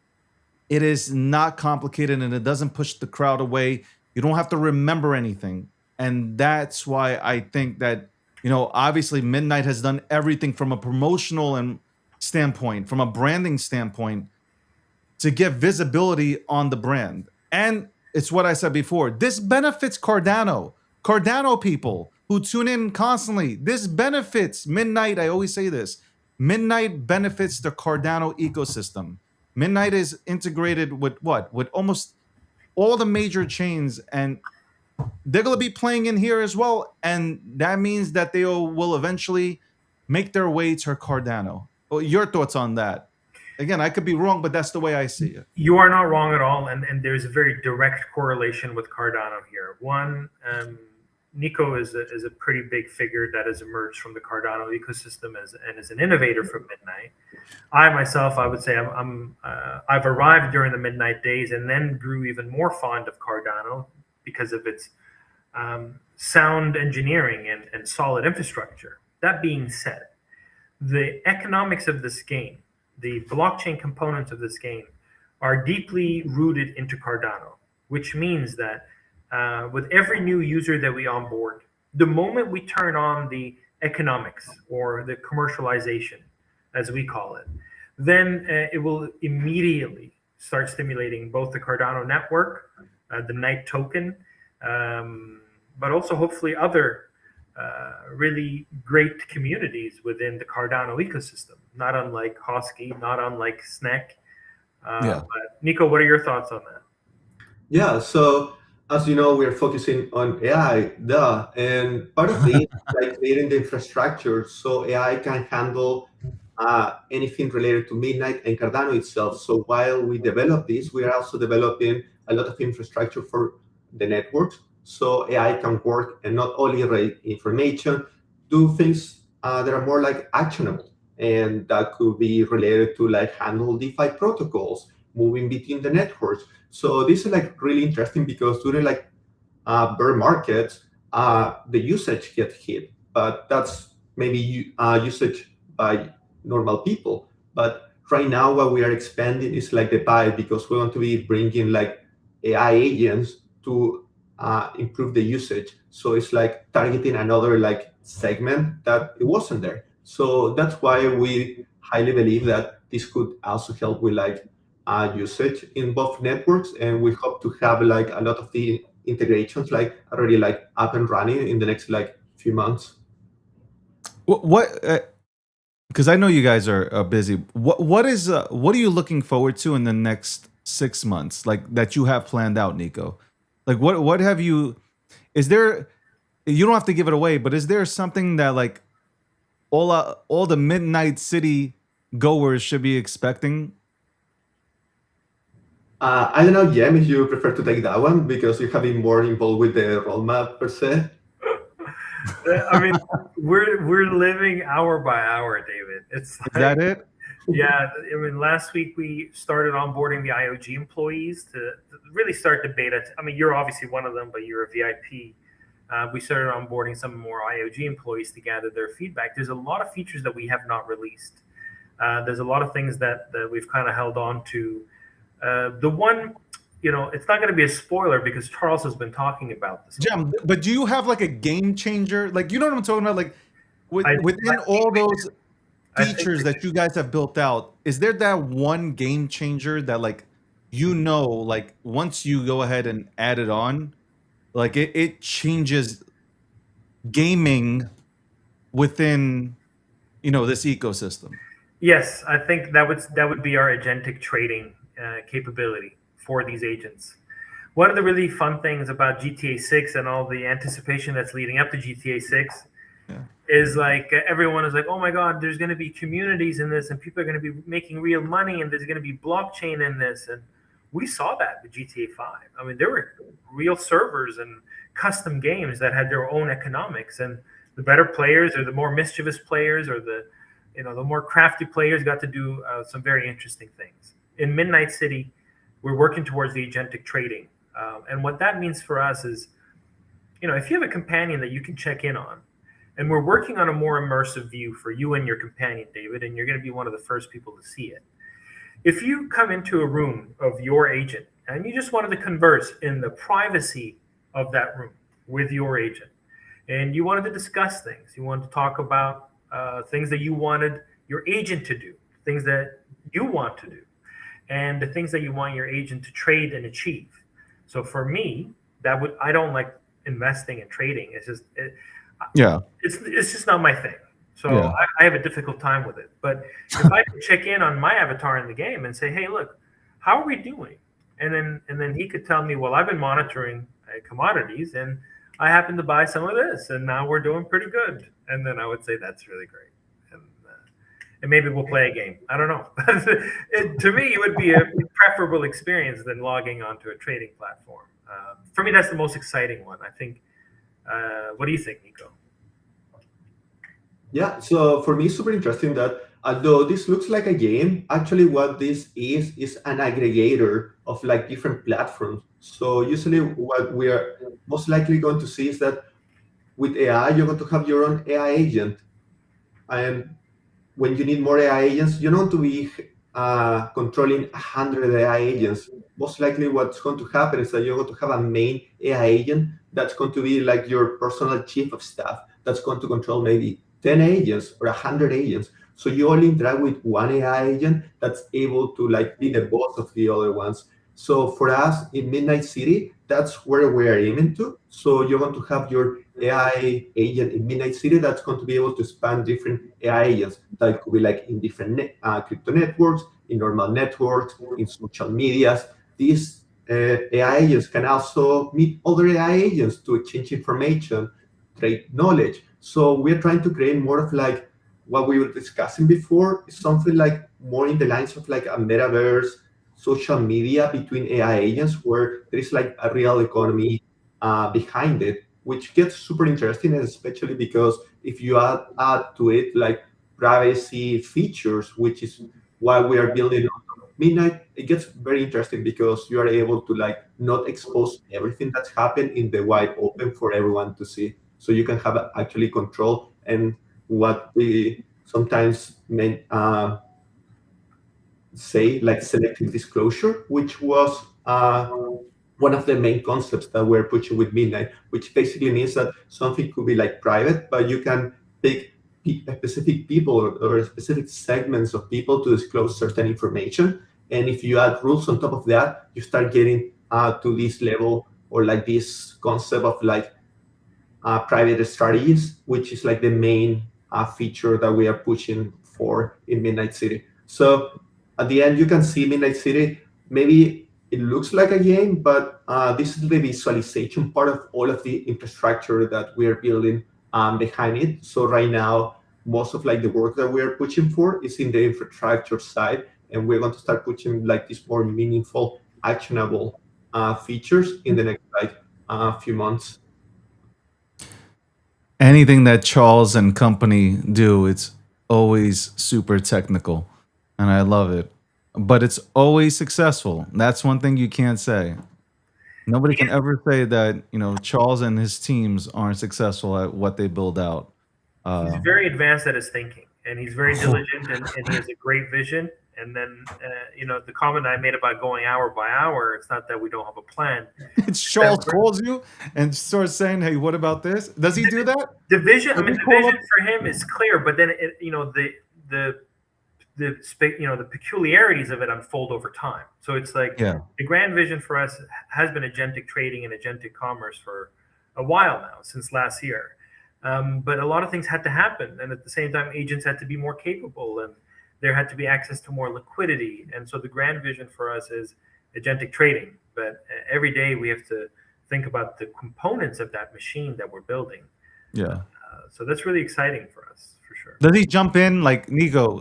It is not complicated, and it doesn't push the crowd away. You don't have to remember anything. And that's why I think that, obviously Midnight has done everything from a promotional and standpoint, from a branding standpoint, to get visibility on the brand. And it's what I said before. This benefits Cardano. Cardano people who tune in constantly. This benefits Midnight. I always say this. Midnight benefits the Cardano ecosystem. Midnight is integrated with what? With almost all the major chains, and they're going to be playing in here as well. And that means that they will eventually make their way to Cardano. Well, your thoughts on that? Again, I could be wrong, but that's the way I see it. You are not wrong at all, and there's a very direct correlation with Cardano here. One, Nico is a pretty big figure that has emerged from the Cardano ecosystem and is an innovator from Midnight. I myself, I would say I've arrived during the Midnight days and then grew even more fond of Cardano because of its sound engineering and solid infrastructure. That being said, the economics of this game, the blockchain components of this game, are deeply rooted into Cardano, which means that with every new user that we onboard, the moment we turn on the economics or the commercialization, as we call it, then it will immediately start stimulating both the Cardano network, the Night token, but also hopefully other really great communities within the Cardano ecosystem, not unlike Hosky, not unlike Snek. Yeah. But Nico, what are your thoughts on that? Yeah, so as you know, we're focusing on AI, and part of it, like creating the infrastructure so AI can handle anything related to Midnight and Cardano itself. So while we develop this, we are also developing a lot of infrastructure for the networks, so AI can work and not only read information, do things that are more like actionable, and that could be related to like handle DeFi protocols, moving between the networks. So this is like really interesting because during like bear markets, the usage gets hit, but that's maybe usage by normal people. But right now, what we are expanding is like the pie because we want to be bringing like AI agents to improve the usage. So it's like targeting another like segment that it wasn't there. So that's why we highly believe that this could also help with like usage in both networks, and we hope to have like a lot of the integrations like already like up and running in the next like few months. What? Because I know you guys are busy. What are you looking forward to in the next 6 months, like that you have planned out, Nico? Like what have you? Is there? You don't have to give it away, but is there something that like all the Midnight City goers should be expecting? I don't know, Jem, if you prefer to take that one because you have been more involved with the roadmap per se. I mean, we're living hour by hour, David. It's Is like, that it? yeah. I mean, last week we started onboarding the IOG employees to really start the beta. I mean, you're obviously one of them, but you're a VIP. We started onboarding some more IOG employees to gather their feedback. There's a lot of features that we have not released. There's a lot of things that we've kind of held on to. The one, it's not going to be a spoiler because Charles has been talking about this. Jim, but do you have like a game changer? Like, you know what I'm talking about? Like within all those features that you guys have built out, is there that one game changer that like, like once you go ahead and add it on, like it changes gaming within, this ecosystem? Yes, I think that would be our agentic trading capability for these agents. One of the really fun things about GTA 6 and all the anticipation that's leading up to GTA 6 is like everyone is like, oh my God, there's going to be communities in this and people are going to be making real money and there's going to be blockchain in this. And we saw that with GTA 5. I mean, there were real servers and custom games that had their own economics, and the better players or the more mischievous players or the more crafty players got to do some very interesting things. In Midnight City, we're working towards the agentic trading. And what that means for us is, if you have a companion that you can check in on, and we're working on a more immersive view for you and your companion, David, and you're going to be one of the first people to see it. If you come into a room of your agent and you just wanted to converse in the privacy of that room with your agent, and you wanted to discuss things, you wanted to talk about things that you wanted your agent to do, things that you want to do, and the things that you want your agent to trade and achieve. So for me, I don't like investing and trading. It's just it's just not my thing. So I have a difficult time with it. But if I could check in on my avatar in the game and say, hey, look, how are we doing? And then he could tell me, well, I've been monitoring commodities and I happen to buy some of this, and now we're doing pretty good. And then I would say that's really great. And maybe we'll play a game. I don't know. To me, it would be a preferable experience than logging onto a trading platform. For me, that's the most exciting one, I think. What do you think, Nico? Yeah, so for me, it's super interesting that although this looks like a game, actually what this is an aggregator of like different platforms. So usually what we are most likely going to see is that with AI, you're going to have your own AI agent. And when you need more AI agents, you don't want to be controlling 100 AI agents. Most likely what's going to happen is that you're going to have a main AI agent that's going to be like your personal chief of staff that's going to control maybe 10 agents or 100 agents. So you only interact with one AI agent that's able to like be the boss of the other ones. So for us in Midnight City, that's where we are aiming to. So you're going to have your AI agent in Midnight City that's going to be able to span different AI agents that could be like in different crypto networks, in normal networks, in social medias. This AI agents can also meet other AI agents to exchange information, trade knowledge. So we're trying to create more of like what we were discussing before, something like more in the lines of like a metaverse, social media between AI agents, where there is like a real economy behind it, which gets super interesting, and especially because if you add to it like privacy features, which is why we are building Midnight, it gets very interesting because you are able to like not expose everything that's happened in the wide open for everyone to see. So you can have actually control, and what we sometimes say like selective disclosure, which was one of the main concepts that we're pushing with Midnight, which basically means that something could be like private, but you can pick specific people or specific segments of people to disclose certain information. And if you add rules on top of that, you start getting to this level or like this concept of like private strategies, which is like the main feature that we are pushing for in Midnight City. So at the end, you can see Midnight City. Maybe it looks like a game, but this is the visualization part of all of the infrastructure that we are building behind it. So right now, most of like the work that we are pushing for is in the infrastructure side, and we're going to start pushing like these more meaningful, actionable features in the next like few months. Anything that Charles and company do, it's always super technical, and I love it. But it's always successful. That's one thing you can't say. Nobody can ever say that, Charles and his teams aren't successful at what they build out. He's very advanced at his thinking, and he's very diligent, and he has a great vision. And then, the comment I made about going hour by hour, it's not that we don't have a plan. It's Charles calls you and starts saying, "Hey, what about this?" Does he do that? The vision, I Does mean, he the call vision up- for him is clear, but then the peculiarities of it unfold over time. So it's like Yeah. the grand vision for us has been agentic trading and agentic commerce for a while now, since last year. But a lot of things had to happen, and at the same time, agents had to be more capable, and there had to be access to more liquidity. And so the grand vision for us is agentic trading. But every day we have to think about the components of that machine that we're building. Yeah. So that's really exciting for us, for sure. Does he jump in like Nico?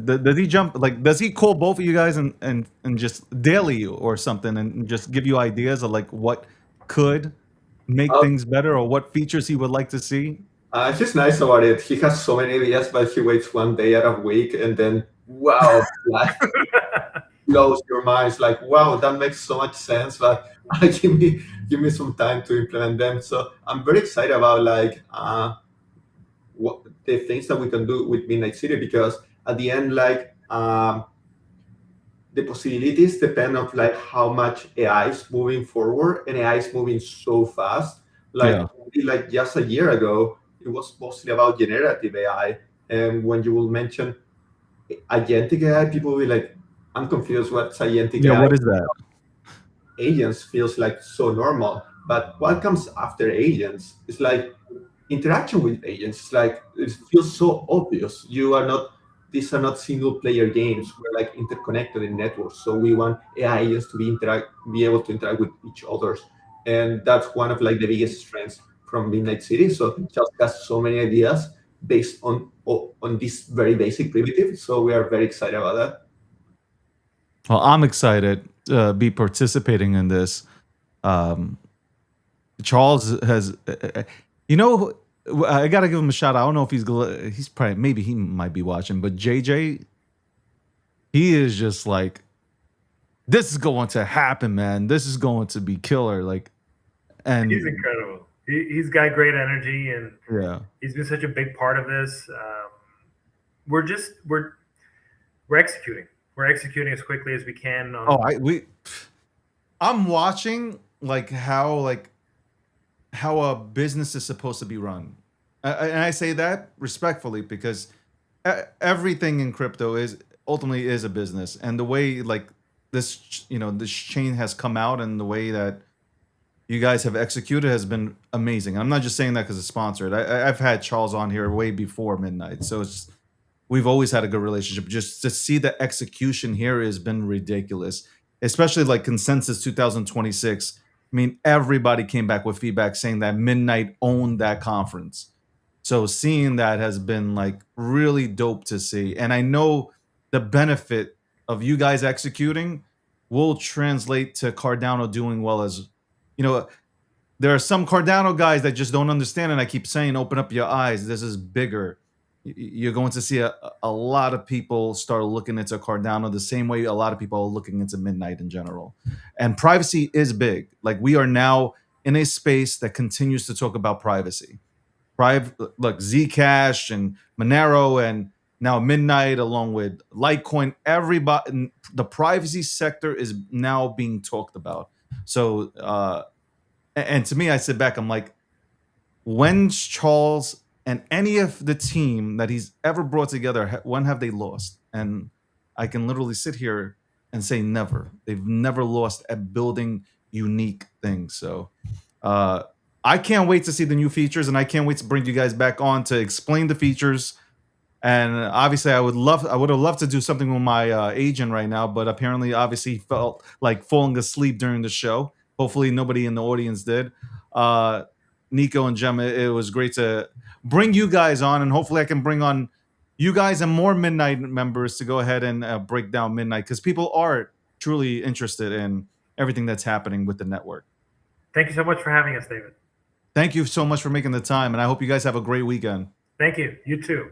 Does he jump like? Does he call both of you guys and just daily you or something and just give you ideas of like what could make things better or what features he would like to see? He's nice about it. He has so many ideas, but he waits one day out of week, and then wow, life blows your mind. It's like wow, that makes so much sense, but give me some time to implement them. So I'm very excited about like what the things that we can do with Midnight City, because at the end, like the possibilities depend on like how much AI is moving forward, and AI is moving so fast. Like like just a year ago, it was mostly about generative AI, and when you will mention agentic AI, people will be like, "I'm confused. What's agentic Yeah, AI?" what is that? Agents feels like so normal, but what comes after agents is like interaction with agents. It's like it feels so obvious. These are not single player games. We're like interconnected in networks. So we want AI agents to be able to interact with each others. And that's one of like the biggest strengths from Midnight City. So just has so many ideas based on this very basic primitive. So we are very excited about that. Well, I'm excited to be participating in this. Charles has, I gotta give him a shout out. I don't know if he's probably, maybe he might be watching, but JJ, he is just like, this is going to happen, man. This is going to be killer. Like, and he's incredible. He's got great energy, and yeah, he's been such a big part of this. We're executing. We're executing as quickly as we can. I'm watching like how a business is supposed to be run, and I say that respectfully because everything in crypto is ultimately is a business, and the way like this chain has come out and the way that you guys have executed has been amazing. I'm not just saying that because it's sponsored. I've had Charles on here way before Midnight, so we've always had a good relationship. Just to see the execution here has been ridiculous. especially like consensus 2026. I mean, everybody came back with feedback saying that Midnight owned that conference. So seeing that has been like really dope to see. And I know the benefit of you guys executing will translate to Cardano doing well. As you know, there are some Cardano guys that just don't understand, and I keep saying, open up your eyes. This is bigger. You're going to see a lot of people start looking into Cardano the same way a lot of people are looking into Midnight in general. And privacy is big. Like, we are now in a space that continues to talk about privacy. Look, Zcash and Monero and now Midnight, along with Litecoin, everybody, the privacy sector is now being talked about. So, and to me, I sit back, I'm like, when's Charles and any of the team that he's ever brought together, when have they lost? And I can literally sit here and say never. They've never lost at building unique things. So I can't wait to see the new features, and I can't wait to bring you guys back on to explain the features. And obviously, I would have loved to do something with my agent right now, but apparently, obviously, he felt like falling asleep during the show. Hopefully, nobody in the audience did. Nico and Gemma, it was great to bring you guys on, and hopefully I can bring on you guys and more Midnight members to go ahead and break down Midnight, because people are truly interested in everything that's happening with the network. Thank you so much for having us, David. Thank you so much for making the time, and I hope you guys have a great weekend. Thank you. You too.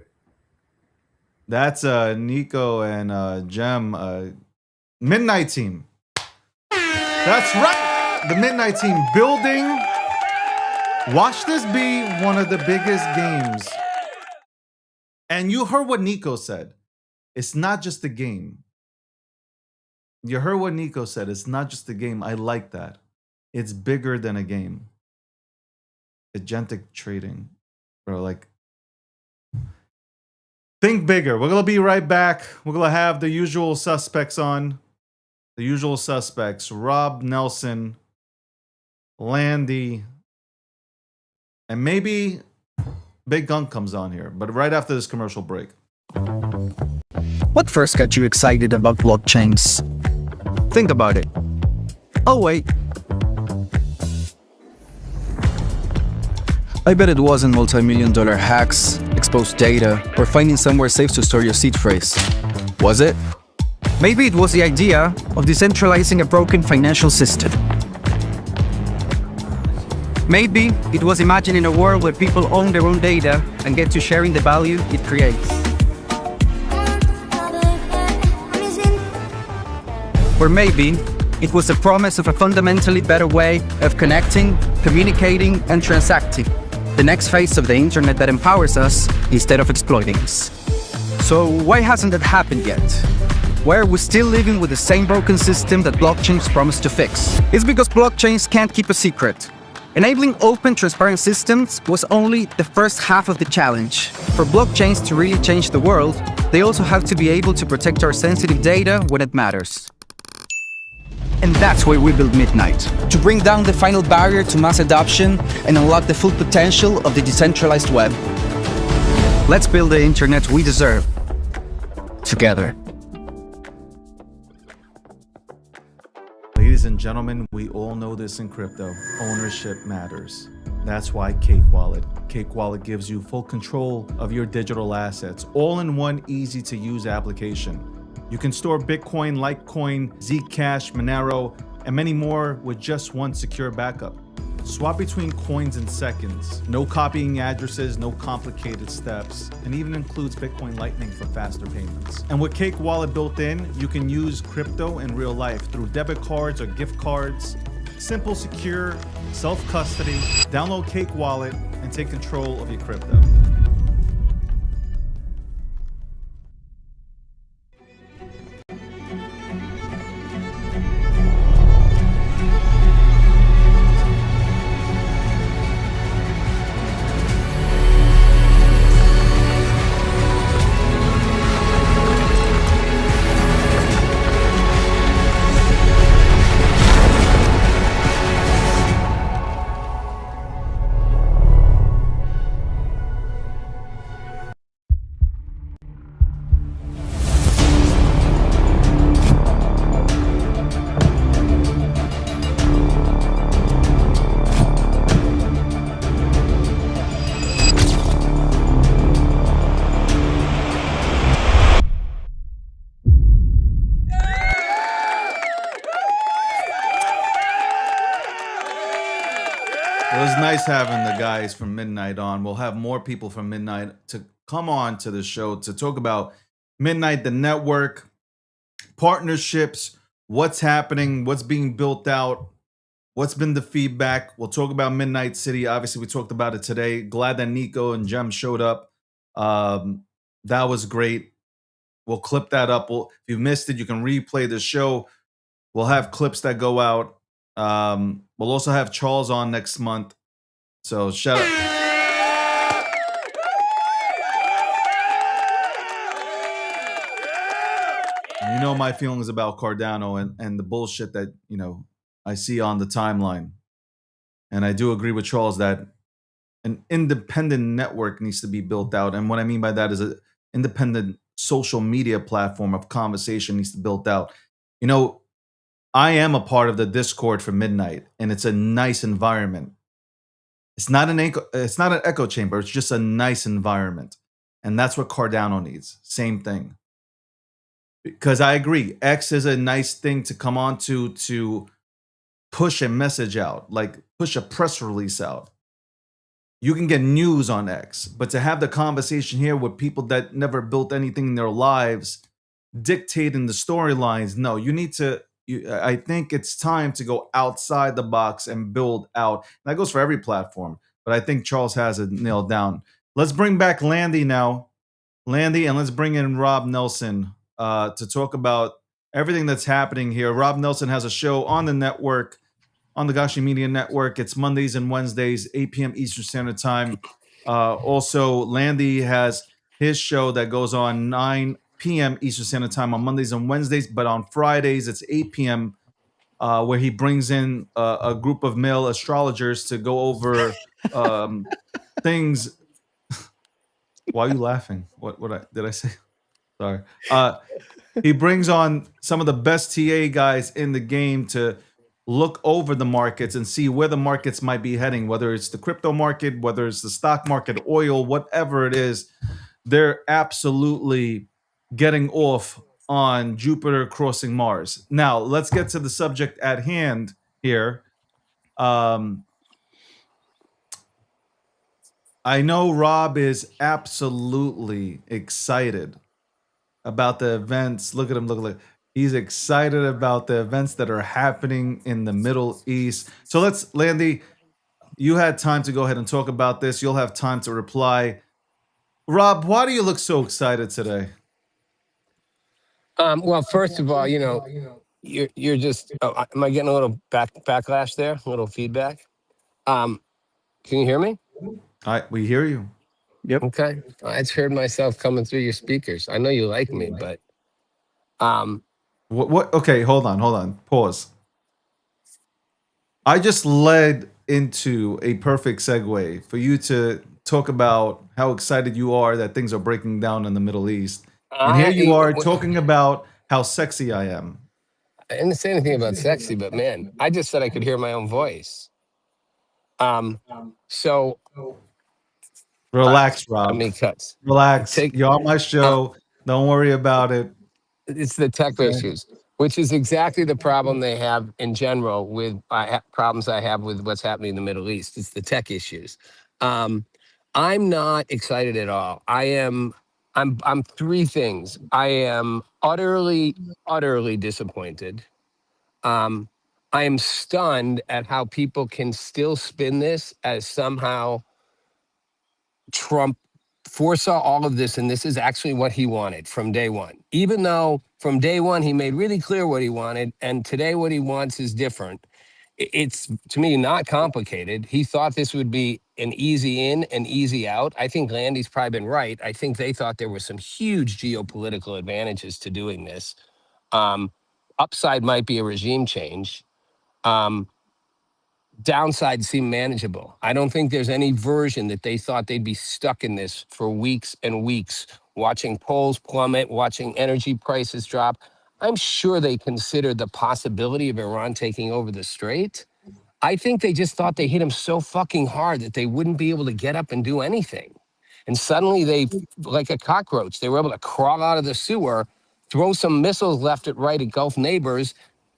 That's Nico and Gem, Midnight team. That's right. The Midnight team building. Watch this be one of the biggest games. And you heard what Nico said. It's not just a game. You heard what Nico said. It's not just a game. I like that. It's bigger than a game. Agentic trading. Bro, like, think bigger. We're going to be right back. We're going to have the usual suspects on. The usual suspects. Rob Nelson, Landy, and maybe Big Gun comes on here, but right after this commercial break. What first got you excited about blockchains? Think about it. Oh wait. I bet it wasn't multi-million-dollar hacks, exposed data, or finding somewhere safe to store your seed phrase. Was it? Maybe it was the idea of decentralizing a broken financial system. Maybe it was imagining a world where people own their own data and get to sharing the value it creates. Or maybe it was the promise of a fundamentally better way of connecting, communicating, and transacting. The next phase of the internet that empowers us instead of exploiting us. So why hasn't that happened yet? Why are we still living with the same broken system that blockchains promise to fix? It's because blockchains can't keep a secret. Enabling open, transparent systems was only the first half of the challenge. For blockchains to really change the world, they also have to be able to protect our sensitive data when it matters. And that's why we built Midnight, to bring down the final barrier to mass adoption and unlock the full potential of the decentralized web. Let's build the internet we deserve, together. Ladies and gentlemen, we all know this in crypto. Ownership matters. That's why Cake Wallet. Cake Wallet gives you full control of your digital assets, all in one easy-to-use application. You can store Bitcoin, Litecoin, Zcash, Monero, and many more with just one secure backup. Swap between coins in seconds. No copying addresses, no complicated steps, and even includes Bitcoin Lightning for faster payments. And with Cake Wallet built in, you can use crypto in real life through debit cards or gift cards. Simple, secure, self-custody. Download Cake Wallet and take control of your crypto. just having the guys from Midnight on. We'll have more people from Midnight to come on to the show to talk about Midnight, the network, partnerships, what's happening, what's being built out, what's been the feedback. We'll talk about Midnight City. Obviously, we talked about it today. Glad that Nico and Jem showed up. That was great. We'll clip that up. If you missed it, you can replay the show. We'll have clips that go out. We'll also have Charles on next month. So shout out. You know my feelings about Cardano and the bullshit that, I see on the timeline. And I do agree with Charles that an independent network needs to be built out. And what I mean by that is an independent social media platform of conversation needs to be built out. I am a part of the Discord for Midnight, and it's a nice environment. It's not an echo chamber. It's just a nice environment. And that's what Cardano needs. Same thing. Because I agree, X is a nice thing to come on to push a message out, like push a press release out. You can get news on X, but to have the conversation here with people that never built anything in their lives, dictating the storylines, no, you need to. I think it's time to go outside the box and build out. And that goes for every platform, but I think Charles has it nailed down. Let's bring back Landy now. Landy, and let's bring in Rob Nelson to talk about everything that's happening here. Rob Nelson has a show on the network, on the Gashi Media Network. It's Mondays and Wednesdays, 8 p.m. Eastern Standard Time. Also, Landy has his show that goes on 9 p.m. Eastern Standard Time on Mondays and Wednesdays, but on Fridays it's 8 p.m. Where he brings in a group of male astrologers to go over things. Why are you laughing? What did I say? Sorry. He brings on some of the best TA guys in the game to look over the markets and see where the markets might be heading, whether it's the crypto market, whether it's the stock market, oil, whatever it is. They're absolutely getting off on Jupiter crossing Mars. Now, let's get to the subject at hand here. I know Rob is absolutely excited about the events. Look at him, look. He's excited about the events that are happening in the Middle East. So Landy, you had time to go ahead and talk about this. You'll have time to reply. Rob, why do you look so excited today? Well, first of all, you're just. Oh, am I getting a little backlash there? A little feedback. Can you hear me? We hear you. Yep. Okay. I just heard myself coming through your speakers. I know you like me, but What? Okay, hold on. Pause. I just led into a perfect segue for you to talk about how excited you are that things are breaking down in the Middle East. And here you are talking about how sexy I am. I didn't say anything about sexy, but man, I just said I could hear my own voice. So relax, Rob. I mean, cuts. Relax. You're on my show. Don't worry about it. It's the tech issues, which is exactly the problem they have in general with problems I have with what's happening in the Middle East. It's the tech issues. I'm not excited at all. I'm three things. I am utterly disappointed. I am stunned at how people can still spin this as somehow Trump foresaw all of this, and this is actually what he wanted from day one. Even though from day one he made really clear what he wanted, and today what he wants is different. It's, to me, not complicated. He thought this would be an easy in and easy out. I think Landy's probably been right. I think they thought there were some huge geopolitical advantages to doing this. Upside might be a regime change. Downside seem manageable. I don't think there's any version that they thought they'd be stuck in this for weeks and weeks, watching polls plummet, watching energy prices drop. I'm sure they considered the possibility of Iran taking over the Strait. I think they just thought they hit him so fucking hard that they wouldn't be able to get up and do anything. And suddenly they, like a cockroach, they were able to crawl out of the sewer, throw some missiles left and right at Gulf neighbors,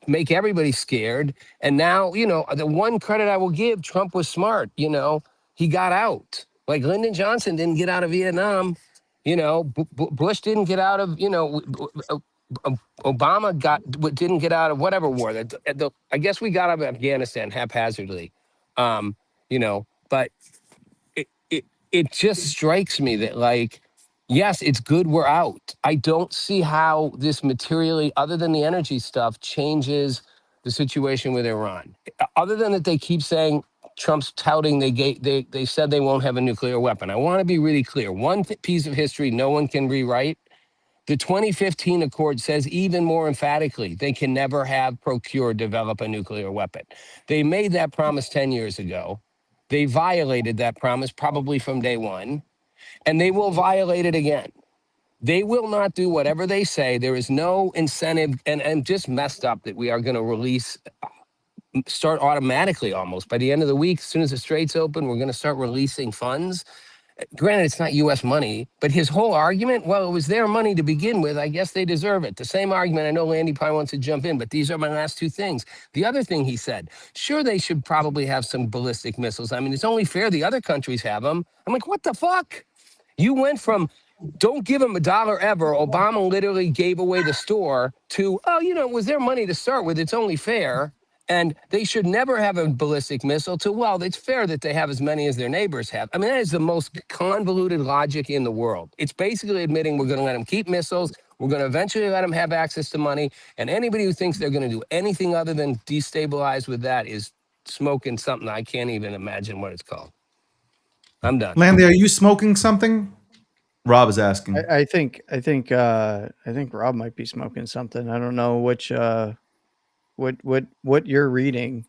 make everybody scared. And now, the one credit I will give, Trump was smart. He got out. Like Lyndon Johnson didn't get out of Vietnam. Bush didn't get out of, Obama didn't get out of whatever war. I guess we got out of Afghanistan haphazardly. But it just strikes me that, like, yes, it's good we're out. I don't see how this materially, other than the energy stuff, changes the situation with Iran. Other than that, they keep saying Trump's touting they said they won't have a nuclear weapon. I want to be really clear. One piece of history no one can rewrite. The 2015 Accord says even more emphatically they can never have, procure, develop a nuclear weapon. They made that promise 10 years ago. They violated that promise probably from day one, and they will violate it again. They will not do whatever they say. There is no incentive, and just messed up that we are going to start automatically almost. By the end of the week, as soon as the straits open, we're going to start releasing funds. Granted, it's not U.S. money, but his whole argument, well, it was their money to begin with. I guess they deserve it. The same argument. I know Landy probably wants to jump in, but these are my last two things. The other thing he said, sure, they should probably have some ballistic missiles. I mean, it's only fair the other countries have them. I'm like, what the fuck? You went from don't give them $1 ever. Obama literally gave away the store to, it was their money to start with. It's only fair. And they should never have a ballistic missile to, well, it's fair that they have as many as their neighbors have. I mean, that is the most convoluted logic in the world. It's basically admitting we're going to let them keep missiles. We're going to eventually let them have access to money. And anybody who thinks they're going to do anything other than destabilize with that is smoking something I can't even imagine what it's called. I'm done. Landy, are you smoking something? Rob is asking. I think Rob might be smoking something. I don't know which what you're reading.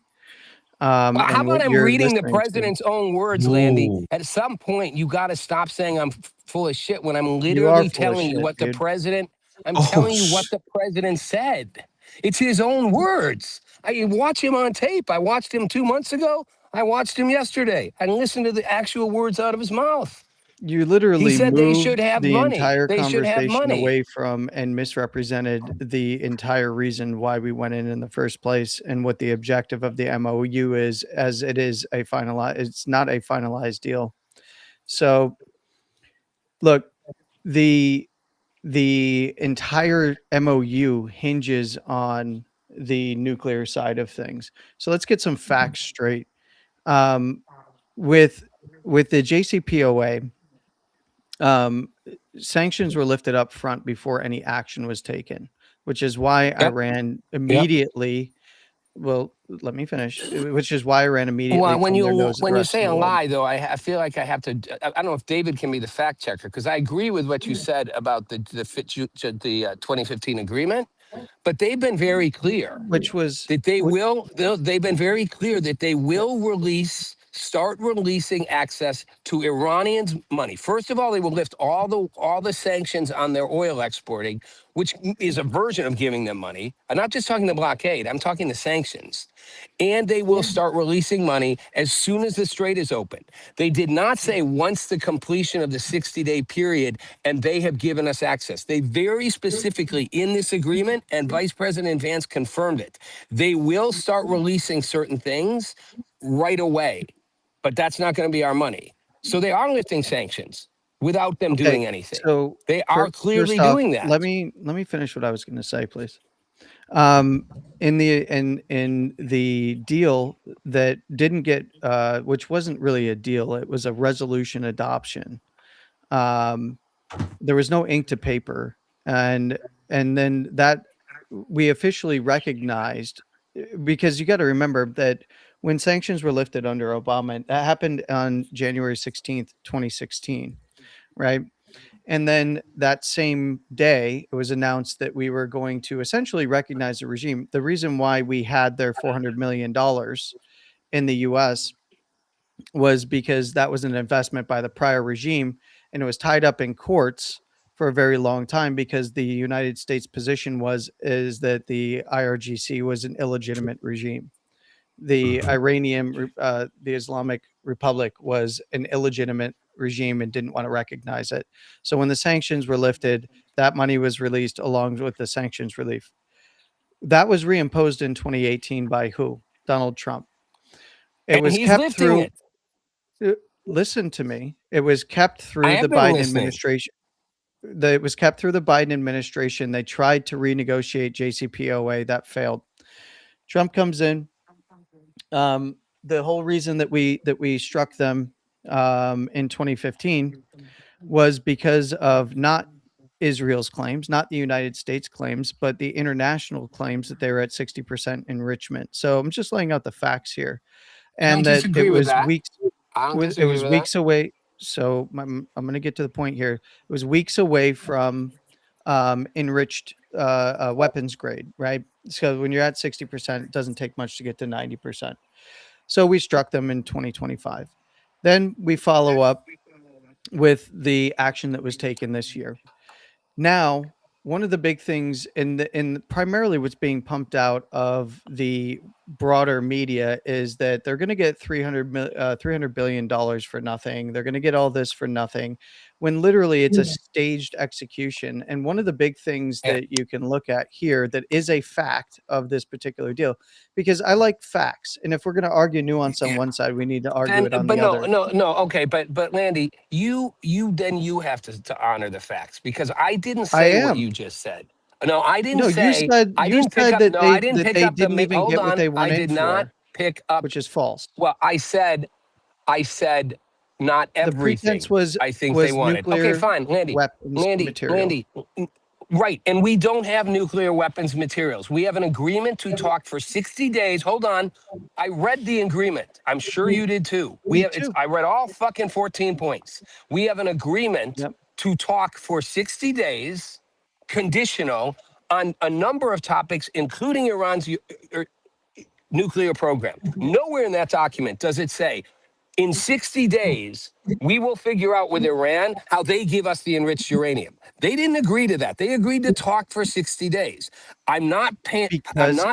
How about I'm reading the president's own words, Landy? Ooh. At some point, you got to stop saying I'm full of shit when I'm literally telling you what the president. I'm telling you what the president said. It's his own words. I watch him on tape. I watched him 2 months ago. I watched him yesterday. I listened to the actual words out of his mouth. You literally he said moved they should have the money. entire They should have conversation money. away from and misrepresented the entire reason why we went in the first place and what the objective of the MOU is, as it is it's not a finalized deal. So look, the entire MOU hinges on the nuclear side of things. So let's get some facts straight. With the JCPOA, sanctions were lifted up front before any action was taken, which is why Iran immediately. Well, let me finish. Which is why Iran immediately. Well, when you say a lie, though, I feel like I have to. I don't know if David can be the fact checker, because I agree with what you said about the 2015 agreement, but they've been very clear, which was that they will. They've been very clear that they will start releasing access to Iranians' money. First of all, they will lift all the sanctions on their oil exporting, which is a version of giving them money. I'm not just talking the blockade, I'm talking the sanctions. And they will start releasing money as soon as the strait is open. They did not say once the completion of the 60-day period and they have given us access. They very specifically in this agreement, and Vice President Vance confirmed it, they will start releasing certain things right away. But that's not going to be our money. So they are lifting sanctions without them doing anything. So they are clearly doing that. Let me finish what I was going to say, please. In the deal that didn't get, which wasn't really a deal, it was a resolution adoption. There was no ink to paper, and then that we officially recognized, because you got to remember that when sanctions were lifted under Obama, that happened on January 16th, 2016, right? And then that same day, it was announced that we were going to essentially recognize the regime. The reason why we had their $400 million in the US was because that was an investment by the prior regime, and it was tied up in courts for a very long time because the United States position is that the IRGC was an illegitimate regime. The the Islamic Republic was an illegitimate regime and didn't want to recognize it. So when the sanctions were lifted, that money was released along with the sanctions relief. That was reimposed in 2018 by who? Donald Trump. It And was he's kept lifting through. it. Listen to me. It was kept I through the have been Biden listening. administration. It was kept through the Biden administration. They tried to renegotiate JCPOA. That failed. Trump comes in. The whole reason that we struck them in 2015 was because of not Israel's claims, not the United States claims, but the international claims that they were at 60% enrichment. So I'm just laying out the facts here, I don't and that it disagree with was that. weeks. I don't It disagree was with that. weeks away. So I'm going to get to the point here. It was weeks away from enriched weapons grade, right? So when you're at 60%, it doesn't take much to get to 90%. So we struck them in 2025. Then we follow up with the action that was taken this year. Now, one of the big things in primarily what's being pumped out of the broader media is that they're going to get $300 billion for nothing. They're going to get all this for nothing, when literally it's a staged execution. And one of the big things And, that you can look at here that is a fact of this particular deal, because I like facts. And if we're going to argue nuance on yeah. one side, we need to argue it on But the no, other. no. Okay, but Landy, you have to honor the facts, because I didn't I say what am. you just said. No, I didn't No, you say. said I didn't pick up. that No, I didn't pick they up the. didn't even Hold get what on. they I went in did not for, pick up. which is false. Well, I said not The pretense everything. I think they was wanted. Okay, nuclear fine, weapons material. Landy. Right, and we don't have nuclear weapons materials. We have an agreement to talk for 60 days. Hold on. I read the agreement. I'm sure you did too. Me too. I read all fucking 14 points. We have an agreement Yep. to talk for 60 days, conditional on a number of topics, including Iran's nuclear program. Nowhere in that document does it say, in 60 days, we will figure out with Iran how they give us the enriched uranium. They didn't agree to that. They agreed to talk for 60 days. I'm not paying. Because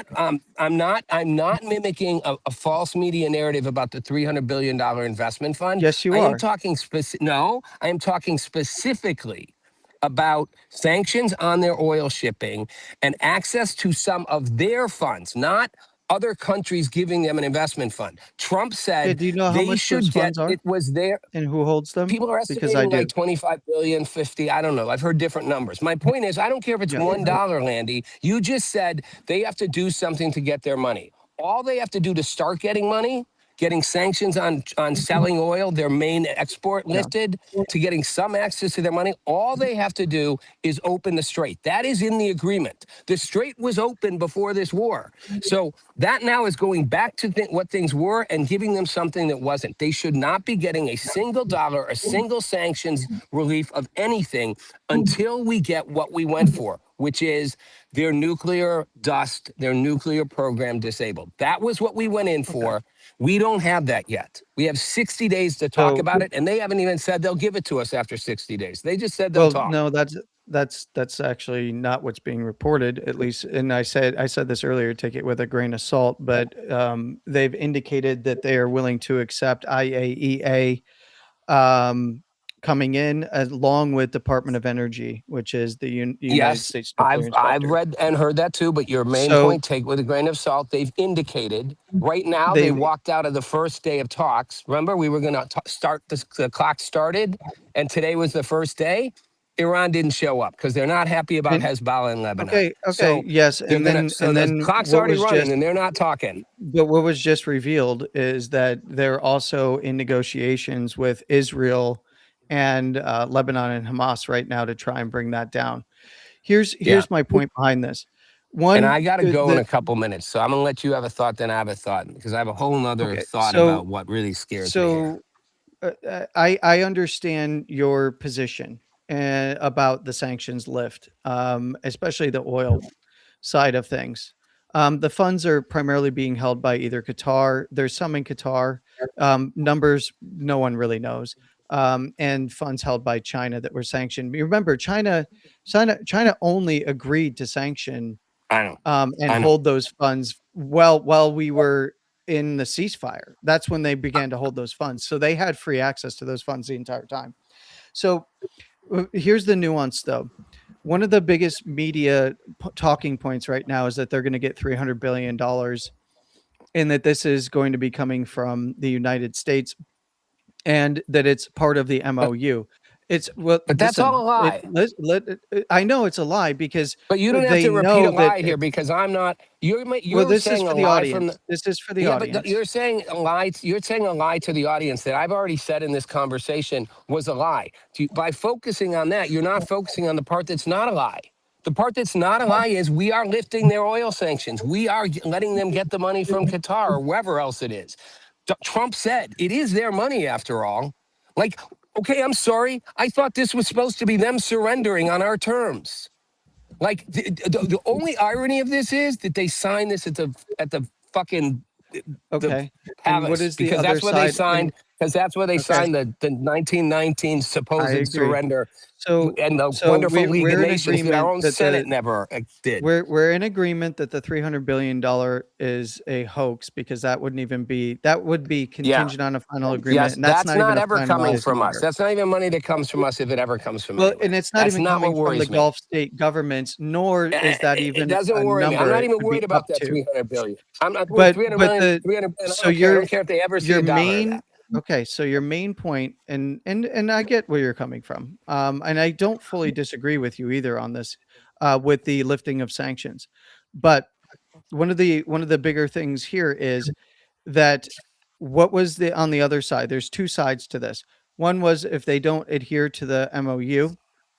I'm not mimicking a false media narrative about the $300 billion investment fund. yes, you I am are. talking no, I am talking specifically about sanctions on their oil shipping and access to some of their funds, not other countries giving them an investment fund. Trump Okay, said do you know how they much those should get, funds are it was their, and who holds them? people are Because I estimating do. like 25 billion, 50, I don't know. I've heard different numbers. My point is, I don't care if it's Yeah. $1, Landy. You just said they have to do something to get their money. All they have to do to start getting money, getting sanctions on selling oil, their main export Yeah. lifted, to getting some access to their money, all they have to do is open the strait. That is in the agreement. The strait was open before this war. So that now is going back to what things were and giving them something that wasn't. They should not be getting a single dollar, a single sanctions relief of anything until we get what we went for, which is their nuclear dust, their nuclear program disabled. That was what we went in Okay. for. We don't have that yet. We have 60 days to talk So, about it, and they haven't even said they'll give it to us after 60 days. They just said they'll well, talk. no, that's actually not what's being reported, at least. And I said this earlier. Take it with a grain of salt, but they've indicated that they are willing to accept IAEA coming in along with Department of Energy, which is the United Yes, States Nuclear I've Inspector. read and heard that too, but your main So point, take with a grain of salt. They've indicated right now they they've walked out of the first day of talks. Remember, we were going to start, the clock started, and today was the first day. Iran didn't show up because they're not happy about and Hezbollah in Lebanon. okay, So yes, they're and gonna. then So the clock's what already was running, just and they're not talking. but what was just revealed is that they're also in negotiations with Israel and Lebanon and Hamas right now to try and bring that down. Here's Yeah. my point behind this. And One, I got to go in a couple minutes, so I'm gonna let you have a thought. Then I have a thought because I have a whole nother okay, thought about what really scares me here. so I understand your position about the sanctions lift, especially the oil side of things. The funds are primarily being held by either Qatar. There's some in Qatar. Numbers no one really knows. And funds held by China that were sanctioned. Remember, China only agreed to sanction I know. and I know. hold those funds while we were in the ceasefire. That's when they began to hold those funds. So they had free access to those funds the entire time. So here's the nuance, though. one of the biggest media talking points right now is that they're going to get $300 billion and that this is going to be coming from the United States and that it's part of the MOU. It's well, But that's all a lie. I know it's a lie because But you don't have they to repeat know a lie that here because I'm not. You're well, this is saying for a the lie from audience. This is for the yeah, audience. but you're saying a lie. You're saying a lie to the audience that I've already said in this conversation was a lie. By focusing on that, you're not focusing on the part that's not a lie. The part that's not a lie is we are lifting their oil sanctions. We are letting them get the money from Qatar or wherever else it is. Trump said it is their money after all. Like, okay, I'm sorry. I thought this was supposed to be them surrendering on our terms. Like the only irony of this is that they signed this at the fucking Okay. the And what palace is the because other that's where they side? signed because that's where they Okay, signed the 1919 I supposed agree. surrender So, and the so wonderful League of we're in Nations that our agreement own that Senate never did. we're in agreement that the $300 billion is a hoax because that would be contingent on a final agreement, Yes, and that's that's not even not a ever coming finalized from us. number. That's not even money that comes from us if it ever comes from Well, anywhere. and it's not That's even not what coming from the worries me. Gulf state governments, nor is that It even doesn't a worry me. I'm number not it even could be worried up about that to. 300 billion. I'm not worried. But 300 but million, the 300 billion. I so don't care. I don't care if they ever see your a dollar of main that. okay, so your main point, and I get where you're coming from, and I don't fully disagree with you either on this, with the lifting of sanctions, but one of the bigger things here is that what was the on the other side? There's two sides to this. One was if they don't adhere to the MOU,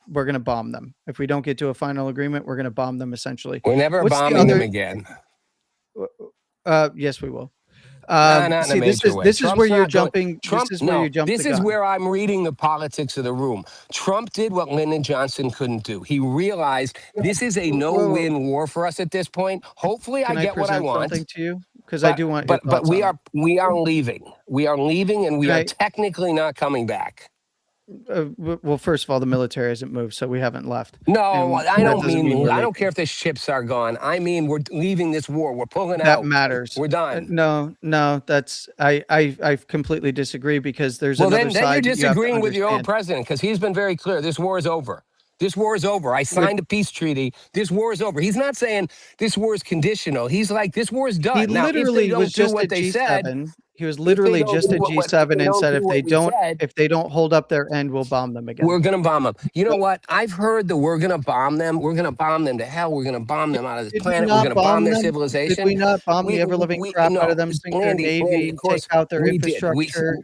we're going to bomb them. If we don't get to a final agreement, we're going to bomb them essentially. We're never What's the bombing them other? again. Yes, we will. Not in a See, major way. this is where Trump's you're not going. jumping. This Trump, is where no, you jump the this is gun. where I'm reading the politics of the room. Trump did what Lyndon Johnson couldn't do. He realized this is a Well, no-win war for us at this point. Hopefully, I can I get what I present want, something to you? Because I do want your but thoughts on it. we are leaving. We are leaving, and we Can are I? technically not coming back. Well, first of all, the military hasn't moved, so we haven't left. No, And I that don't doesn't mean mean. we're I don't care leaving. if the ships are gone. I mean we're leaving this war. We're pulling That out. matters. We're done. No, that's I completely disagree because there's Well, another then you're side that you have to disagreeing with your own understand. president because he's been very clear. This war is over. This war is over. I With signed a peace treaty. This war is over. He's not saying this war is conditional. He's like, this war is he done. Now, if they literally was don't do just what at they said, G7. He was if they literally don't do just at if G7 they and don't said do what we said, if they don't hold up their end, we'll bomb them again. we're going to bomb them. You know what? I've heard that we're going to bomb them. We're going to bomb them to hell. We're going to bomb them out of this Did we planet. We're not going to bomb bomb their them? Did civilization. we not bomb the ever living crap out No, of them, sink their Landy, navy, of and take course out their we did. infrastructure?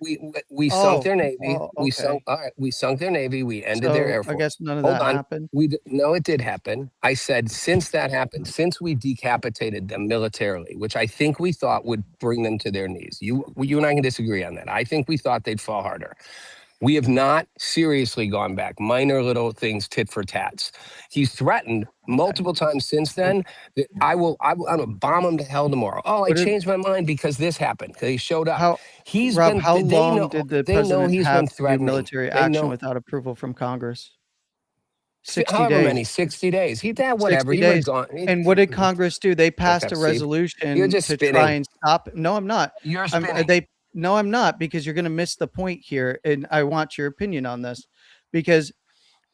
We sunk Oh, their navy. We sunk. okay. All right, we sunk their navy. We ended their So air I guess force. none of Hold that on. happened. No, it did happen. I said since that happened, since we decapitated them militarily, which I think we thought would bring them to their knees. You and I can disagree on that. I think we thought they'd fall harder. We have not seriously gone back. Minor little things, tit for tats. He's threatened multiple times since then that I'm gonna bomb him to hell tomorrow. Oh, I What did changed my mind because this happened. Because he showed up. how He's Rob, been. how They long know. did the They know president he's have been to do threatening. military They action know. without approval from Congress? 60 However days. many, 60 days. He did whatever. 60 He was days. gone. And what did Congress do? They passed Okay, a Steve. You're resolution just to try spinning. and stop. No, I'm not. You're I'm spinning. no, I'm not, because you're going to miss the point here, and I want your opinion on this, because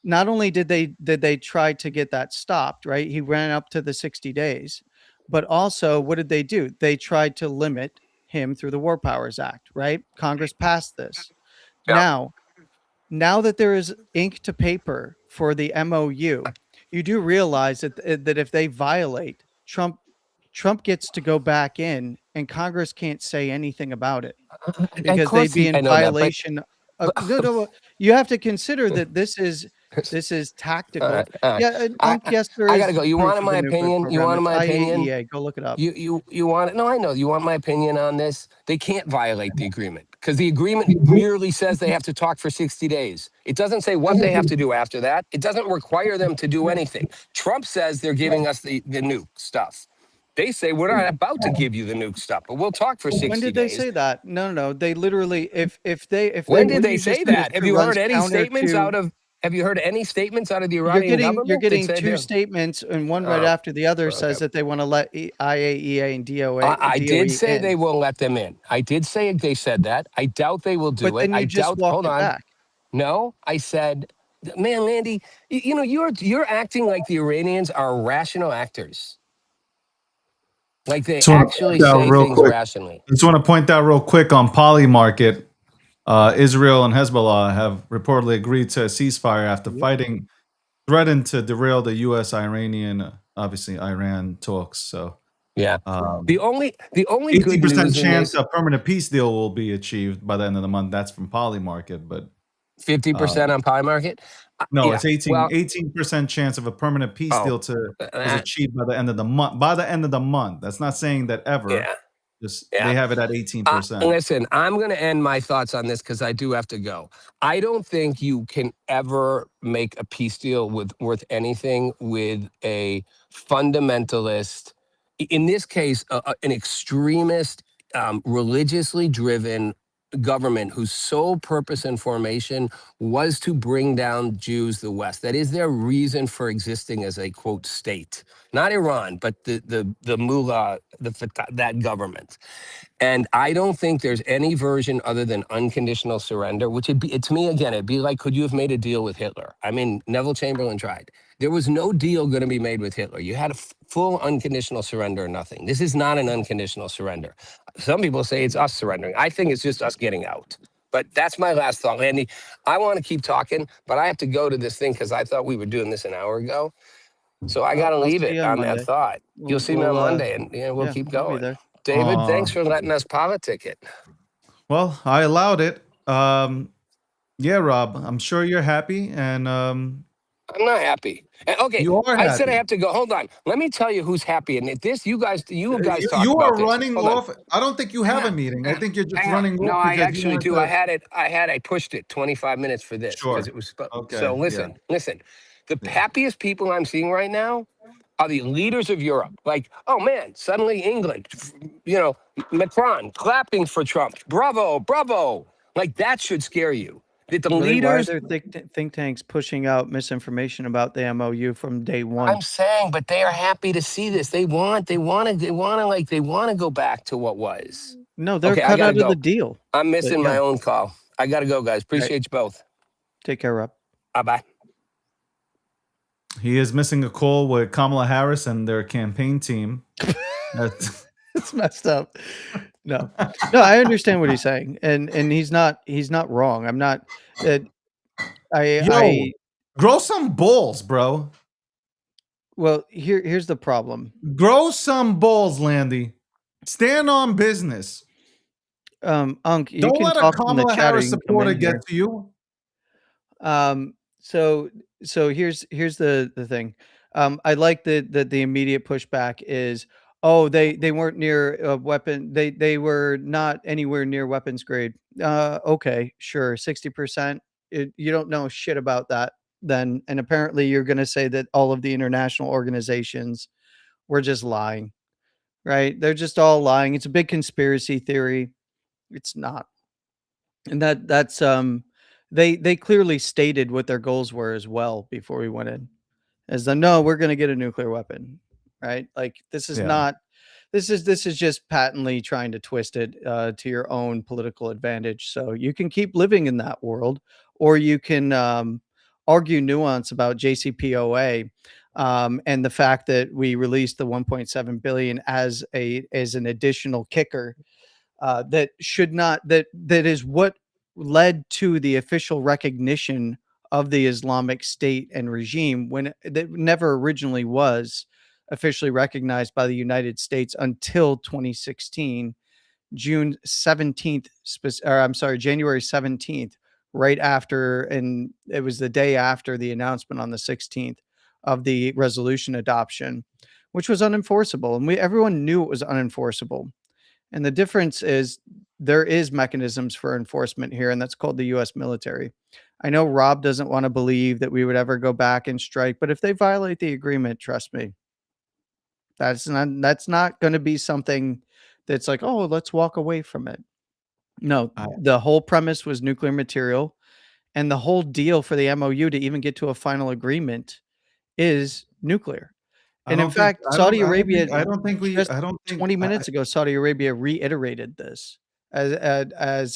not only did they try to get that stopped, right? He ran up to the 60 days, but also what did they do? They tried to limit him through the War Powers Act, right? Congress passed this. Yeah. Now that there is ink to paper for the MOU, you do realize that if they violate, Trump gets to go back in and Congress can't say anything about it Of because course, they'd be I in know that, but violation of no, you have to consider that this is tactical. all right. Yeah, yes, there I is gotta go. You proof wanted of my the nuclear opinion? You program. wanted It's my opinion? IAEA. Go look it up. You want it? No, I know. You want my opinion on this? They can't violate the agreement because the agreement merely says they have to talk for 60 days. It doesn't say what they have to do after that. It doesn't require them to do anything. Trump says they're giving us the nuke stuff. They say we're not about to give you the nuke stuff, but we'll talk for 60 When did they days. say that? No. They literally, if they, When what did they you say just did is that? Have two you runs heard any counter statements to. out of? Have you heard any statements out of the Iranian You're government that getting said two they're? statements, and one right Oh, after the other says okay. that they want to let IAEA and I did DOE say in. they will let them in. I did say they said that. I doubt they will do But it. then I you just doubt. walked Hold it on. back. No, I said Man, Landy, you know, you're acting like the Iranians are rational actors. Like they Just want to actually point out say real things quick. rationally. Just want to point out real quick on Polymarket. Israel and Hezbollah have reportedly agreed to a ceasefire after fighting threatened to derail the U.S.-Iranian, obviously Iran talks. So Yeah. The only good 80% news in chance this, a permanent peace deal will be achieved by the end of the month. That's from Polymarket, but 50% on Polymarket. no, Yeah. it's 18 Well, 18% chance of a permanent peace deal is achieved by the end of the month. By the end of the month. That's not saying that ever. yeah. Just Yeah. they have it at 18%. Listen, I'm going to end my thoughts on this because I do have to go. I don't think you can ever make a peace deal worth anything with a fundamentalist, in this case, an extremist, religiously driven government whose sole purpose and formation was to bring down Jews, the West. That is their reason for existing as a quote state, not Iran, but the mullah, that government. And I don't think there's any version other than unconditional surrender, which would be, to me, again, it'd be like, could you have made a deal with Hitler? I mean, Neville Chamberlain tried. There was no deal going to be made with Hitler. You had a full unconditional surrender or nothing. This is not an unconditional surrender. Some people say it's us surrendering. I think it's just us getting out. But that's my last thought, Andy. I want to keep talking, but I have to go to this thing because I thought we were doing this an hour ago. So I got to I'll leave see it you on on that Monday. thought. You'll see me on Monday, and we'll yeah, keep I'll be going. there. David, thanks for letting us politic it. Well, I allowed it. Yeah, Rob, I'm sure you're happy, and I'm not happy. Okay, you are I said I happy. have to go. Hold on. Let me tell you who's happy. And this, you guys talk You about are this. running Hold on. off. I don't think you have a meeting. I think you're just Hang on. running No, off I because you actually want do. to. I pushed it 25 minutes for this because Sure. it was. Okay. So listen. The happiest people I'm seeing right now are the leaders of Europe. Like, oh man, suddenly England, Macron clapping for Trump. Bravo, bravo. Like that should scare you. That the Really, why are leaders. there think tanks pushing out misinformation about the MOU from day one? I'm saying, but they are happy to see this. They want to go back to what was. No, they're Okay, I cut gotta out of the go. deal. I'm But missing yeah, my own call. I gotta go, guys. Appreciate you both. take care, Rob. Bye. He is missing a call with Kamala Harris and their campaign team. It's messed up. No, I understand what he's saying, and he's not wrong. I'm not. Yo, grow some balls, bro. Well, here's the problem. Grow some balls, Landy. Stand on business. Unk, you Don't can let a talk from the Kamala chat or Harris you can come supporter in get here. to you. So here's the thing. I like that the immediate pushback is, oh, they weren't near a weapon. They were not anywhere near weapons grade. Okay, sure, 60%. You don't know shit about that then, and apparently you're going to say that all of the international organizations were just lying, right? They're just all lying. It's a big conspiracy theory. It's not. And that's they clearly stated what their goals were as well before we went in. As the no, we're going to get a nuclear weapon, right? Like this is not this is just patently trying to twist it to your own political advantage. So you can keep living in that world, or you can argue nuance about JCPOA and the fact that we released the 1.7 billion as an additional kicker that should not that is what led to the official recognition of the Islamic State and regime when that never originally was officially recognized by the United States until 2016, June 17th, or I'm sorry, January 17th, right after, and it was the day after the announcement on the 16th of the resolution adoption, which was unenforceable. And everyone knew it was unenforceable. And the difference is there is mechanisms for enforcement here, and that's called the U.S. military. I know Rob doesn't want to believe that we would ever go back and strike, but if they violate the agreement, trust me, that's not going to be something that's like, oh, let's walk away from it. No, the whole premise was nuclear material, and the whole deal for the MOU to even get to a final agreement is nuclear. And in fact, Saudi Arabia, I don't think 20 minutes ago, Saudi Arabia reiterated this as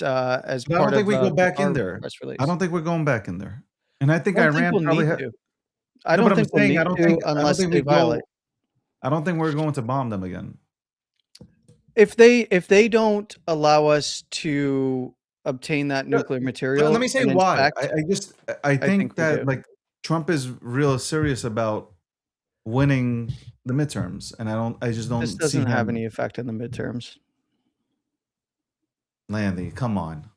I part don't think of we go back in our there. press release. I don't think we're going back in there. And I think I don't think Iran we'll probably need had. to. I No, don't but I'm think we'll saying need to I don't unless think they we violate. go. I don't think we're going to bomb them again. If they don't allow us to obtain that Yeah, nuclear Let material me say and why. inspect, I I think think we that do. like Trump is real serious about winning the midterms, and I just This don't see doesn't have him. any effect in the midterms. Landy, come on.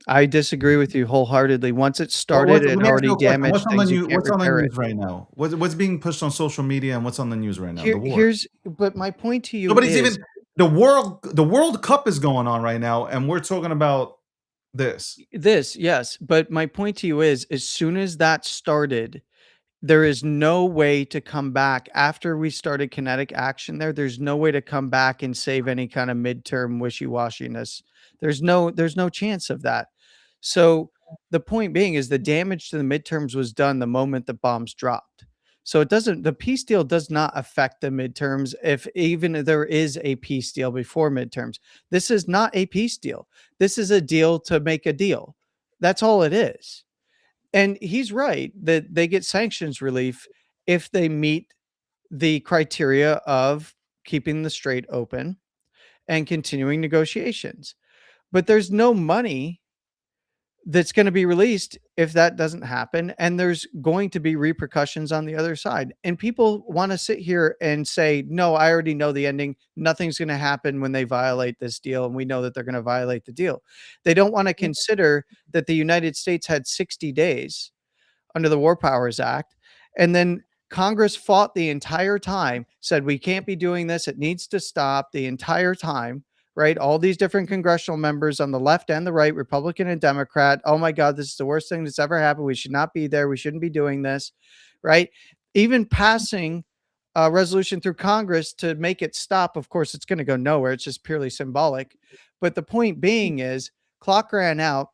I disagree with you wholeheartedly. Once it started, Let it me ask you already a question. damaged things. You can't What's on the repair it. news right now? What's being pushed on social media and what's on the news right now? The war. But my point to you Nobody's is even the World Cup is going on right now, and we're talking about this. this, yes. But my point to you is, as soon as that started, there is no way to come back after we started kinetic action there. There's no way to come back and save any kind of midterm wishy-washiness. There's no chance of that. So the point being is the damage to the midterms was done the moment the bombs dropped. So the peace deal does not affect the midterms if even there is a peace deal before midterms. This is not a peace deal. This is a deal to make a deal. That's all it is. And he's right that they get sanctions relief if they meet the criteria of keeping the strait open and continuing negotiations. But there's no money that's going to be released if that doesn't happen. And there's going to be repercussions on the other side. And people want to sit here and say, no, I already know the ending. Nothing's going to happen when they violate this deal. And we know that they're going to violate the deal. They don't want to consider that the United States had 60 days under the War Powers Act. And then Congress fought the entire time, said, we can't be doing this. It needs to stop the entire time, right? All these different congressional members on the left and the right, Republican and Democrat. Oh my God, this is the worst thing that's ever happened. We should not be there. We shouldn't be doing this, right? Even passing a resolution through Congress to make it stop. Of course, it's going to go nowhere. It's just purely symbolic. But the point being is, clock ran out.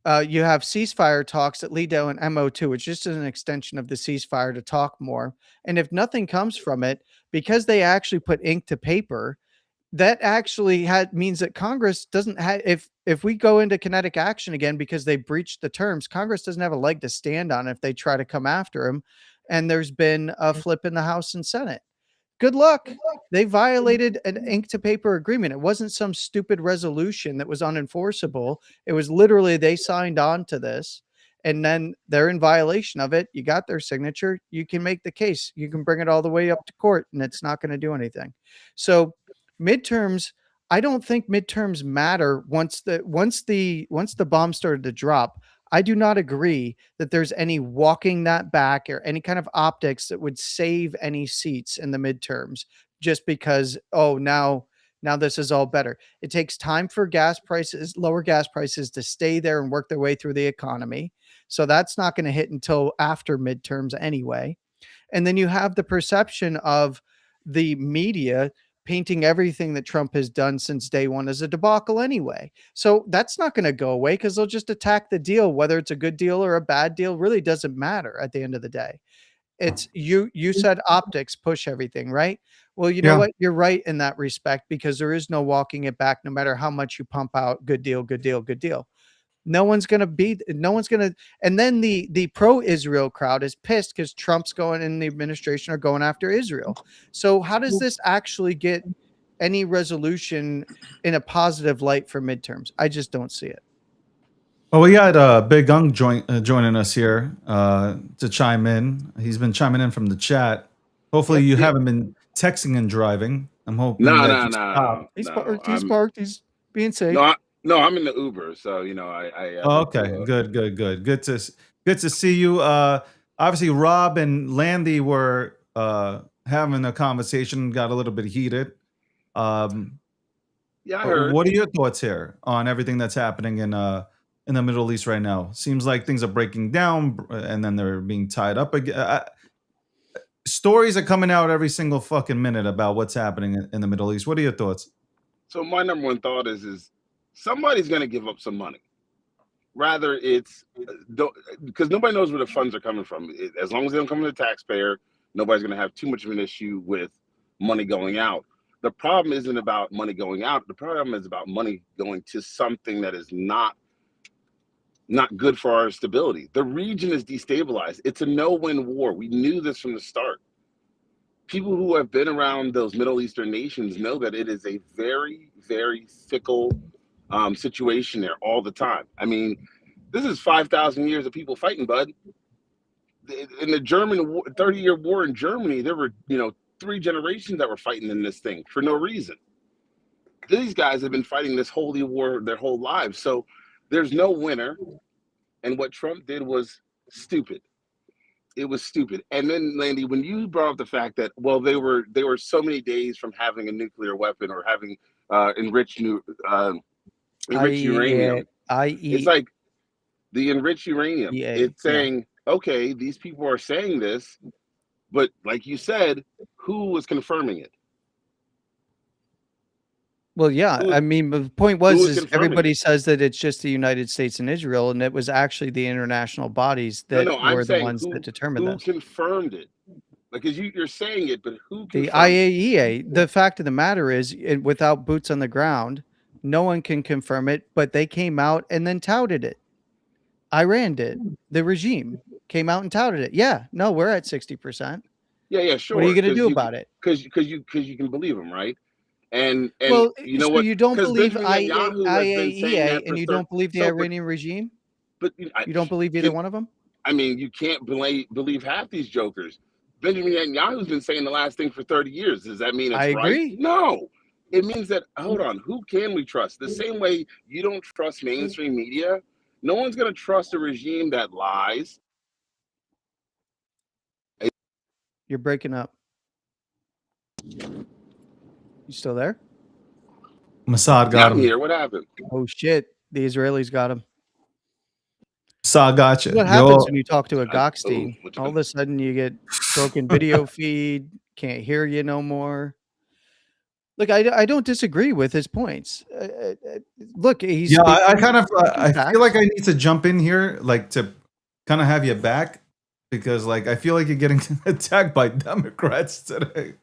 You have ceasefire talks that lead to an MO2, which just is an extension of the ceasefire to talk more. And if nothing comes from it, because they actually put ink to paper, that actually means that Congress doesn't have, if we go into kinetic action again because they breached the terms, Congress doesn't have a leg to stand on if they try to come after him. And there's been a flip in the House and Senate. Good luck. They violated an ink to paper agreement. It wasn't some stupid resolution that was unenforceable. It was literally they signed on to this and then they're in violation of it. You got their signature. You can make the case. You can bring it all the way up to court and it's not going to do anything. So midterms, I don't think midterms matter once the bomb started to drop. I do not agree that there's any walking that back or any kind of optics that would save any seats in the midterms just because, oh, now this is all better. It takes time for lower gas prices to stay there and work their way through the economy. So that's not going to hit until after midterms anyway. And then you have the perception of the media painting everything that Trump has done since day one as a debacle anyway. So that's not going to go away because they'll just attack the deal. Whether it's a good deal or a bad deal really doesn't matter at the end of the day. It's you said optics push everything, right? Well, you know what? You're right in that respect because there is no walking it back no matter how much you pump out good deal, good deal, good deal. No one's going to, and then the pro-Israel crowd is pissed because Trump's going and the administration are going after Israel. So how does this actually get any resolution in a positive light for midterms? I just don't see it. Well, we got Big Ung joining us here to chime in. He's been chiming in from the chat. Hopefully, you haven't been texting and driving. I'm hoping that you stop. He's parked. He's being safe. No, I'm in the Uber, so you know I Oh, okay, good. Good to see you. Obviously, Rob and Landy were having a conversation, got a little bit heated. yeah, I heard. What are your thoughts here on everything that's happening in the Middle East right now? Seems like things are breaking down, and then they're being tied up again. Stories are coming out every single fucking minute about what's happening in the Middle East. What are your thoughts? So my number one thought is somebody's going to give up some money. Rather, it's because nobody knows where the funds are coming from. As long as they don't come from the taxpayer, nobody's going to have too much of an issue with money going out. The problem isn't about money going out. The problem is about money going to something that is not not good for our stability. The region is destabilized. It's a no-win war. We knew this from the start. People who have been around those Middle Eastern nations know that it is a very, very fickle situation there all the time. I mean, this is 5,000 years of people fighting, bud. In the German 30-year war in Germany, there were 3 generations that were fighting in this thing for no reason. These guys have been fighting this holy war their whole lives. So there's no winner. And what Trump did was stupid. It was stupid. And then, Landy, when you brought up the fact that, well, they were so many days from having a nuclear weapon or having enriched uranium, it's like the enriched uranium. It's saying, okay, these people are saying this, but like you said, who was confirming it? Well, yeah. I mean, the point is everybody says that it's just the United States and Israel, and it was actually the international bodies that were the ones that determined this. Who confirmed it? Because you're saying it, but who confirmed the IAEA? The fact of the matter is, without boots on the ground, no one can confirm it, but they came out and then touted it. Iran did. The regime came out and touted it. Yeah, no, we're at 60%. Yeah, sure. What are you going to do about it? Because you can believe them, right? And well, you know so what? you don't believe IAEA and you don't believe the Iranian regime? But you don't believe either one of them? I mean, you can't believe half these jokers. Benjamin Netanyahu's been saying the last thing for 30 years. Does that mean it's I agree. right? No. It means that, hold on, who can we trust? The same way you don't trust mainstream media, no one's going to trust a regime that lies. You're breaking up. You still there? Mossad got him. I'm here. What happened? Oh, shit. The Israelis got him. Mossad got you. What happens when you talk to a Gockstein? All of a sudden you get broken video feed, can't hear you no more. Look, I don't disagree with his points. Look, he's I kind of I feel like I need to jump in here, like to kind of have you back, because like I feel like you're getting attacked by Democrats today.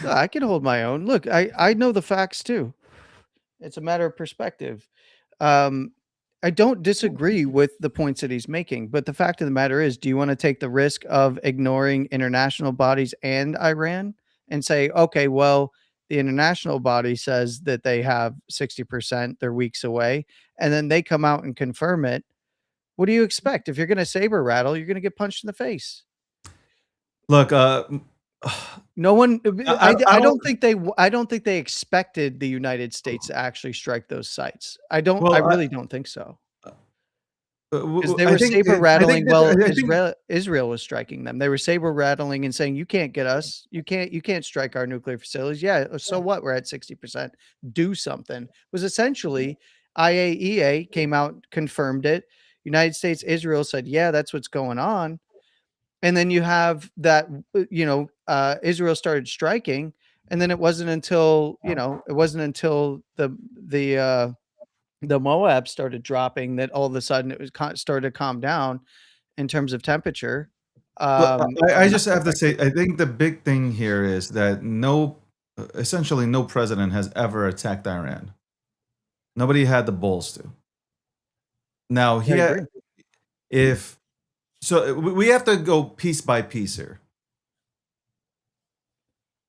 I can hold my own. Look, I know the facts too. It's a matter of perspective. I don't disagree with the points that he's making, but the fact of the matter is, do you want to take the risk of ignoring international bodies and Iran and say, okay, well, the international body says that they have 60%, they're weeks away, and then they come out and confirm it? What do you expect? If you're going to saber rattle, you're going to get punched in the face. Look, no one. I don't think they expected the United States to actually strike those sites. I really don't think so. Because they were saber rattling. Israel was striking them. They were saber rattling and saying, "You can't get us. You can't strike our nuclear facilities." Yeah. So what? We're at 60%. Do something. It was essentially IAEA came out, confirmed it. United States, Israel said, "Yeah, that's what's going on." And then you have that, Israel started striking, and then it wasn't until the Moab started dropping that all of a sudden it was started to calm down in terms of temperature. I just have to say, I think the big thing here is that essentially no president has ever attacked Iran. Nobody had the balls to. Now, so we have to go piece by piece here.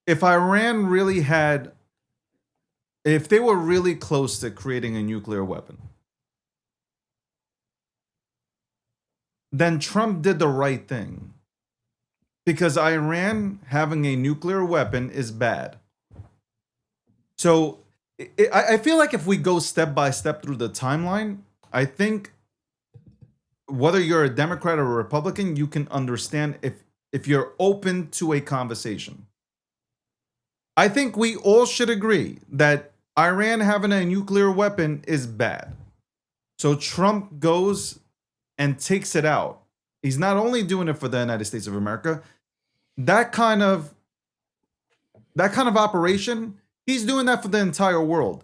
If Iran if they were really close to creating a nuclear weapon, then Trump did the right thing. Because Iran having a nuclear weapon is bad. So I feel like if we go step by step through the timeline, I think whether you're a Democrat or a Republican, you can understand if you're open to a conversation. I think we all should agree that Iran having a nuclear weapon is bad. So Trump goes and takes it out. He's not only doing it for the United States of America, that kind of operation, he's doing that for the entire world.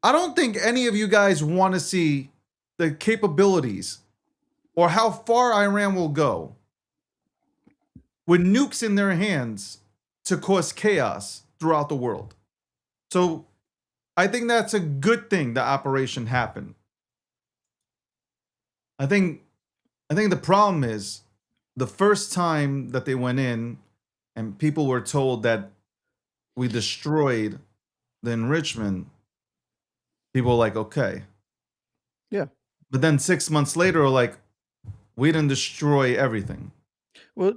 I don't think any of you guys want to see the capabilities or how far Iran will go with nukes in their hands to cause chaos throughout the world. So I think that's a good thing the operation happened. I think the problem is the first time that they went in and people were told that we destroyed the enrichment, people were like, okay. Yeah. But then 6 months later, like, we didn't destroy everything. Well,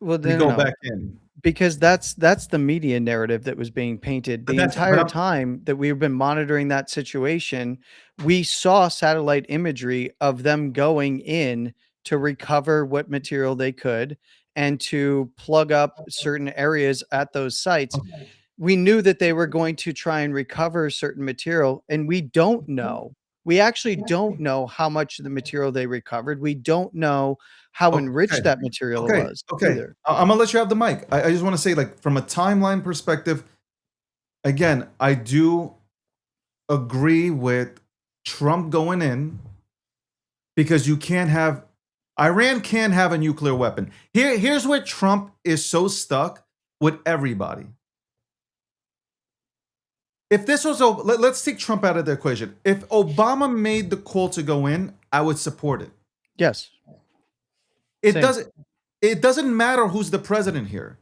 We then go no. back in. Because that's the media narrative that was being painted But the that's entire time that we've been monitoring that situation. We saw satellite imagery of them going in to recover what material they could and to plug up certain areas at those sites. We knew that they were going to try and recover certain material, and we don't know. We actually don't know how much of the material they recovered. We don't know how enriched that material was Okay. either. I'm gonna let you have the mic. I just want to say, like, from a timeline perspective, again, I do agree with Trump going in because Iran can't have a nuclear weapon. Here's where Trump is so stuck with everybody. If this was let's take Trump out of the equation. If Obama made the call to go in, I would support it. Yes. It Same. doesn't matter who's the president here.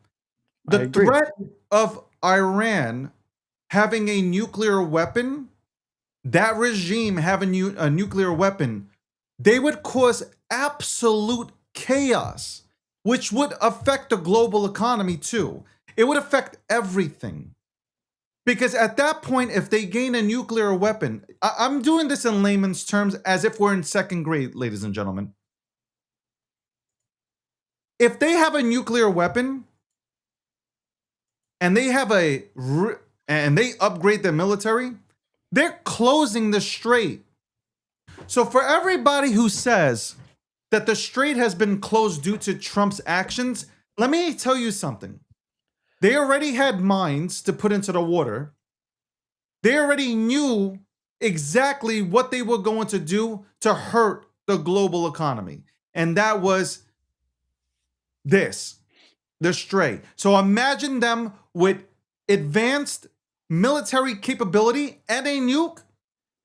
I The agree. threat of Iran having a nuclear weapon, that regime having a nuclear weapon, they would cause absolute chaos, which would affect the global economy too. It would affect everything. Because at that point, if they gain a nuclear weapon, I'm doing this in layman's terms as if we're in second grade, ladies and gentlemen. If they have a nuclear weapon and they have and they upgrade their military, they're closing the strait. So for everybody who says that the strait has been closed due to Trump's actions, let me tell you something. They already had mines to put into the water. They already knew exactly what they were going to do to hurt the global economy. And that was the strait. So imagine them with advanced military capability and a nuke.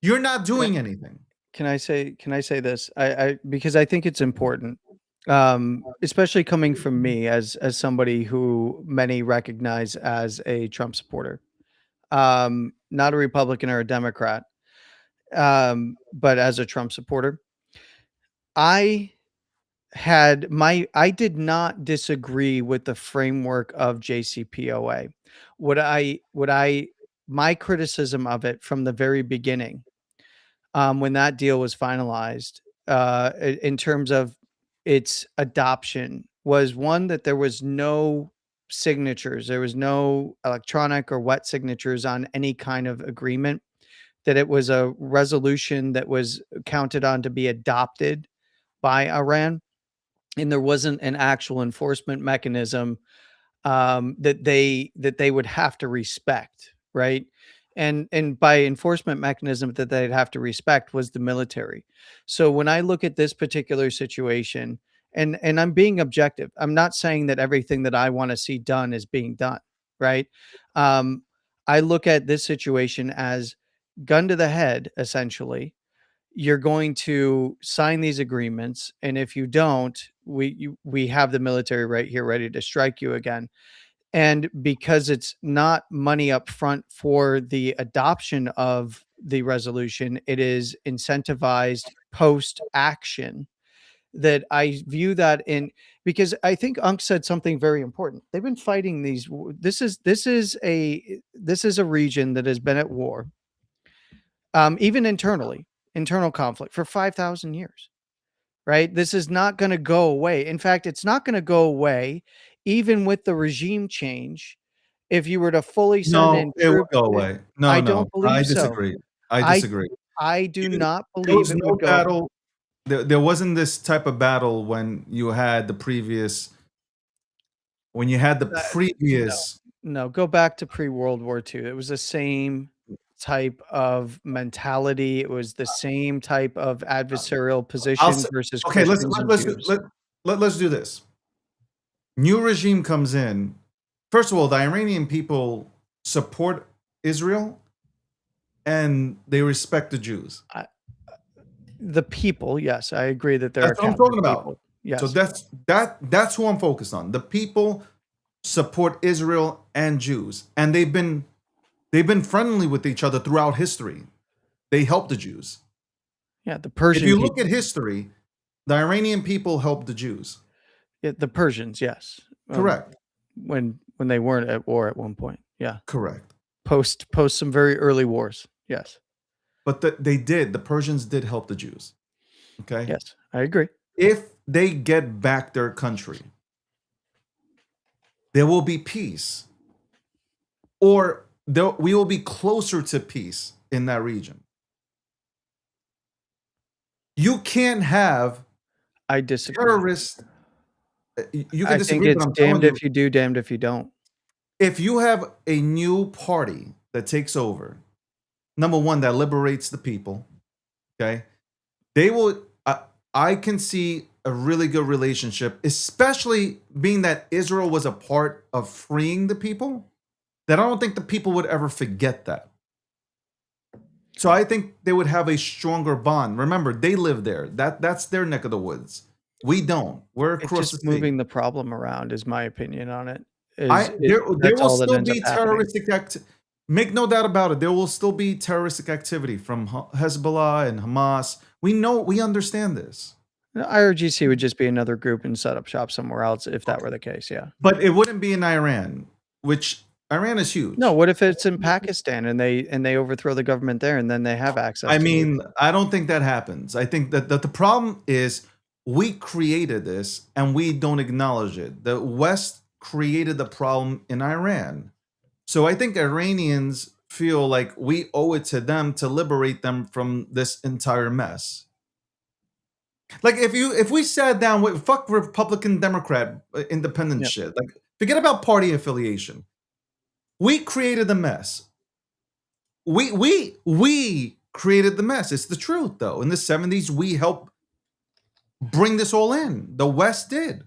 You're not doing anything. Can I say this? I because I think it's important. Especially coming from me as somebody who many recognize as a Trump supporter. Not a Republican or a Democrat. But as a Trump supporter. I did not disagree with the framework of JCPOA. My criticism of it from the very beginning, when that deal was finalized, in terms of its adoption, was one that there was no signatures. There was no electronic or wet signatures on any kind of agreement, that it was a resolution that was counted on to be adopted by Iran. And there wasn't an actual enforcement mechanism that they would have to respect, right? And by enforcement mechanism that they'd have to respect was the military. So when I look at this particular situation, and I'm being objective, I'm not saying that everything that I want to see done is being done, right? I look at this situation as gun to the head, essentially. You're going to sign these agreements, and if you don't, we have the military right here ready to strike you again. And because it's not money up front for the adoption of the resolution, it is incentivized post action. That I view that in, because I think Unc said something very important. They've been fighting these. This is a region that has been at war, even internal conflict for 5,000 years, right? This is not going to go away. In fact, it's not going to go away even with the regime change. If you were to fully send in No, it will troops, go away. I No, don't believe I so. disagree. I disagree. I do not There believe was it no would go. battle. There wasn't this type of battle when you had the previous. When you had the previous. No, go back to pre-World War II. It was the same type of mentality. It was the same type of adversarial position versus Okay, Christians and Jews. let's do this. New regime comes in. First of all, the Iranian people support Israel, and they respect the Jews. The people, yes, I agree that there are That's what I'm captive talking about. people. So Yes. that's who I'm focused on. The people support Israel and Jews, and they've been friendly with each other throughout history. They help the Jews. Yeah, the If Persian you look people. at history, the Iranian people helped the Jews. Yeah, the Persians, yes. Correct. When they weren't at war at one point. Yeah. Correct. Post some very early wars. Yes. But the Persians did help the Jews. Okay? Yes, I agree. If they get back their country, there will be peace. Or we will be closer to peace in that region. You can't have I disagree. terrorists. You can I think disagree, but it's I'm telling damned you, if you do, damned if you don't. if you have a new party that takes over, number one, that liberates the people, okay, they will. I can see a really good relationship, especially being that Israel was a part of freeing the people. That I don't think the people would ever forget that. So I think they would have a stronger bond. Remember, they live there. That's their neck of the woods. We don't. We're It's across the just sea. moving the problem around is my opinion on it. There That's will all that still ends up be happening. terroristic make no doubt about it. There will still be terroristic activity from Hezbollah and Hamas. We understand this. The IRGC would just be another group and set up shop somewhere else if that were the case, yeah. But it wouldn't be in Iran, which Iran is huge. No, what if it's in Pakistan and they overthrow the government there and then they have access I to mean, I don't think that happens. I think that the problem is we created this and we don't acknowledge it. The West created the problem in Iran. So I think Iranians feel like we owe it to them to liberate them from this entire mess. Like if we sat down with fuck Republican, Democrat, independent Yep. shit, like forget about party affiliation. We created the mess. We created the mess. It's the truth, though. In the 70s, we helped bring this all in. The West did.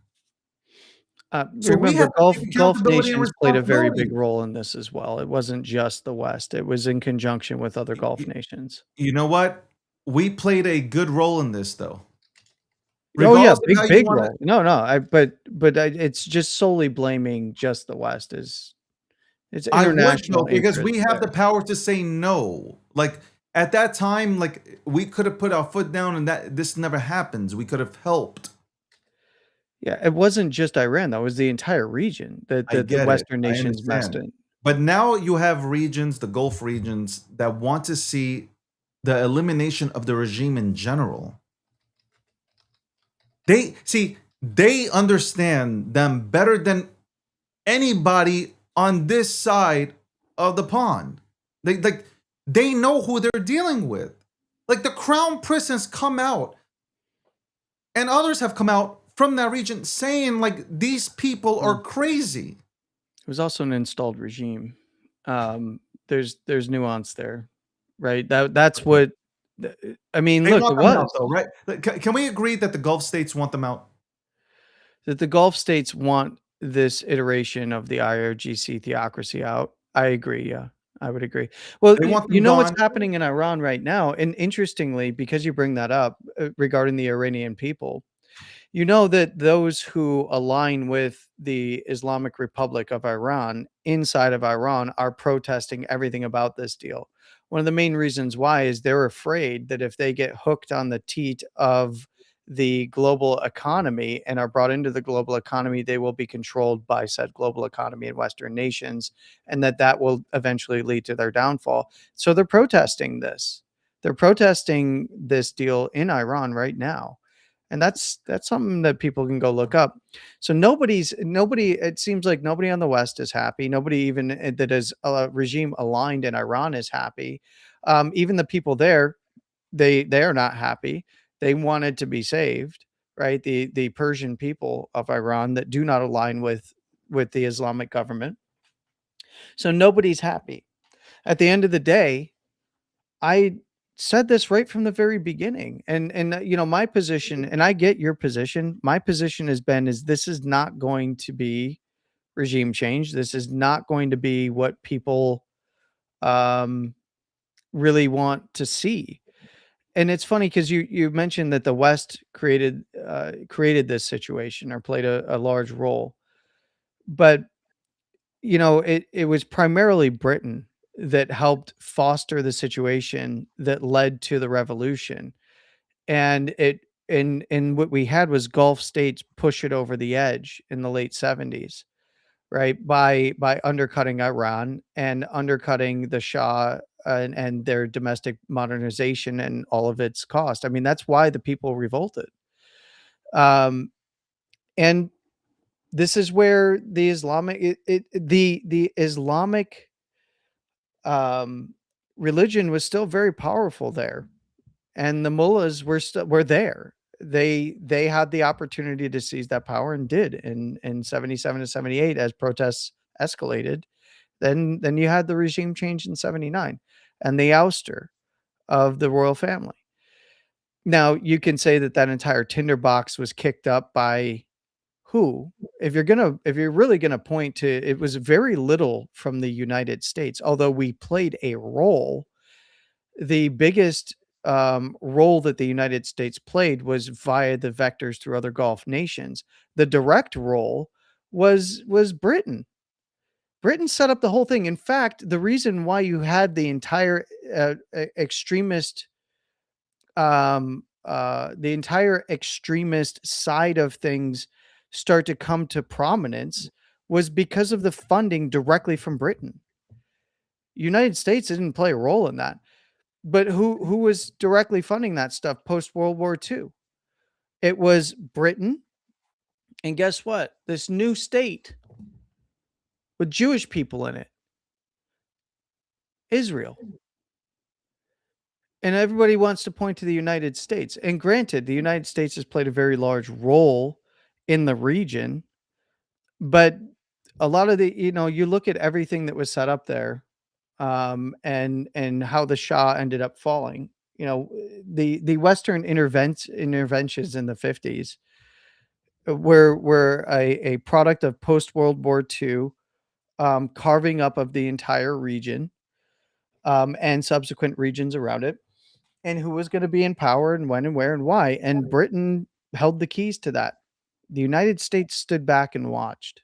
So we Remember, have to take Gulf accountability and nations played a very big responsibility. role in this as well. It wasn't just the West; it was in conjunction with other Gulf nations. You know what? We played a good role in this, though. Oh yeah, Regardless of how you big want role. No, it's just solely blaming just the West is it's I would, though, international because interest we have the there. power to say no. Like at that time, like we could have put our foot down, and that this never happens. We could have helped. Yeah, it wasn't just Iran, though, it was the entire region that I the get it. Western I nations messed understand. in. But now you have regions, the Gulf regions, that want to see the elimination of the regime in general. They understand them better than anybody on this side of the pond. They know who they're dealing with. Like the crown prince has come out, and others have come out from that region saying like these people are crazy. It was also an installed regime. There's nuance there, right? That's what I mean. They Look, want it them out, was though, right? Can we agree that the Gulf states want them out? that the Gulf states want this iteration of the IRGC theocracy out. I agree. Yeah, I would agree. Well, They want you them know what's gone. happening in Iran right now, and interestingly, because you bring that up regarding the Iranian people, you know that those who align with the Islamic Republic of Iran inside of Iran are protesting everything about this deal. One of the main reasons why is they're afraid that if they get hooked on the teat of the global economy and are brought into the global economy, they will be controlled by said global economy in Western nations, and that will eventually lead to their downfall. So they're protesting this. They're protesting this deal in Iran right now. And that's something that people can go look up. So nobody, it seems like nobody on the West is happy. Nobody even that is regime aligned in Iran is happy. Even the people there, they are not happy. They wanted to be saved, right? The Persian people of Iran that do not align with the Islamic government. So nobody's happy. At the end of the day, I said this right from the very beginning. And you know, my position, and I get your position. My position has been is this is not going to be regime change. This is not going to be what people really want to see. and it's funny because you mentioned that the West created this situation or played a large role, but it was primarily Britain that helped foster the situation that led to the revolution, and what we had was Gulf states push it over the edge in the late 70s, right? By undercutting Iran and undercutting the Shah and their domestic modernization and all of its cost. I mean, that's why the people revolted. And this is where the the Islamic religion was still very powerful there, and the mullahs were there. They had the opportunity to seize that power and did in 77 to 78 as protests escalated. Then you had the regime change in 79 and the ouster of the royal family. Now, you can say that that entire tinderbox was kicked up by who? If you're really gonna point to, it was very little from the United States, although we played a role. The biggest role that the United States played was via the vectors through other Gulf nations. The direct role was Britain. Britain set up the whole thing. In fact, the reason why you had the entire extremist the entire extremist side of things start to come to prominence was because of the funding directly from Britain. United States didn't play a role in that. But who was directly funding that stuff post World War II? It was Britain. And guess what? This new state with Jewish people in it, Israel. And everybody wants to point to the United States. And granted, the United States has played a very large role in the region, but a lot of you look at everything that was set up there, and how the Shah ended up falling. The Western interventions in the 50s were a product of post World War II, carving up of the entire region, and subsequent regions around it, and who was going to be in power and when and where and why. And Britain held the keys to that. The United States stood back and watched.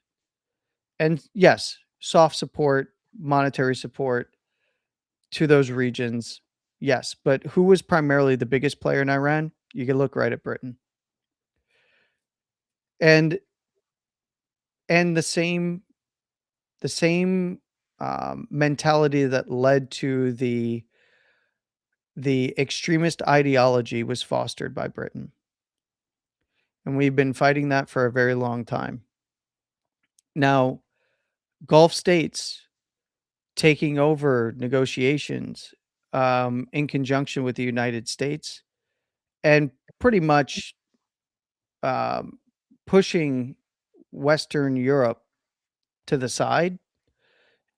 And yes, soft support, monetary support to those regions. Yes, but who was primarily the biggest player in Iran? You can look right at Britain. And the same mentality that led to the extremist ideology was fostered by Britain. And we've been fighting that for a very long time. Now, Gulf states taking over negotiations, in conjunction with the United States, and pretty much pushing Western Europe to the side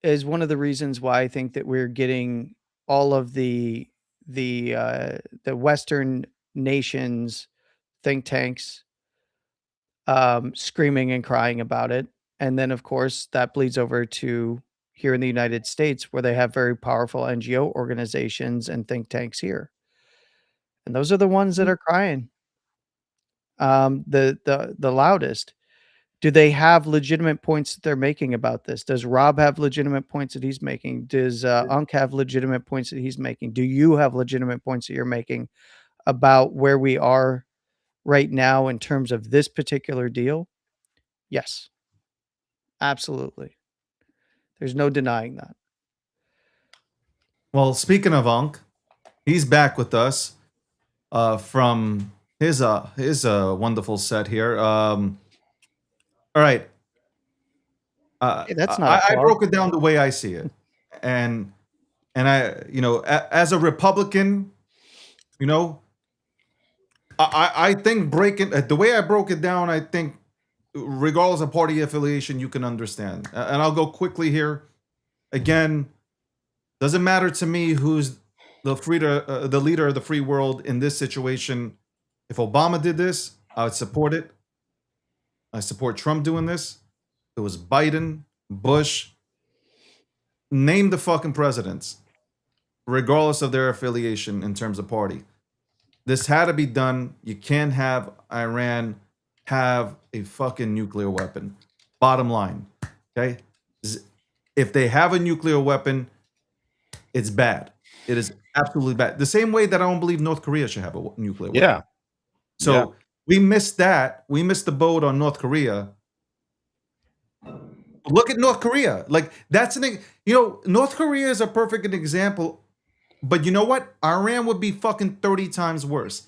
is one of the reasons why I think that we're getting all of the Western nations, think tanks, screaming and crying about it. And then, of course, that bleeds over to here in the United States, where they have very powerful NGO organizations and think tanks here. And those are the ones that are crying the loudest. Do they have legitimate points that they're making about this? Does Rob have legitimate points that he's making? Does Unc have legitimate points that he's making? Do you have legitimate points that you're making about where we are right now in terms of this particular deal? Yes, absolutely. There's no denying that. Well, speaking of Unc, he's back with us from his wonderful set here. All right. Hey, that's not I broke it down the way I see it, and I, as a Republican, I think breaking the way I broke it down, I think regardless of party affiliation, you can understand. And I'll go quickly here. Again, doesn't matter to me who's the leader of the free world in this situation. If Obama did this, I would support it. I support Trump doing this. It was Biden, Bush. Name the fucking presidents, regardless of their affiliation in terms of party. This had to be done. You can't have Iran have a fucking nuclear weapon. Bottom line, okay? If they have a nuclear weapon, it's bad. It is absolutely bad. The same way that I don't believe North Korea should have a nuclear weapon. Yeah. So we missed that. We missed the boat on North Korea. Look at North Korea. Like that's North Korea is a perfect example. But you know what? Iran would be fucking 30 times worse.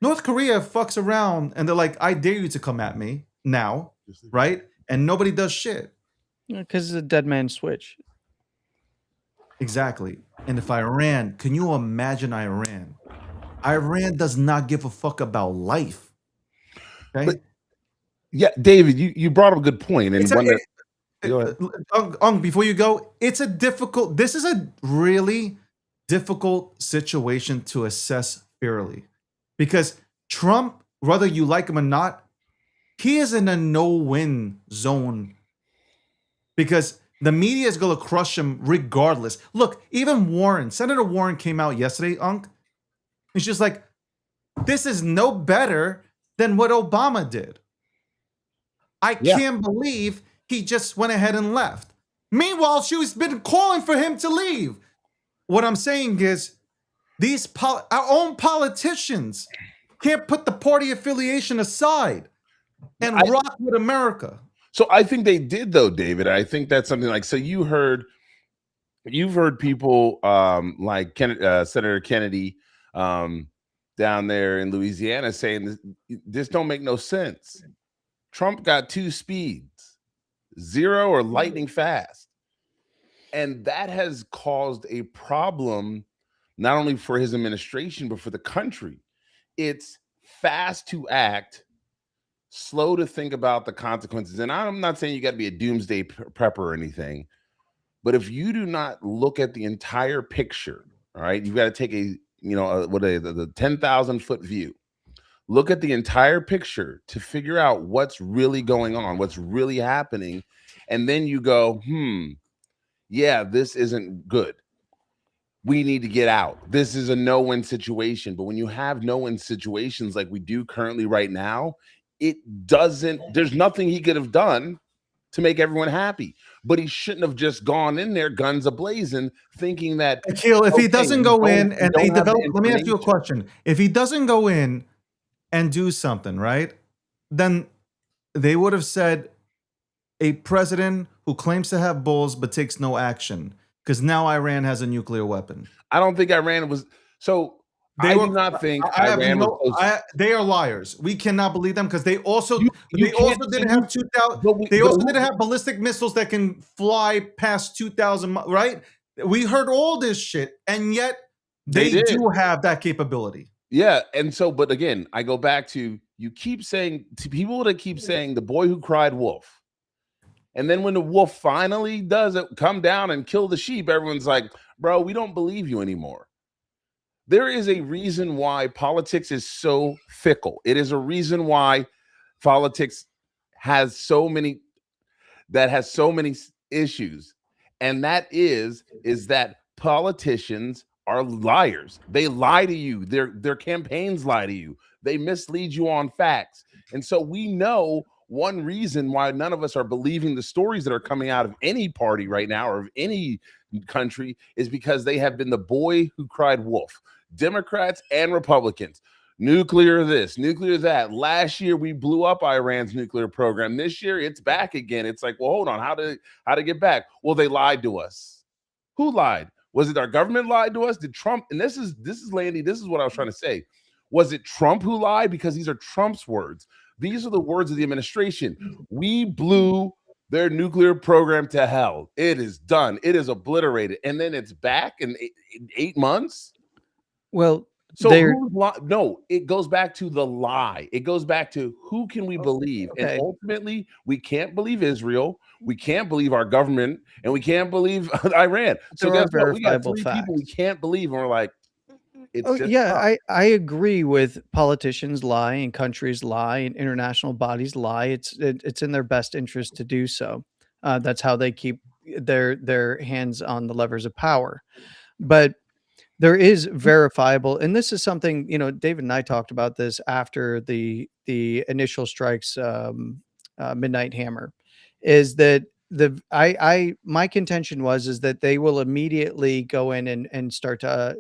North Korea fucks around and they're like, I dare you to come at me now, right? And nobody does shit. Because it's a dead man switch. Exactly. And if Iran, can you imagine Iran? Iran does not give a fuck about life. Okay. But, yeah, David, you brought up a good point. And go ahead. Before you go, this is a really difficult situation to assess fairly. Because Trump, whether you like him or not, he is in a no-win zone. Because the media is going to crush him regardless. Look, even Senator Warren came out yesterday, He's just like, this is no better than what Obama did. I can't believe he just went ahead and left. Meanwhile, she's been calling for him to leave. What I'm saying is, our own politicians can't put the party affiliation aside and rock with America. So I think they did, though, David. I think that's something like, so you've heard people like Senator Kennedy down there in Louisiana saying this don't make no sense. Trump got 2 speeds, 0 or lightning fast. And that has caused a problem, not only for his administration, but for the country. It's fast to act, slow to think about the consequences. And I'm not saying you got to be a doomsday prepper or anything, but if you do not look at the entire picture, all right, you've got to take the 10,000 foot view. Look at the entire picture to figure out what's really going on, what's really happening. And then you go, yeah, this isn't good. We need to get out. This is a no-win situation. But when you have no-win situations like we do currently right now, there's nothing he could have done to make everyone happy. But he shouldn't have just gone in there guns a-blazing thinking that... Akil, if he doesn't go in and they develop... Let me ask you a question. If he doesn't go in and do something, right, then they would have said a president who claims to have balls but takes no action because now Iran has a nuclear weapon. I don't think Iran was... So I do not think Iran was... They are liars. We cannot believe them because they also didn't have 2,000. They also didn't have ballistic missiles that can fly past 2,000. Right? We heard all this shit, and yet they do have that capability. Yeah, and so, but again, I go back to you keep saying to people that keep saying the boy who cried wolf, and then when the wolf finally does it, come down and kill the sheep, everyone's like, "Bro, we don't believe you anymore." There is a reason why politics is so fickle. It is a reason why politics has so many issues, and that is that politicians are liars. They lie to you. Their campaigns lie to you. They mislead you on facts. And so we know one reason why none of us are believing the stories that are coming out of any party right now or of any country is because they have been the boy who cried wolf. Democrats and Republicans. Nuclear this, nuclear that. Last year we blew up Iran's nuclear program. This year it's back again. It's like, well, hold on, how to get back? Well, they lied to us. Who lied? Was it our government lied to us? Did Trump? And this is Landy. This is what I was trying to say. Was it Trump who lied? Because these are Trump's words. These are the words of the administration. We blew their nuclear program to hell. It is done. It is obliterated. And then it's back in 8 months. Well, so no, it goes back to the lie. It goes back to who can we believe? Okay. And ultimately, we can't believe Israel. We can't believe our government, and we can't believe Iran. So guess what? We got 3 people we can't believe, and we're like, it's just tough. I agree with politicians lie and countries lie and international bodies lie. It's in their best interest to do so. That's how they keep their hands on the levers of power. But There is verifiable, and this is something, David and I talked about this after the initial strikes, Midnight Hammer, is that my contention is that they will immediately go in and start to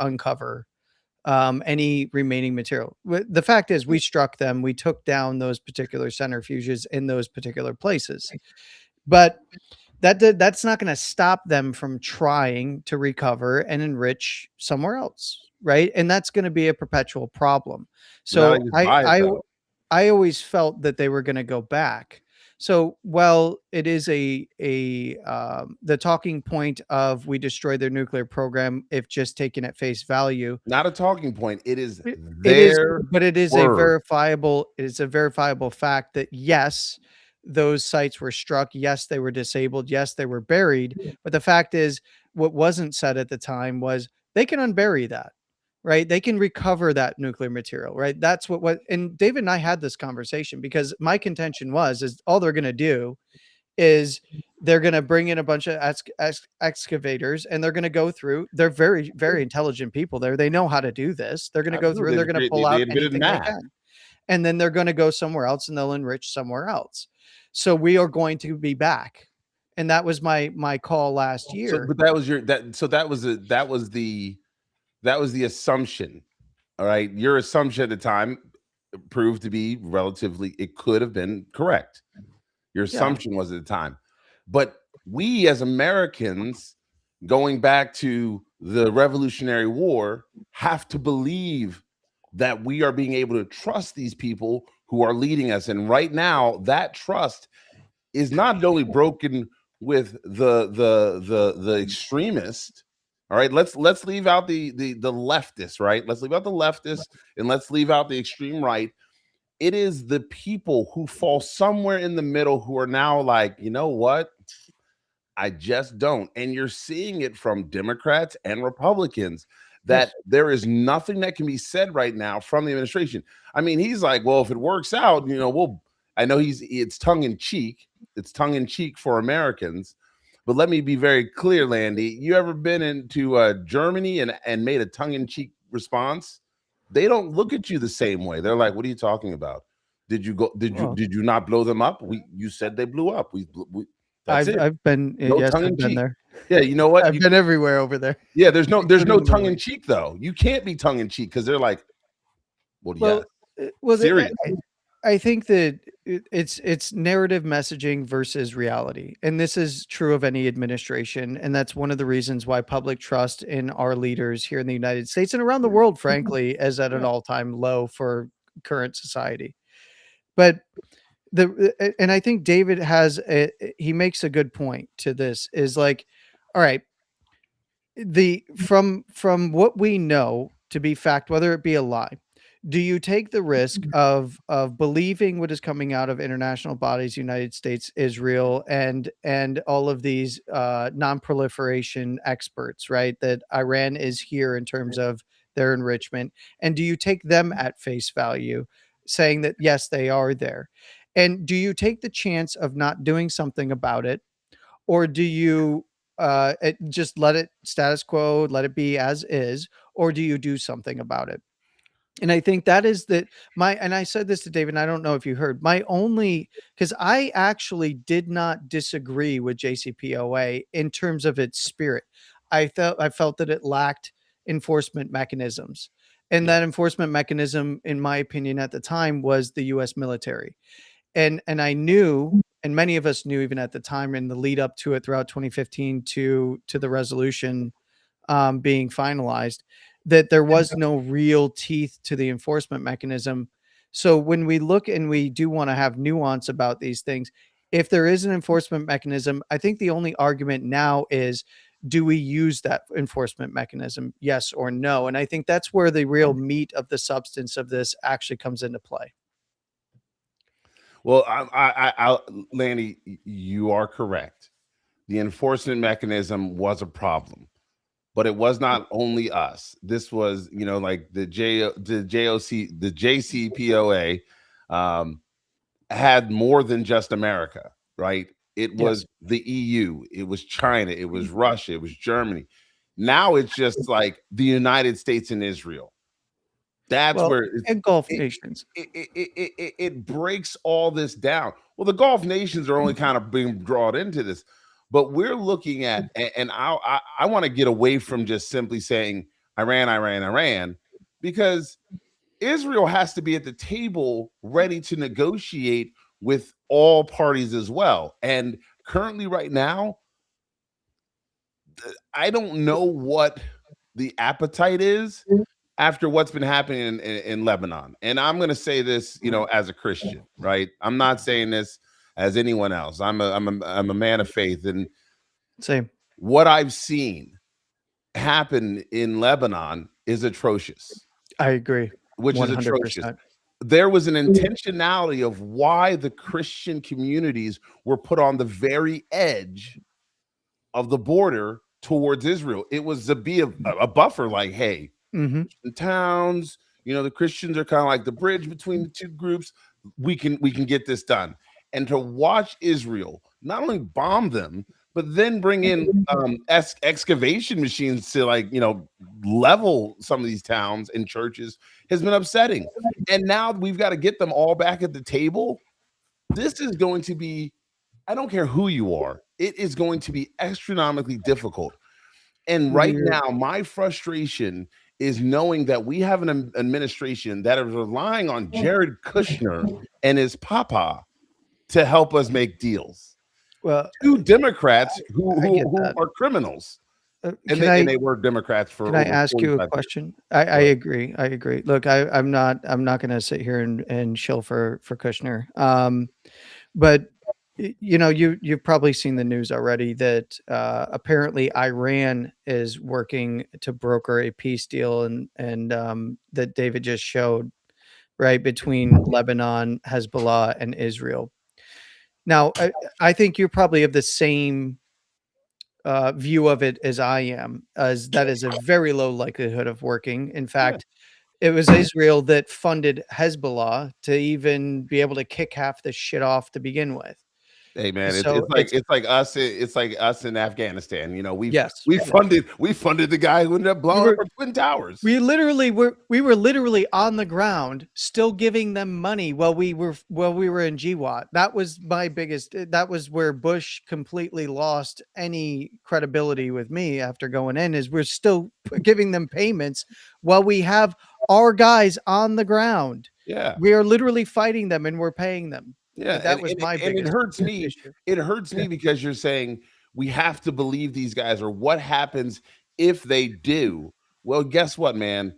uncover any remaining material. The fact is, we struck them, we took down those particular centrifuges in those particular places, but that's not going to stop them from trying to recover and enrich somewhere else, right? And that's going to be a perpetual problem. Now they So just buy it, though. I always felt that they were going to go back. So, well, it is the talking point of we destroy their nuclear program if just taken at face value. Not a talking point. It is It is, their but it is word. it is a verifiable fact that yes, those sites were struck. Yes, they were disabled. Yes, they were buried. But the fact is, what wasn't said at the time was they can unbury that, right? They can recover that nuclear material, right? That's and David and I had this conversation because my contention is all they're going to do is they're going to bring in a bunch of excavators and they're going to go through. They're very, very intelligent people there. They know how to do this. They're going to go through and they're going to pull out anything they can. And then they're going to go somewhere else and they'll enrich somewhere else. So we are going to be back. And that was my call last year. So, but that was that was the assumption. All right. Your assumption at the time proved to be it could have been correct. Your assumption was at the time. But we as Americans, going back to the Revolutionary War, have to believe that we are being able to trust these people who are leading us. And right now, that trust is not only broken with the extremist. All right, let's leave out the leftists, right? Let's leave out the leftists and let's leave out the extreme right. It is the people who fall somewhere in the middle who are now like, you know what? I just don't. And you're seeing it from Democrats and Republicans that there is nothing that can be said right now from the administration. I mean, he's like, well, if it works out, I know it's tongue in cheek. It's tongue in cheek for Americans. But let me be very clear, Landy. You ever been into Germany and made a tongue in cheek response? They don't look at you the same way. They're like, "What are you talking about? Did you you not blow them up? You said they blew up. I've been I've been there. Yeah, you know what? I've been everywhere over there. Yeah, there's no tongue in cheek though. You can't be tongue in cheek because they're like, well, serious. I think that it's narrative messaging versus reality. And this is true of any administration. And that's one of the reasons why public trust in our leaders here in the United States and around the world, frankly, is at an all-time low for current society. But and I think David he makes a good point to this is like, all right, from what we know to be fact, whether it be a lie, do you take the risk of believing what is coming out of international bodies, United States, Israel, and all of these non-proliferation experts, right? That Iran is here in terms of their enrichment, and do you take them at face value, saying that yes, they are there, and do you take the chance of not doing something about it, or do you just let it status quo, let it be as is, or do you do something about it? And I think that is and I said this to David, and I don't know if you heard because I actually did not disagree with JCPOA in terms of its spirit. I felt that it lacked enforcement mechanisms. And that enforcement mechanism, in my opinion, at the time was the US military. And I knew, and many of us knew even at the time in the lead up to it throughout 2015 to the resolution being finalized, that there was no real teeth to the enforcement mechanism. So when we look and we do want to have nuance about these things, if there is an enforcement mechanism, I think the only argument now is, do we use that enforcement mechanism? Yes or no? And I think that's where the real meat of the substance of this actually comes into play. Well, Landy, you are correct. The enforcement mechanism was a problem. But it was not only us. This was, like the JCPOA had more than just America, right? It was the EU, it was China, it was Russia, it was Germany. Now it's just like the United States and Israel. That's where and Gulf nations. It breaks all this down. Well, the Gulf nations are only kind of being drawn into this, but we're looking at, and I want to get away from just simply saying Iran, because Israel has to be at the table ready to negotiate with all parties as well. And currently, right now, I don't know what the appetite is after what's been happening in Lebanon. And I'm going to say this, as a Christian, right? I'm not saying this as anyone else. I'm a man of faith, and same. What I've seen happen in Lebanon is atrocious. I agree. Which 100%. is atrocious. There was an intentionality of why the Christian communities were put on the very edge of the border towards Israel. It was to be a buffer, like, hey, Mm-hmm. the towns, the Christians are kind of like the bridge between the two groups. We can get this done. And to watch Israel not only bomb them, but then bring in excavation machines to level some of these towns and churches has been upsetting. And now we've got to get them all back at the table. This is going to be, I don't care who you are, it is going to be astronomically difficult. And right now, my frustration is knowing that we have an administration that is relying on Jared Kushner and his papa to help us make deals. Well, two Democrats who are criminals, and they were Democrats for. Can I ask you a question? I agree. I agree. Look, I'm not going to sit here and shill for Kushner. But you've probably seen the news already that apparently Iran is working to broker a peace deal, and that David just showed, right, between Lebanon, Hezbollah, and Israel. Now, I think you're probably of the same view of it as I am, as that is a very low likelihood of working. In fact, it was Israel that funded Hezbollah to even be able to kick half this shit off to begin with. Hey man, it's like us in Afghanistan. We funded the guy who ended up blowing up our Twin Towers. We were literally on the ground, still giving them money while we were in GWAT. That was my biggest. That was where Bush completely lost any credibility with me after going in. Is we're still giving them payments while we have our guys on the ground. Yeah, we are literally fighting them and we're paying them. Yeah, that was my biggest. And it hurts me. Issue. It hurts me because you're saying we have to believe these guys, or what happens if they do? Well, guess what, man?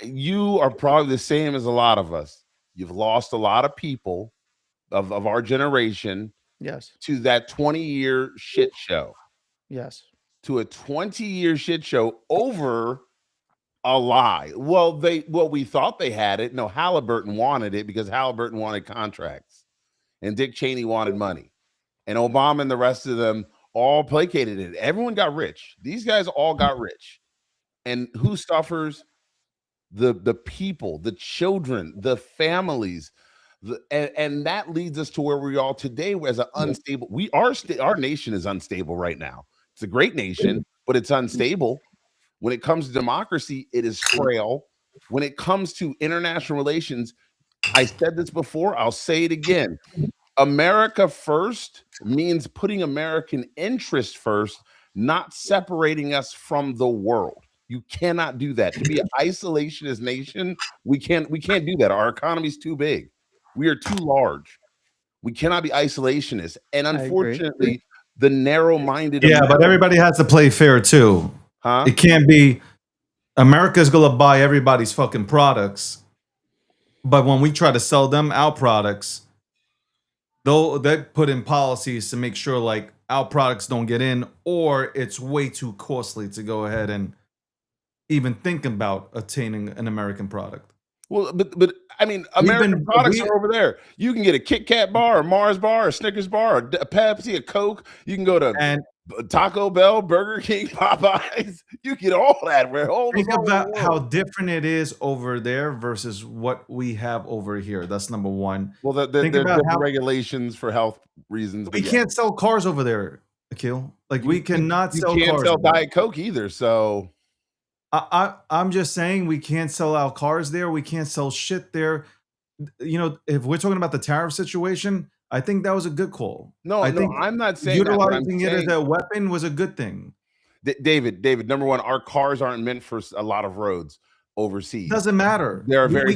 You are probably the same as a lot of us. You've lost a lot of people of our generation. Yes. To that 20-year shit show. Yes. To a 20-year shit show over a lie. Well, we thought they had it. No, Halliburton wanted it because Halliburton wanted contracts. And Dick Cheney wanted money, and Obama and the rest of them all placated it. Everyone got rich. These guys all got rich. And who suffers? The people, the children, the families. And that leads us to where we are today as an unstable. Our nation is unstable right now. It's a great nation, but it's unstable. When it comes to democracy, it is frail. When it comes to international relations, I said this before, I'll say it again. America first means putting American interest first, not separating us from the world. You cannot do that. To be an isolationist nation, we can't do that. Our economy's too big. We are too large. We cannot be isolationist. And unfortunately, the narrow-minded. Yeah, but everybody has to play fair too. Huh? It can't be America's gonna buy everybody's fucking products. But when we try to sell them our products, they put in policies to make sure like our products don't get in, or it's way too costly to go ahead and even think about attaining an American product. Well, but I mean, American products are over there. You can get a Kit Kat bar, a Mars bar, a Snickers bar, a Pepsi, a Coke. You can go to Taco Bell, Burger King, Popeyes. You get all that. Think about how different it is over there versus what we have over here. That's number one. Well, there are different regulations for health reasons. We can't sell cars over there. Akil. Like we cannot You sell can't cars sell there. Diet Coke either. So I'm just saying we can't sell our cars there. We can't sell shit there. You know, if we're talking about the tariff situation, I think that was a good call. no, I no, think I'm not saying that. What I'm utilizing it as saying, a weapon was a good thing. David, number one, our cars aren't meant for a lot of roads overseas. Doesn't matter. There are very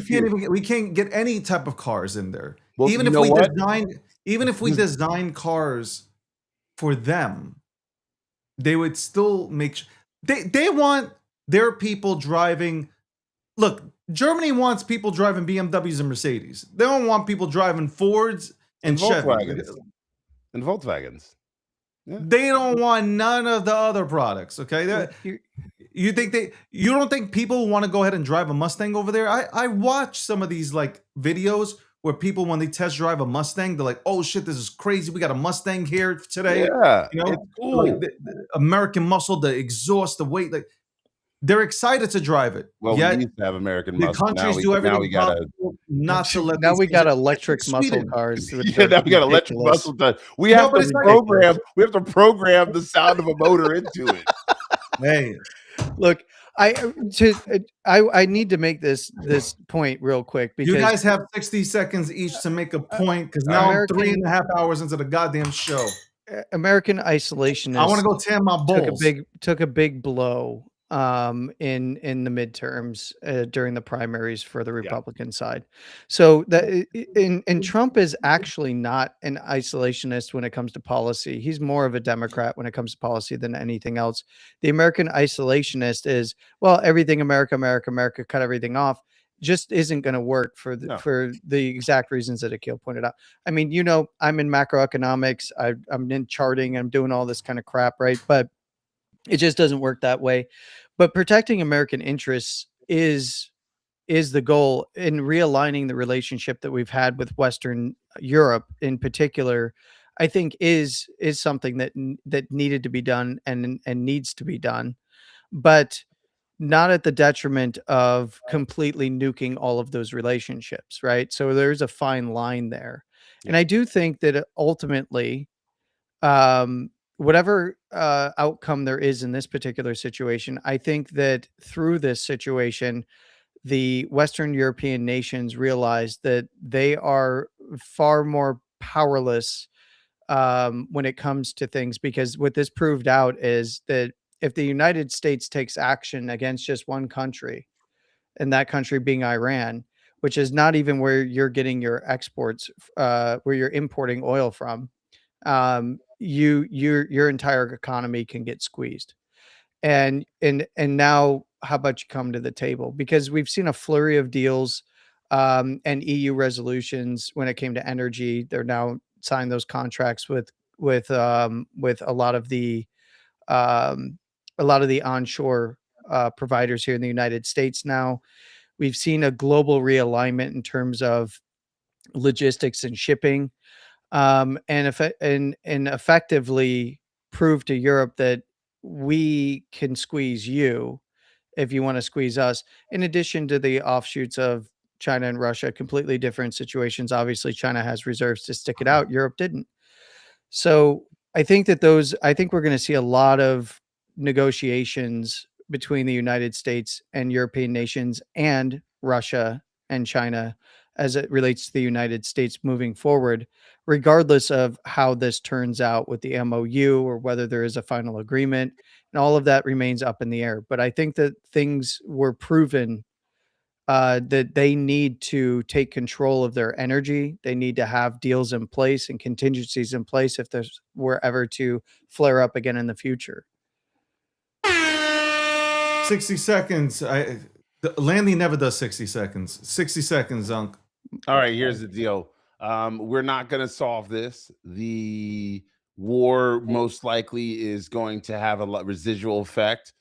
We can't get any type of cars in there. Well, even you if know we what? design cars for them, they would still make they want their people driving. Look, Germany wants people driving BMWs and Mercedes. They don't want people driving Fords and Volkswagens. Chevys. And Volkswagens. Yeah. They don't want none of the other products. Okay, you don't think people want to go ahead and drive a Mustang over there? I watch some of these like videos where people, when they test drive a Mustang, they're like, "Oh shit, this is crazy. We got a Mustang here today." Yeah, you know, it's cool. like the American muscle, the exhaust, the weight, like they're excited to drive it. Well, Yet we used to have American the muscle. countries Now do we everything gotta. possible not to let. Now these we things got exist. electric It's muscle Sweden. cars. Which Yeah, are now we got electric ridiculous. muscle. We have but to it's like- program. We have to program the sound of a motor into it. Hey, Look, I need to make this point real quick because you guys have 60 seconds each to make a point because now I'm 3.5 hours into the goddamn show. American isolationists. I want to go tan my balls. Took a big blow in the midterms during the primaries for the Republican side. So that and Trump is actually not an isolationist when it comes to policy. He's more of a Democrat when it comes to policy than anything else. The American isolationist is, well, everything America, America, America, cut everything off. Just isn't going to work for the exact reasons that Akil pointed out. I mean, you know, I'm in macroeconomics. I'm in charting. I'm doing all this kind of crap, right? But it just doesn't work that way. But protecting American interests is the goal in realigning the relationship that we've had with Western Europe in particular. I think is something that needed to be done and needs to be done, but not at the detriment of completely nuking all of those relationships, right? So there's a fine line there. And I do think that ultimately, whatever outcome there is in this particular situation, I think that through this situation, the Western European nations realize that they are far more powerless when it comes to things, because what this proved out is that if the United States takes action against just one country, and that country being Iran, which is not even where you're getting your exports, where you're importing oil from, your entire economy can get squeezed. And now how about you come to the table? Because we've seen a flurry of deals and EU resolutions when it came to energy. They're now signed those contracts with a lot of the onshore providers here in the United States. Now we've seen a global realignment in terms of logistics and shipping, and effectively prove to Europe that we can squeeze you if you want to squeeze us, in addition to the offshoots of China and Russia, completely different situations. Obviously, China has reserves to stick it out. Europe didn't. So I think we're going to see a lot of negotiations between the United States and European nations and Russia and China as it relates to the United States moving forward, regardless of how this turns out with the MOU or whether there is a final agreement. And all of that remains up in the air. But I think that things were proven that they need to take control of their energy. They need to have deals in place and contingencies in place if there's were ever to flare up again in the future. 60 seconds. Landy never does 60 seconds. 60 seconds, Zunk. All right, here's the deal. We're not going to solve this. The war most likely is going to have a residual effect.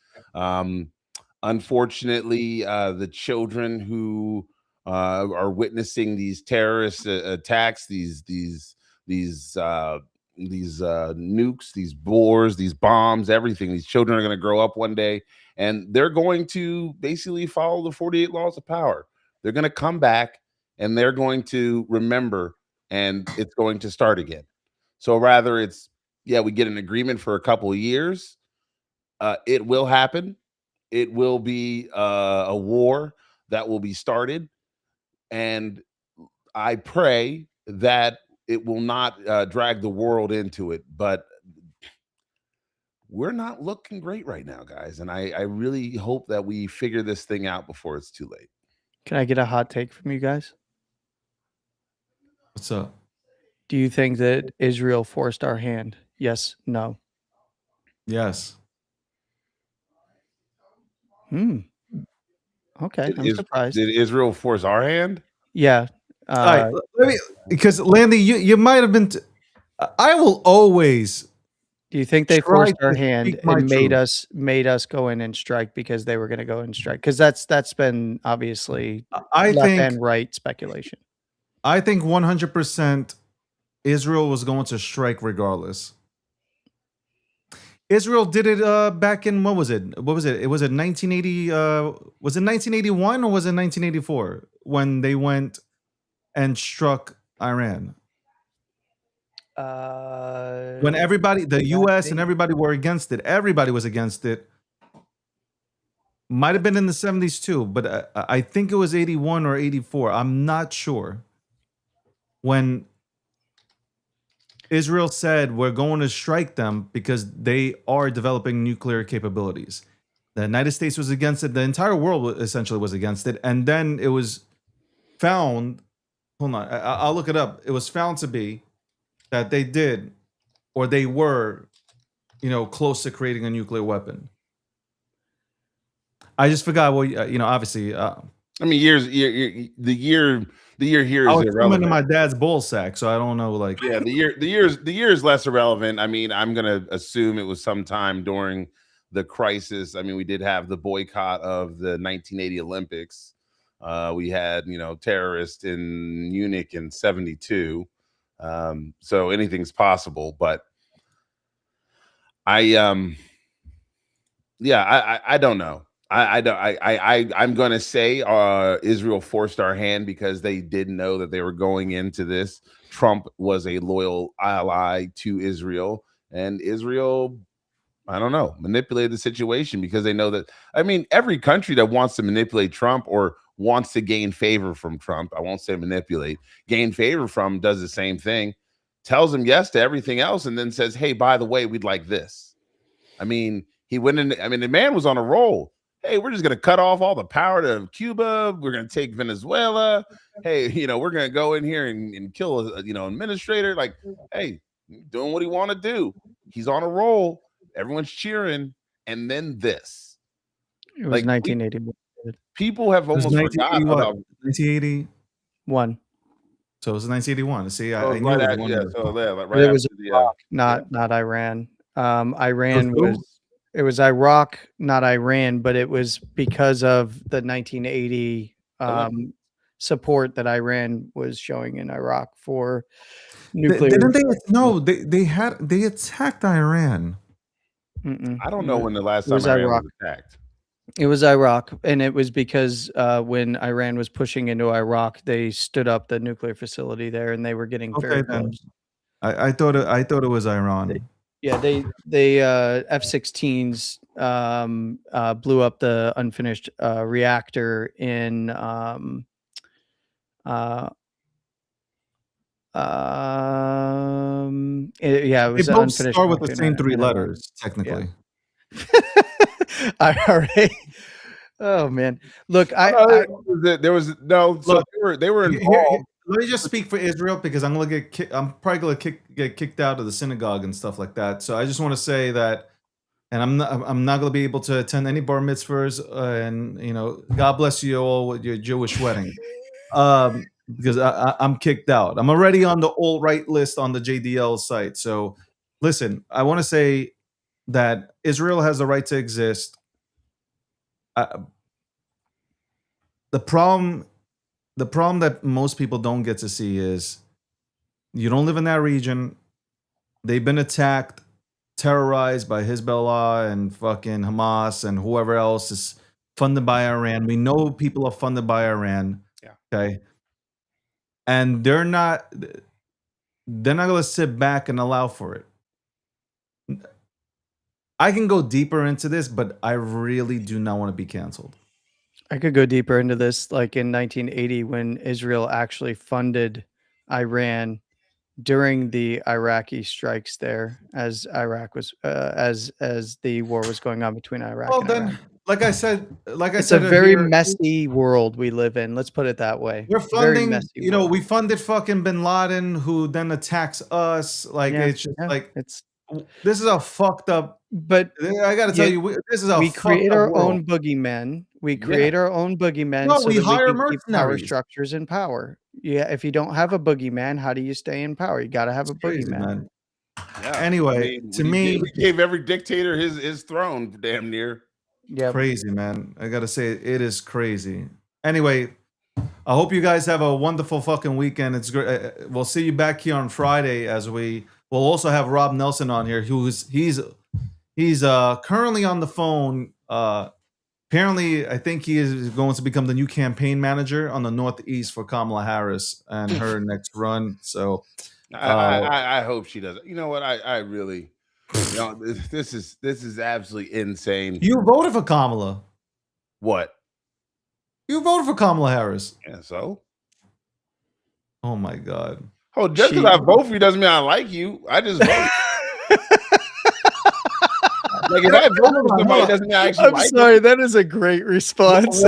Unfortunately, the children who are witnessing these terrorist attacks, these nukes, these bores, these bombs, everything. These children are going to grow up one day, and they're going to basically follow the 48 laws of power. They're going to come back, and they're going to remember, and it's going to start again. So rather it's yeah, we get an agreement for a couple of years. It will happen. It will be a war that will be started, and I pray that it will not drag the world into it. But we're not looking great right now, guys, and I really hope that we figure this thing out before it's too late. Can I get a hot take from you guys? What's up? Do you think that Israel forced our hand? Yes, no. Yes. Okay, I'm surprised. Did Israel force our hand? Yeah. All right, let me, because Landy, you might have been. I will always. Do you think they try forced our to hand speak my and made truth. us go in and strike because they were going to go and strike? Because that's been obviously I left think and right speculation. 100% Israel was going to strike regardless. Israel did it back in what was it? What was it? It was in 1980. Was it 1981 or was it 1984 when they went and struck Iran? When everybody, the U.S. and everybody were against it. Everybody was against it. Might have been in the 70s too, but I think it was 81 or 84. I'm not sure. When Israel said we're going to strike them because they are developing nuclear capabilities. The United States was against it. The entire world essentially was against it. And then it was found, hold on, I'll look it up. It was found to be that they did, or they were, close to creating a nuclear weapon. I just forgot what, obviously. I mean, the year here I is was irrelevant. in my dad's bull sack, so I don't know. Like, yeah, the year is less irrelevant. I mean, I'm gonna assume it was sometime during the crisis. I mean, we did have the boycott of the 1980 Olympics. We had terrorists in Munich in '72. So anything's possible. But I don't know. I'm gonna say Israel forced our hand because they didn't know that they were going into this. Trump was a loyal ally to Israel, and Israel, I don't know, manipulated the situation because they know that. I mean, every country that wants to manipulate Trump or wants to gain favor from Trump, I won't say manipulate, gain favor from, does the same thing, tells him yes to everything else, and then says, "Hey, by the way, we'd like this." I mean, he went in. I mean, the man was on a roll. Hey, we're just going to cut off all the power to Cuba. We're going to take Venezuela. Hey, we're going to go in here and kill administrator. Like, hey, doing what he want to do. He's on a roll. Everyone's cheering. And then this. It was 1981. People have almost forgotten about 1981. So it was 1981. See, I knew it was it was Iraq, not Iran. Iran was Iraq, not Iran, but it was because of the 1980 support that Iran was showing in Iraq for nuclear. Didn't they? No, they attacked Iran. I don't know when the last time Iran was attacked. It was Iraq, and it was because when Iran was pushing into Iraq, they stood up the nuclear facility there, and they were getting very close. I thought it was Iran. They F-16s blew up the unfinished reactor in it was they both unfinished. Start with the same three letters, technically. IRA. Oh man, look, there was no. So they were involved. Let me just speak for Israel because I'm probably gonna get kicked out of the synagogue and stuff like that. So I just want to say that, and I'm not gonna be able to attend any bar mitzvahs, and God bless you all with your Jewish wedding, because I'm kicked out. I'm already on the alt-right list on the JDL site. So listen, I want to say that Israel has the right to exist. The problem that most people don't get to see is you don't live in that region. They've been attacked, terrorized by Hezbollah and fucking Hamas and whoever else is funded by Iran. We know people are funded by Iran. Yeah. Okay. And they're not going to sit back and allow for it. I can go deeper into this, but I really do not want to be canceled. I could go deeper into this, like in 1980 when Israel actually funded Iran during the Iraqi strikes there, as Iraq was as the war was going on between Iraq Well, and then, Iran. like I said It's a very here, messy world we live in. Let's put it that way. we're Very funding, messy we world. funded fucking bin Laden, who then attacks us. Like, Yeah, it's just yeah, like, it's this is a fucked up, but I gotta tell yeah, you, this is a we fucked create up our world. own boogeymen. We Yeah. create our own boogeymen No, so we that we hire can keep power mercenaries. structures in power. Yeah, if you don't have a boogeyman, how do you stay in power? You got to have It's a crazy, boogeyman. man. Yeah. Anyway, to me, we gave every dictator his throne, damn near. Yeah, crazy, man. I gotta say, it is crazy. Anyway, I hope you guys have a wonderful fucking weekend. It's great. We'll see you back here on Friday as we'll also have Rob Nelson on here. He's currently on the phone. Apparently, I think he is going to become the new campaign manager on the Northeast for Kamala Harris and her next run. So I hope she does. You know what? I really, you know, this is absolutely insane. you voted for Kamala. What? You voted for Kamala Harris. Yeah, so? Oh my God. Oh, just because I vote for you doesn't mean I like you. I just vote. Like, if I vote for somebody, doesn't mean I actually like sorry. them. That is a great response.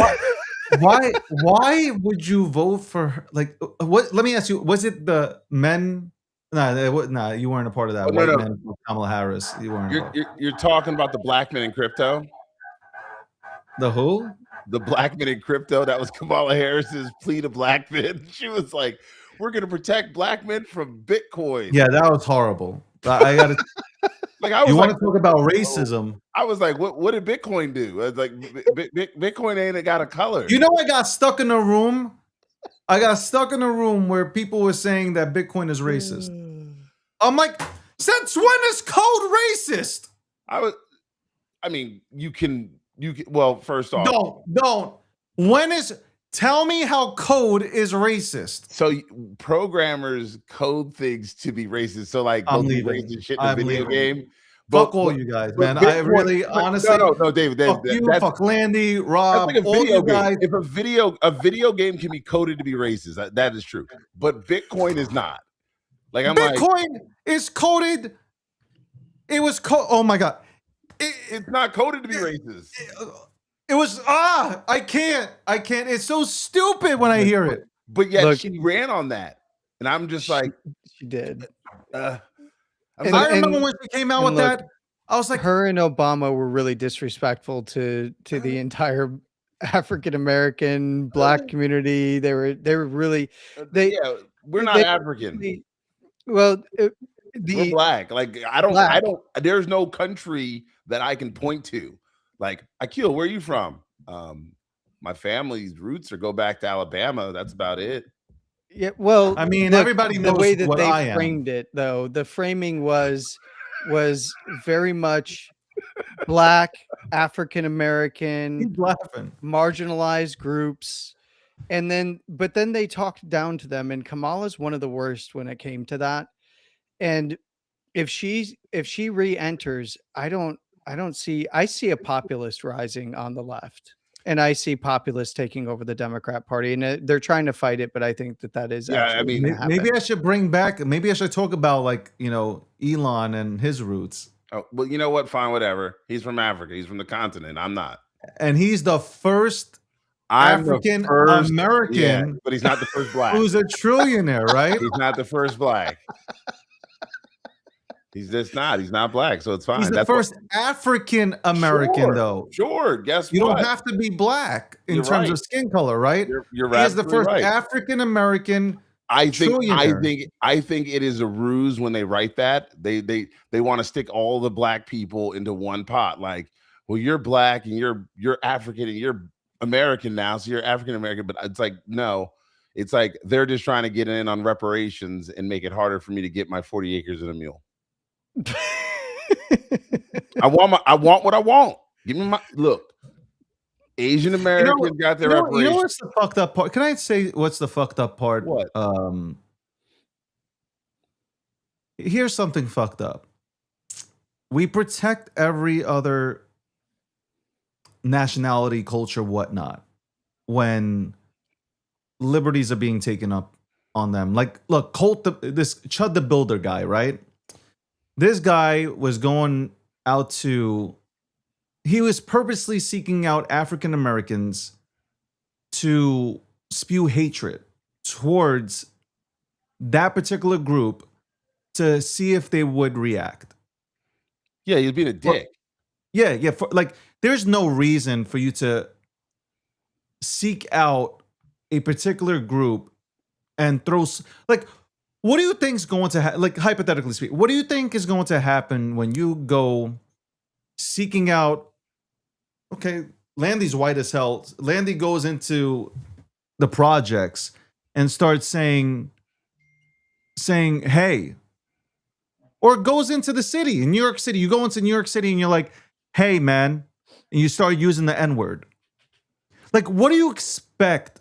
Why would you vote for her? Like, what? Let me ask you: was it the men? Nah, you weren't a part of that. Oh, no, White no. men for Kamala Harris. You weren't. You're talking about the black men in crypto. The who? The black men in crypto. That was Kamala Harris's plea to black men. She was like, "We're going to protect black men from Bitcoin." Yeah, that was horrible. I got to. Like, I was you like, want to talk about racism? I was like, what did Bitcoin do? I was like, Bitcoin ain't got a color. You know, I got stuck in a room. I got stuck in a room where people were saying that Bitcoin is racist. I'm like, since when is code racist? I mean, you can. Well, first off, don't. Tell me how code is racist. So programmers code things to be racist. So like, I'm they'll do leaving. racist shit in the video game. Fuck all you guys, man. I really, honestly, no, David. Fuck you, fuck Landy, Rob, That's like all you guys. If a video game can be coded to be racist, that is true. But Bitcoin is not. Like, Bitcoin is coded. It was oh my God. It's not coded to be racist. It was I can't. It's so stupid when I hear it. But yet she ran on that, and I'm just like, she did. I remember when she came out with that. I was like, her and Obama were really disrespectful to the entire African American Black community. They were really we're not African. Well, we're Black. Like, I don't. There's no country that I can point to. Like, Akil, where are you from? My family's roots go back to Alabama. That's about it. Yeah, well, I mean, everybody knows the way that what I they am. framed it, though. The framing was very much Black, African American, marginalized groups, but then they talked down to them, and Kamala's one of the worst when it came to that. And if she re-enters, I see a populist rising on the left, and I see populists taking over the Democrat Party, and they're trying to fight it. But I think that is actually maybe I should maybe I should talk about, like, Elon and his roots. Oh, well, you know what? Fine, whatever. He's from Africa. He's from the continent. I'm not. And he's the first African American, but he's not the first Black. Who's a trillionaire, right? He's not the first Black. He's just not. He's not Black, so it's fine. He's the first African American, though. Sure. Guess you what? don't have to be Black in You're terms right. of skin color, right? You're He is the first right. African American. I think it is a ruse when they write that. They want to stick all the Black people into one pot. Like, well, you're Black and you're African and you're American now, so you're African American. But it's like, no, it's like they're just trying to get in on reparations and make it harder for me to get my 40 acres and a mule. I want what I want. Give me my look. Asian Americans got their reparations. You know what's the fucked up part? Can I say what's the fucked up part? What? Here's something fucked up. we protect every other nationality, culture, whatnot, when liberties are being taken up on them. Like, look, this Chud the Builder guy, right? This guy was going out he was purposely seeking out African Americans to spew hatred towards that particular group to see if they would react. Yeah, he's being a dick. Yeah. There's no reason for you to seek out a particular group and what do you think is going to happen? Like, hypothetically speaking, what do you think is going to happen when you go seeking out? Okay, Landy's white as hell. Landy goes into the projects and starts saying, hey, or goes into the city in New York City. You go into New York City and you're like, hey, man, and you start using the N-word. Like, what do you expect?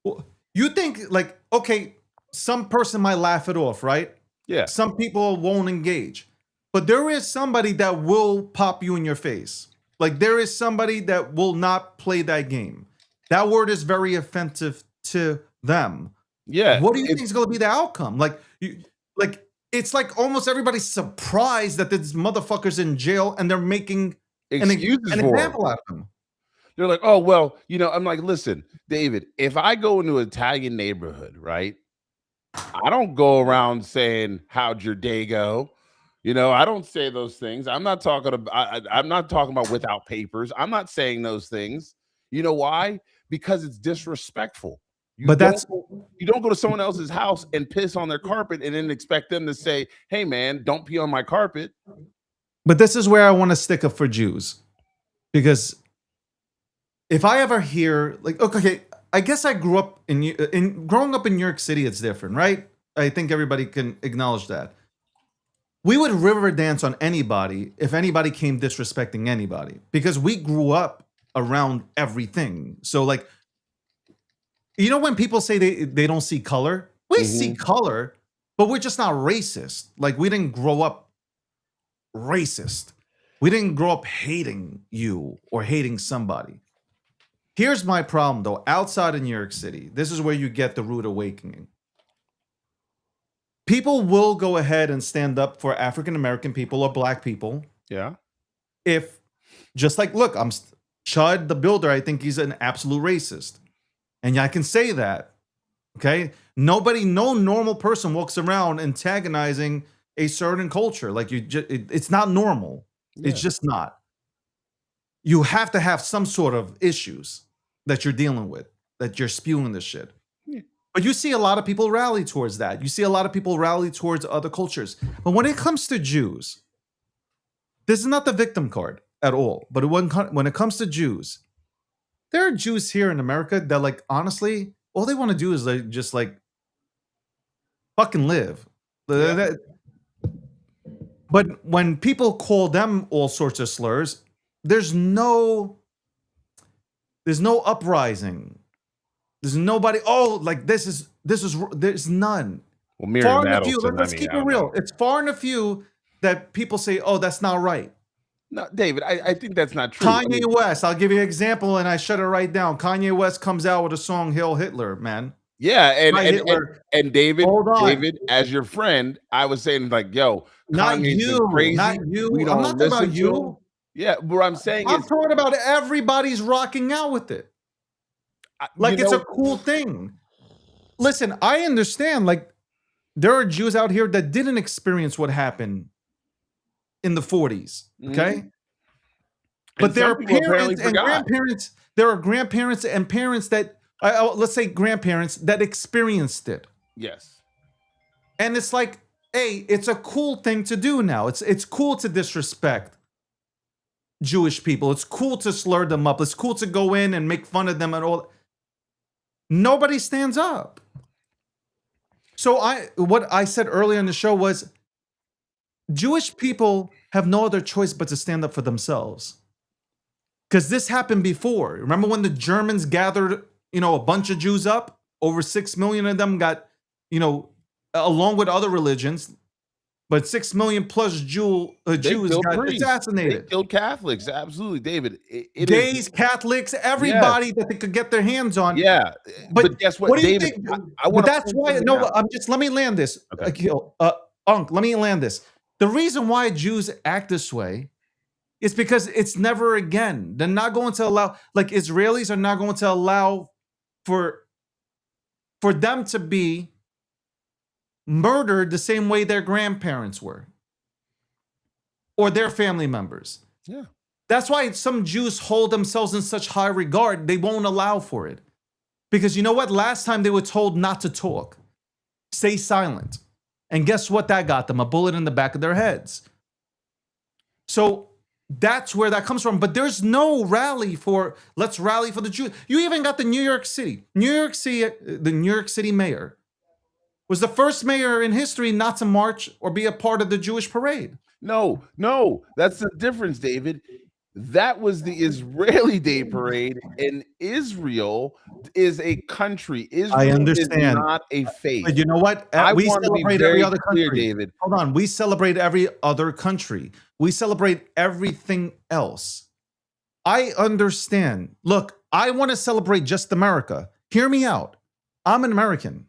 You think, like, okay, some person might laugh it off, right? Yeah. Some people won't engage. But there is somebody that will pop you in your face. Like, there is somebody that will not play that game. That word is very offensive to them. Yeah. What do you think is going to be the outcome? It's like almost everybody's surprised that this motherfucker's in jail and they're making an example out of him. They're like, oh, well, I'm like, listen, David, if I go into an Italian neighborhood, right? I don't go around saying, how'd your day go? I don't say those things. I'm not talking about without papers. I'm not saying those things. You know why? Because it's disrespectful. You don't go to someone else's house and piss on their carpet and then expect them to say, hey, man, don't pee on my carpet. But this is where I want to stick up for Jews. Because if I ever hear, like, okay, I guess I grew up growing up in New York City, it's different, right? I think everybody can acknowledge that. We would river dance on anybody if anybody came disrespecting anybody, because we grew up around everything. So, like, when people say they don't see color, we see color, but we're just not racist. Like, we didn't grow up racist. We didn't grow up hating you or hating somebody. Here's my problem, though. Outside of New York City, this is where you get the rude awakening. People will go ahead and stand up for African American people or black people. Yeah. If, just like, look, I'm Chud the Builder. I think he's an absolute racist. And I can say that. Okay? No normal person walks around antagonizing a certain culture. Like, it's not normal. Yeah. It's just not. You have to have some sort of issues that you're dealing with, that you're spewing this shit. Yeah. But you see a lot of people rally towards that. You see a lot of people rally towards other cultures. But when it comes to Jews, this is not the victim card at all. But when it comes to Jews, there are Jews here in America that, like, honestly, all they want to do is just fucking live. Yeah. But when people call them all sorts of slurs, there's no uprising. There's nobody. Oh, like there's none. Well, far and a few. Let's keep it real. It's far and a few that people say, "Oh, that's not right." No, David, I think that's not true. Kanye West. I'll give you an example, and I shut it right down. Kanye West comes out with a song, "Hail Hitler," man. Yeah, and David, as your friend, I was saying, like, yo, not Kanye's you, crazy. not you. We don't I'm not talking about you. Him. Yeah, what I'm saying I'm talking about everybody's rocking out with it. Like, it's a cool thing. Listen, I understand. Like, there are Jews out here that didn't experience what happened in the 40s. Okay, but there are parents and grandparents. There are grandparents and parents that, let's say, grandparents that experienced it. Yes, and it's like, hey, it's a cool thing to do now. It's cool to disrespect Jewish people. It's cool to slur them up. It's cool to go in and make fun of them and all. Nobody stands up. So what I said earlier in the show was, Jewish people have no other choice but to stand up for themselves. Because this happened before. Remember when the Germans gathered, a bunch of Jews up? Over 6 million of them got, along with other religions, but 6 million plus Jews killed got priests. They assassinated. killed Catholics. Absolutely, David. It Gays, is, Catholics, everybody that they could get their hands on. yeah. But guess what, do you David? think? I But want that's why. No, let me land this. Okay. Akil, Unc, let me land this. The reason why Jews act this way is because it's never again. They're not going to allow, like Israelis are not going to allow for them to be murdered the same way their grandparents were or their family members. Yeah. That's why some Jews hold themselves in such high regard. They won't allow for it. Because you know what? Last time they were told not to talk, stay silent. And guess what that got them? A bullet in the back of their heads. So that's where that comes from. But there's no rally for, let's rally for the Jews. You even got the New York City. The New York City mayor was the first mayor in history not to march or be a part of the Jewish parade. No, that's the difference, David. That was the Israeli Day Parade, and Israel is a country. Israel I understand. is not a faith. But you know what? I We want to be celebrate very every other clear, country. David. Hold on. We celebrate every other country. We celebrate everything else. I understand. Look, I want to celebrate just America. Hear me out. I'm an American.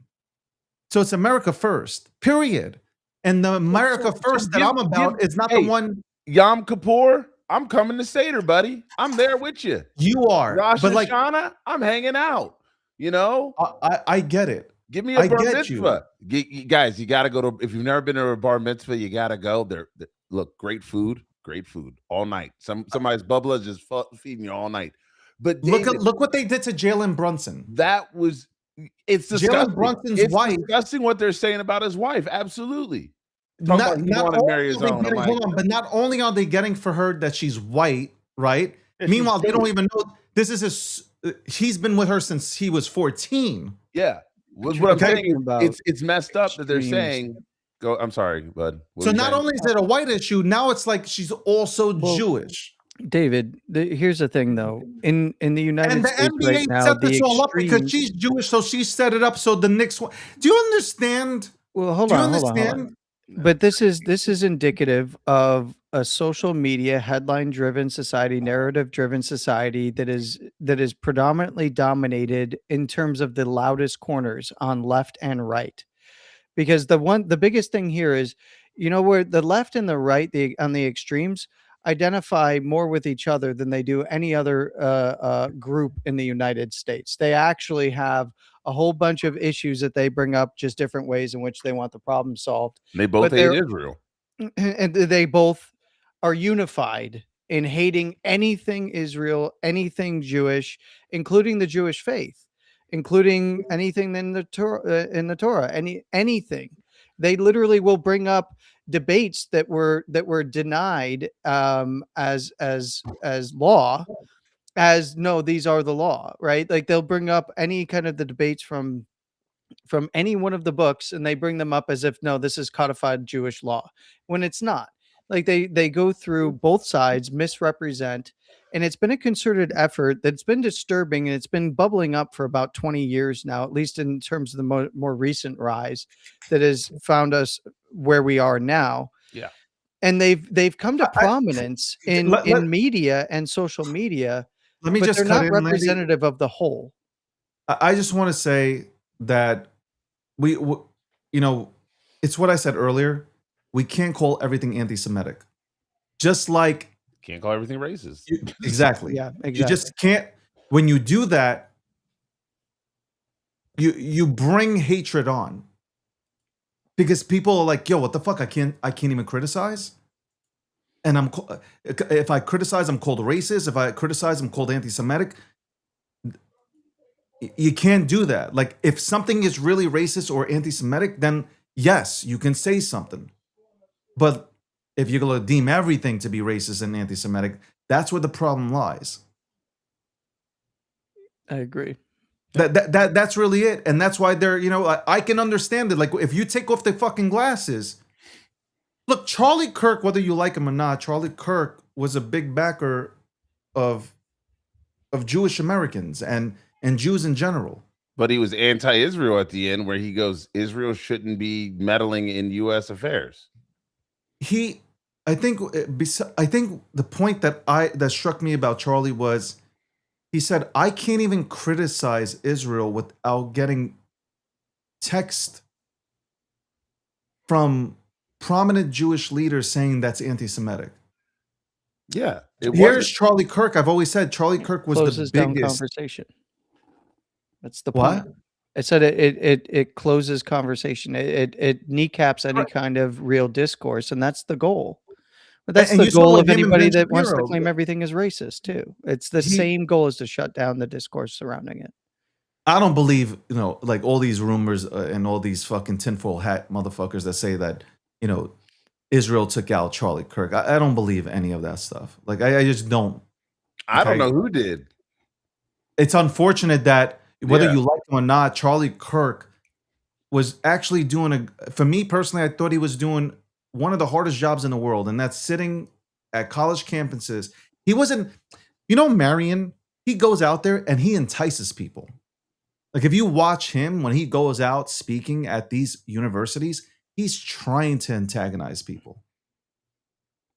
So it's America first, period. And the America first that I'm about is not the one. Yom Kippur, I'm coming to Seder, buddy. I'm there with you. You are. Rosh but like, Hashanah, I'm hanging out. You know? I get it. Give me a bar get mitzvah. Guys, you got to go to, if you've never been to a bar mitzvah, you got to go. Look, great food all night. Somebody's bubbler just feeding you all night. But David, look what they did to Jalen Brunson. It's disgusting. Jalen Brunson's wife. It's disgusting what they're saying about his wife. Absolutely. Not only are they getting for her that she's white, right? Meanwhile, they don't even know he's been with her since he was 14. Yeah. What I'm saying, it's messed up that they're saying. Go. I'm sorry, bud. So not only is it a white issue, now it's like she's also Jewish. David, here's the thing, though. In the United States NBA right now, set this all up because she's Jewish, so she set it up so the Knicks. Do you understand? Well, hold on. But this is indicative of a social media headline-driven society, narrative-driven society that is predominantly dominated in terms of the loudest corners on left and right. Because the biggest thing here is, where the left and the right, on the extremes, identify more with each other than they do any other group in the United States. They actually have a whole bunch of issues that they bring up, just different ways in which they want the problem solved. They both hate Israel. And they both are unified in hating anything Israel, anything Jewish, including the Jewish faith, including anything in the Torah, anything. They literally will bring up debates that were denied as law, as no, these are the law, right? Like they'll bring up any kind of the debates from any one of the books, and they bring them up as if, no, this is codified Jewish law, when it's not. Like they go through both sides, misrepresent, and it's been a concerted effort that's been disturbing, and it's been bubbling up for about 20 years now, at least in terms of the more recent rise that has found us where we are now. Yeah. And they've come to prominence in media and social media. Let me but just they're cut not in, representative of the whole. I just want to say that it's what I said earlier. We can't call everything anti-Semitic. Just like can't call everything racist. Exactly. Yeah, exactly. You just can't. When you do that, you bring hatred on. Because people are like, yo, what the fuck? I can't even criticize. And if I criticize, I'm called racist. If I criticize, I'm called anti-Semitic. You can't do that. Like, if something is really racist or anti-Semitic, then yes, you can say something. But if you're going to deem everything to be racist and anti-Semitic, that's where the problem lies. I agree. That's really it. And that's why I can understand it. Like, if you take off the fucking glasses, look, Charlie Kirk, whether you like him or not, Charlie Kirk was a big backer of Jewish Americans and Jews in general. But he was anti-Israel at the end, where he goes, Israel shouldn't be meddling in U.S. affairs. I think the point that struck me about Charlie was he said, I can't even criticize Israel without getting text from prominent Jewish leaders saying that's anti-Semitic. Yeah, it Here's wasn't. Charlie Kirk. I've always said Charlie Kirk was Closes the down biggest. conversation. That's the What? point. I said it closes conversation. It kneecaps any kind of real discourse, and that's the goal. But that's And the you saw goal with of him and anybody Ben that wants to Shapiro. claim everything is racist too. It's the He- same goal as to shut down the discourse surrounding it. I don't believe, like all these rumors and all these fucking tinfoil hat motherfuckers that say that, Israel took out Charlie Kirk. I don't believe any of that stuff. Like, I just don't. I don't Okay? know who did. It's unfortunate that whether Yeah. you like him or not, Charlie Kirk was actually doing for me personally, I thought he was doing one of the hardest jobs in the world, and that's sitting at college campuses. He wasn't, Marion, he goes out there and he entices people. Like, if you watch him when he goes out speaking at these universities, he's trying to antagonize people.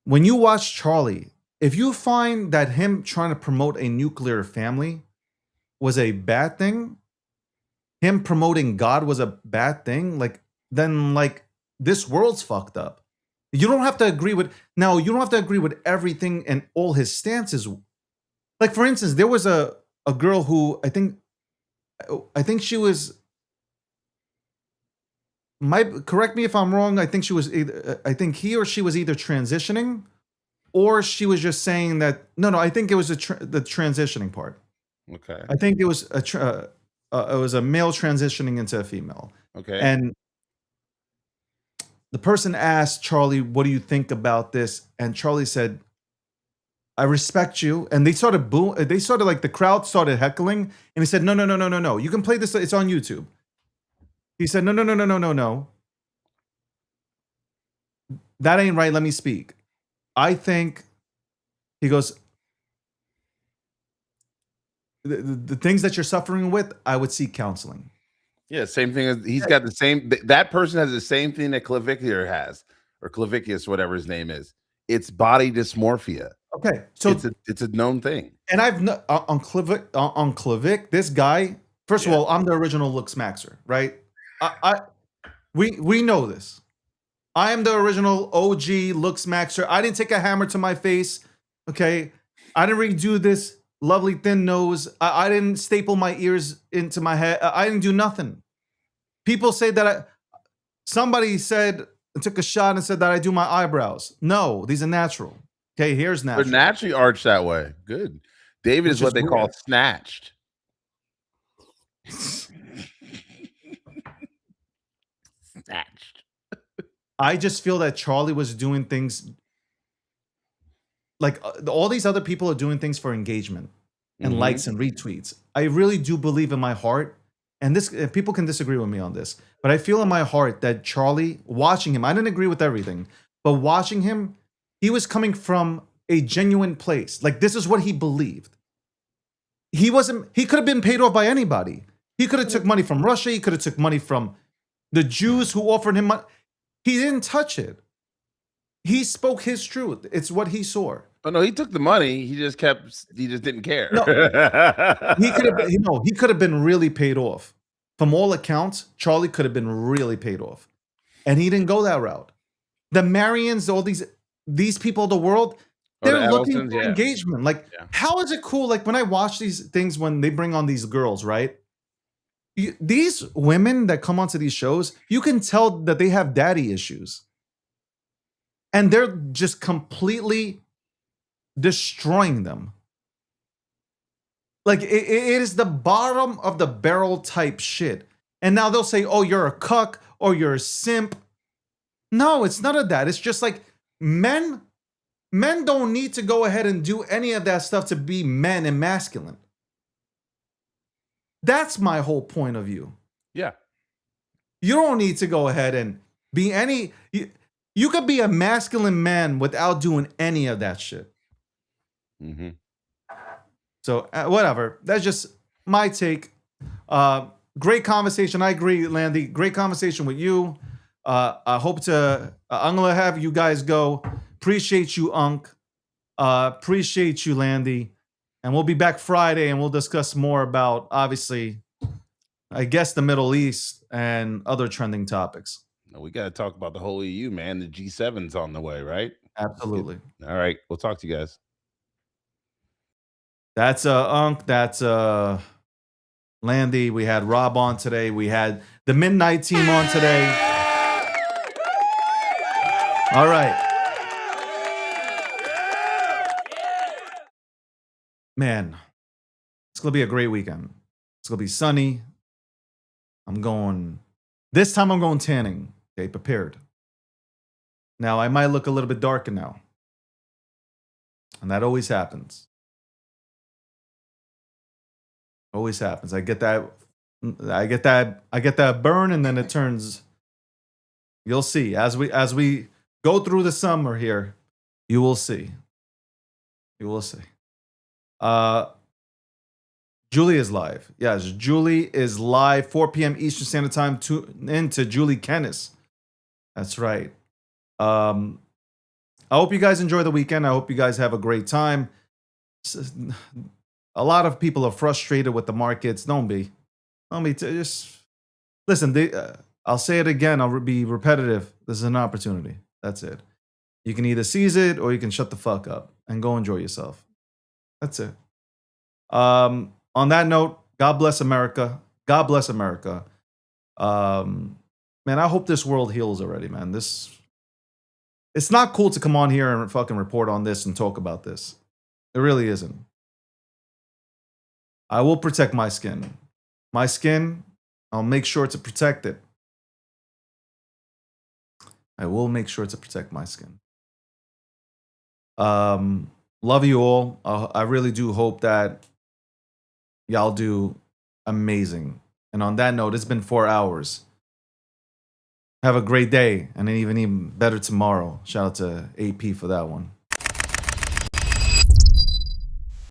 When you watch Charlie, if you find that him trying to promote a nuclear family was a bad thing, him promoting God was a bad thing, then this world's fucked up. You don't have to agree with everything and all his stances. Like, for instance, there was a girl who I think she was, correct me if I'm wrong. I think he or she was either transitioning or she was just saying that, no, I think it was the transitioning part. Okay. I think it was a male transitioning into a female. Okay. And the person asked Charlie, what do you think about this? And Charlie said, I respect you. And they started the crowd started heckling. And he said, no. You can play this. It's on YouTube. He said, no. That ain't right. Let me speak. I think, he goes, the things that you're suffering with, I would seek counseling. Yeah, same thing as he's got the same. That person has the same thing that Clavicular has, or Clavicus, whatever his name is. It's body dysmorphia. Okay, so it's a known thing. And I've on Clavic, this guy. First of all, I'm the original Lux Maxer, right? We know this. I am the original OG Lux Maxer. I didn't take a hammer to my face. Okay, I didn't redo this lovely thin nose. I didn't staple my ears into my head. I didn't do nothing. People say that somebody took a shot and said that I do my eyebrows. No, these are natural. Okay, here's natural. They're naturally arched that way. Good. David is what they call snatched. Snatched. I just feel that Charlie was doing things like all these other people are doing things for engagement and likes and retweets. I really do believe in my heart, and people can disagree with me on this, but I feel in my heart that Charlie, watching him, I didn't agree with everything, but watching him, he was coming from a genuine place. Like, this is what he believed. He could have been paid off by anybody. He could have took money from Russia. He could have took money from the Jews who offered him money. He didn't touch it. He spoke his truth. It's what he saw. Oh no, he took the money. He just didn't care. No, he could have been really paid off. From all accounts, Charlie could have been really paid off. And he didn't go that route. The Marians, all these people of the world, they're looking for engagement. Like, how is it cool? Like, when I watch these things, when they bring on these girls, right? These women that come onto these shows, you can tell that they have daddy issues. And they're just completely destroying them. Like, it is the bottom of the barrel type shit. And now they'll say, oh, you're a cuck or you're a simp. No, it's none of that. It's just like men don't need to go ahead and do any of that stuff to be men and masculine. That's my whole point of view. Yeah. You don't need to go ahead and be any... You could be a masculine man without doing any of that shit. Mm-hmm. So, whatever. That's just my take. Great conversation. I agree, Landy. Great conversation with you. I hope to. I'm gonna have you guys go. Appreciate you, Unc. Appreciate you, Landy. And we'll be back Friday, and we'll discuss more about, obviously, I guess, the Middle East and other trending topics. We got to talk about the whole EU, man. The G7's on the way, right? Absolutely. All right. We'll talk to you guys. That's Unc. That's Landy. We had Rob on today. We had the Midnight Team on today. All right. Man, it's going to be a great weekend. It's going to be sunny. This time I'm going tanning. Okay, prepared. Now, I might look a little bit darker now. And that always happens. Always happens. I get that burn, and then it turns. You'll see. As we go through the summer here, you will see. You will see. Julie is live. Yes, Julie is live, 4 p.m. Eastern Standard Time. Tune into Julie Kennis. That's right. I hope you guys enjoy the weekend. I hope you guys have a great time. A lot of people are frustrated with the markets. Don't be. Just listen. I'll say it again. I'll be repetitive. This is an opportunity. That's it. You can either seize it or you can shut the fuck up and go enjoy yourself. That's it. On that note, God bless America. God bless America. Man, I hope this world heals already, man. It's not cool to come on here and fucking report on this and talk about this. It really isn't. I will protect my skin. My skin, I'll make sure to protect it. I will make sure to protect my skin. Love you all. I really do hope that y'all do amazing. And on that note, it's been 4 hours. Have a great day and an even better tomorrow. Shout out to AP for that one.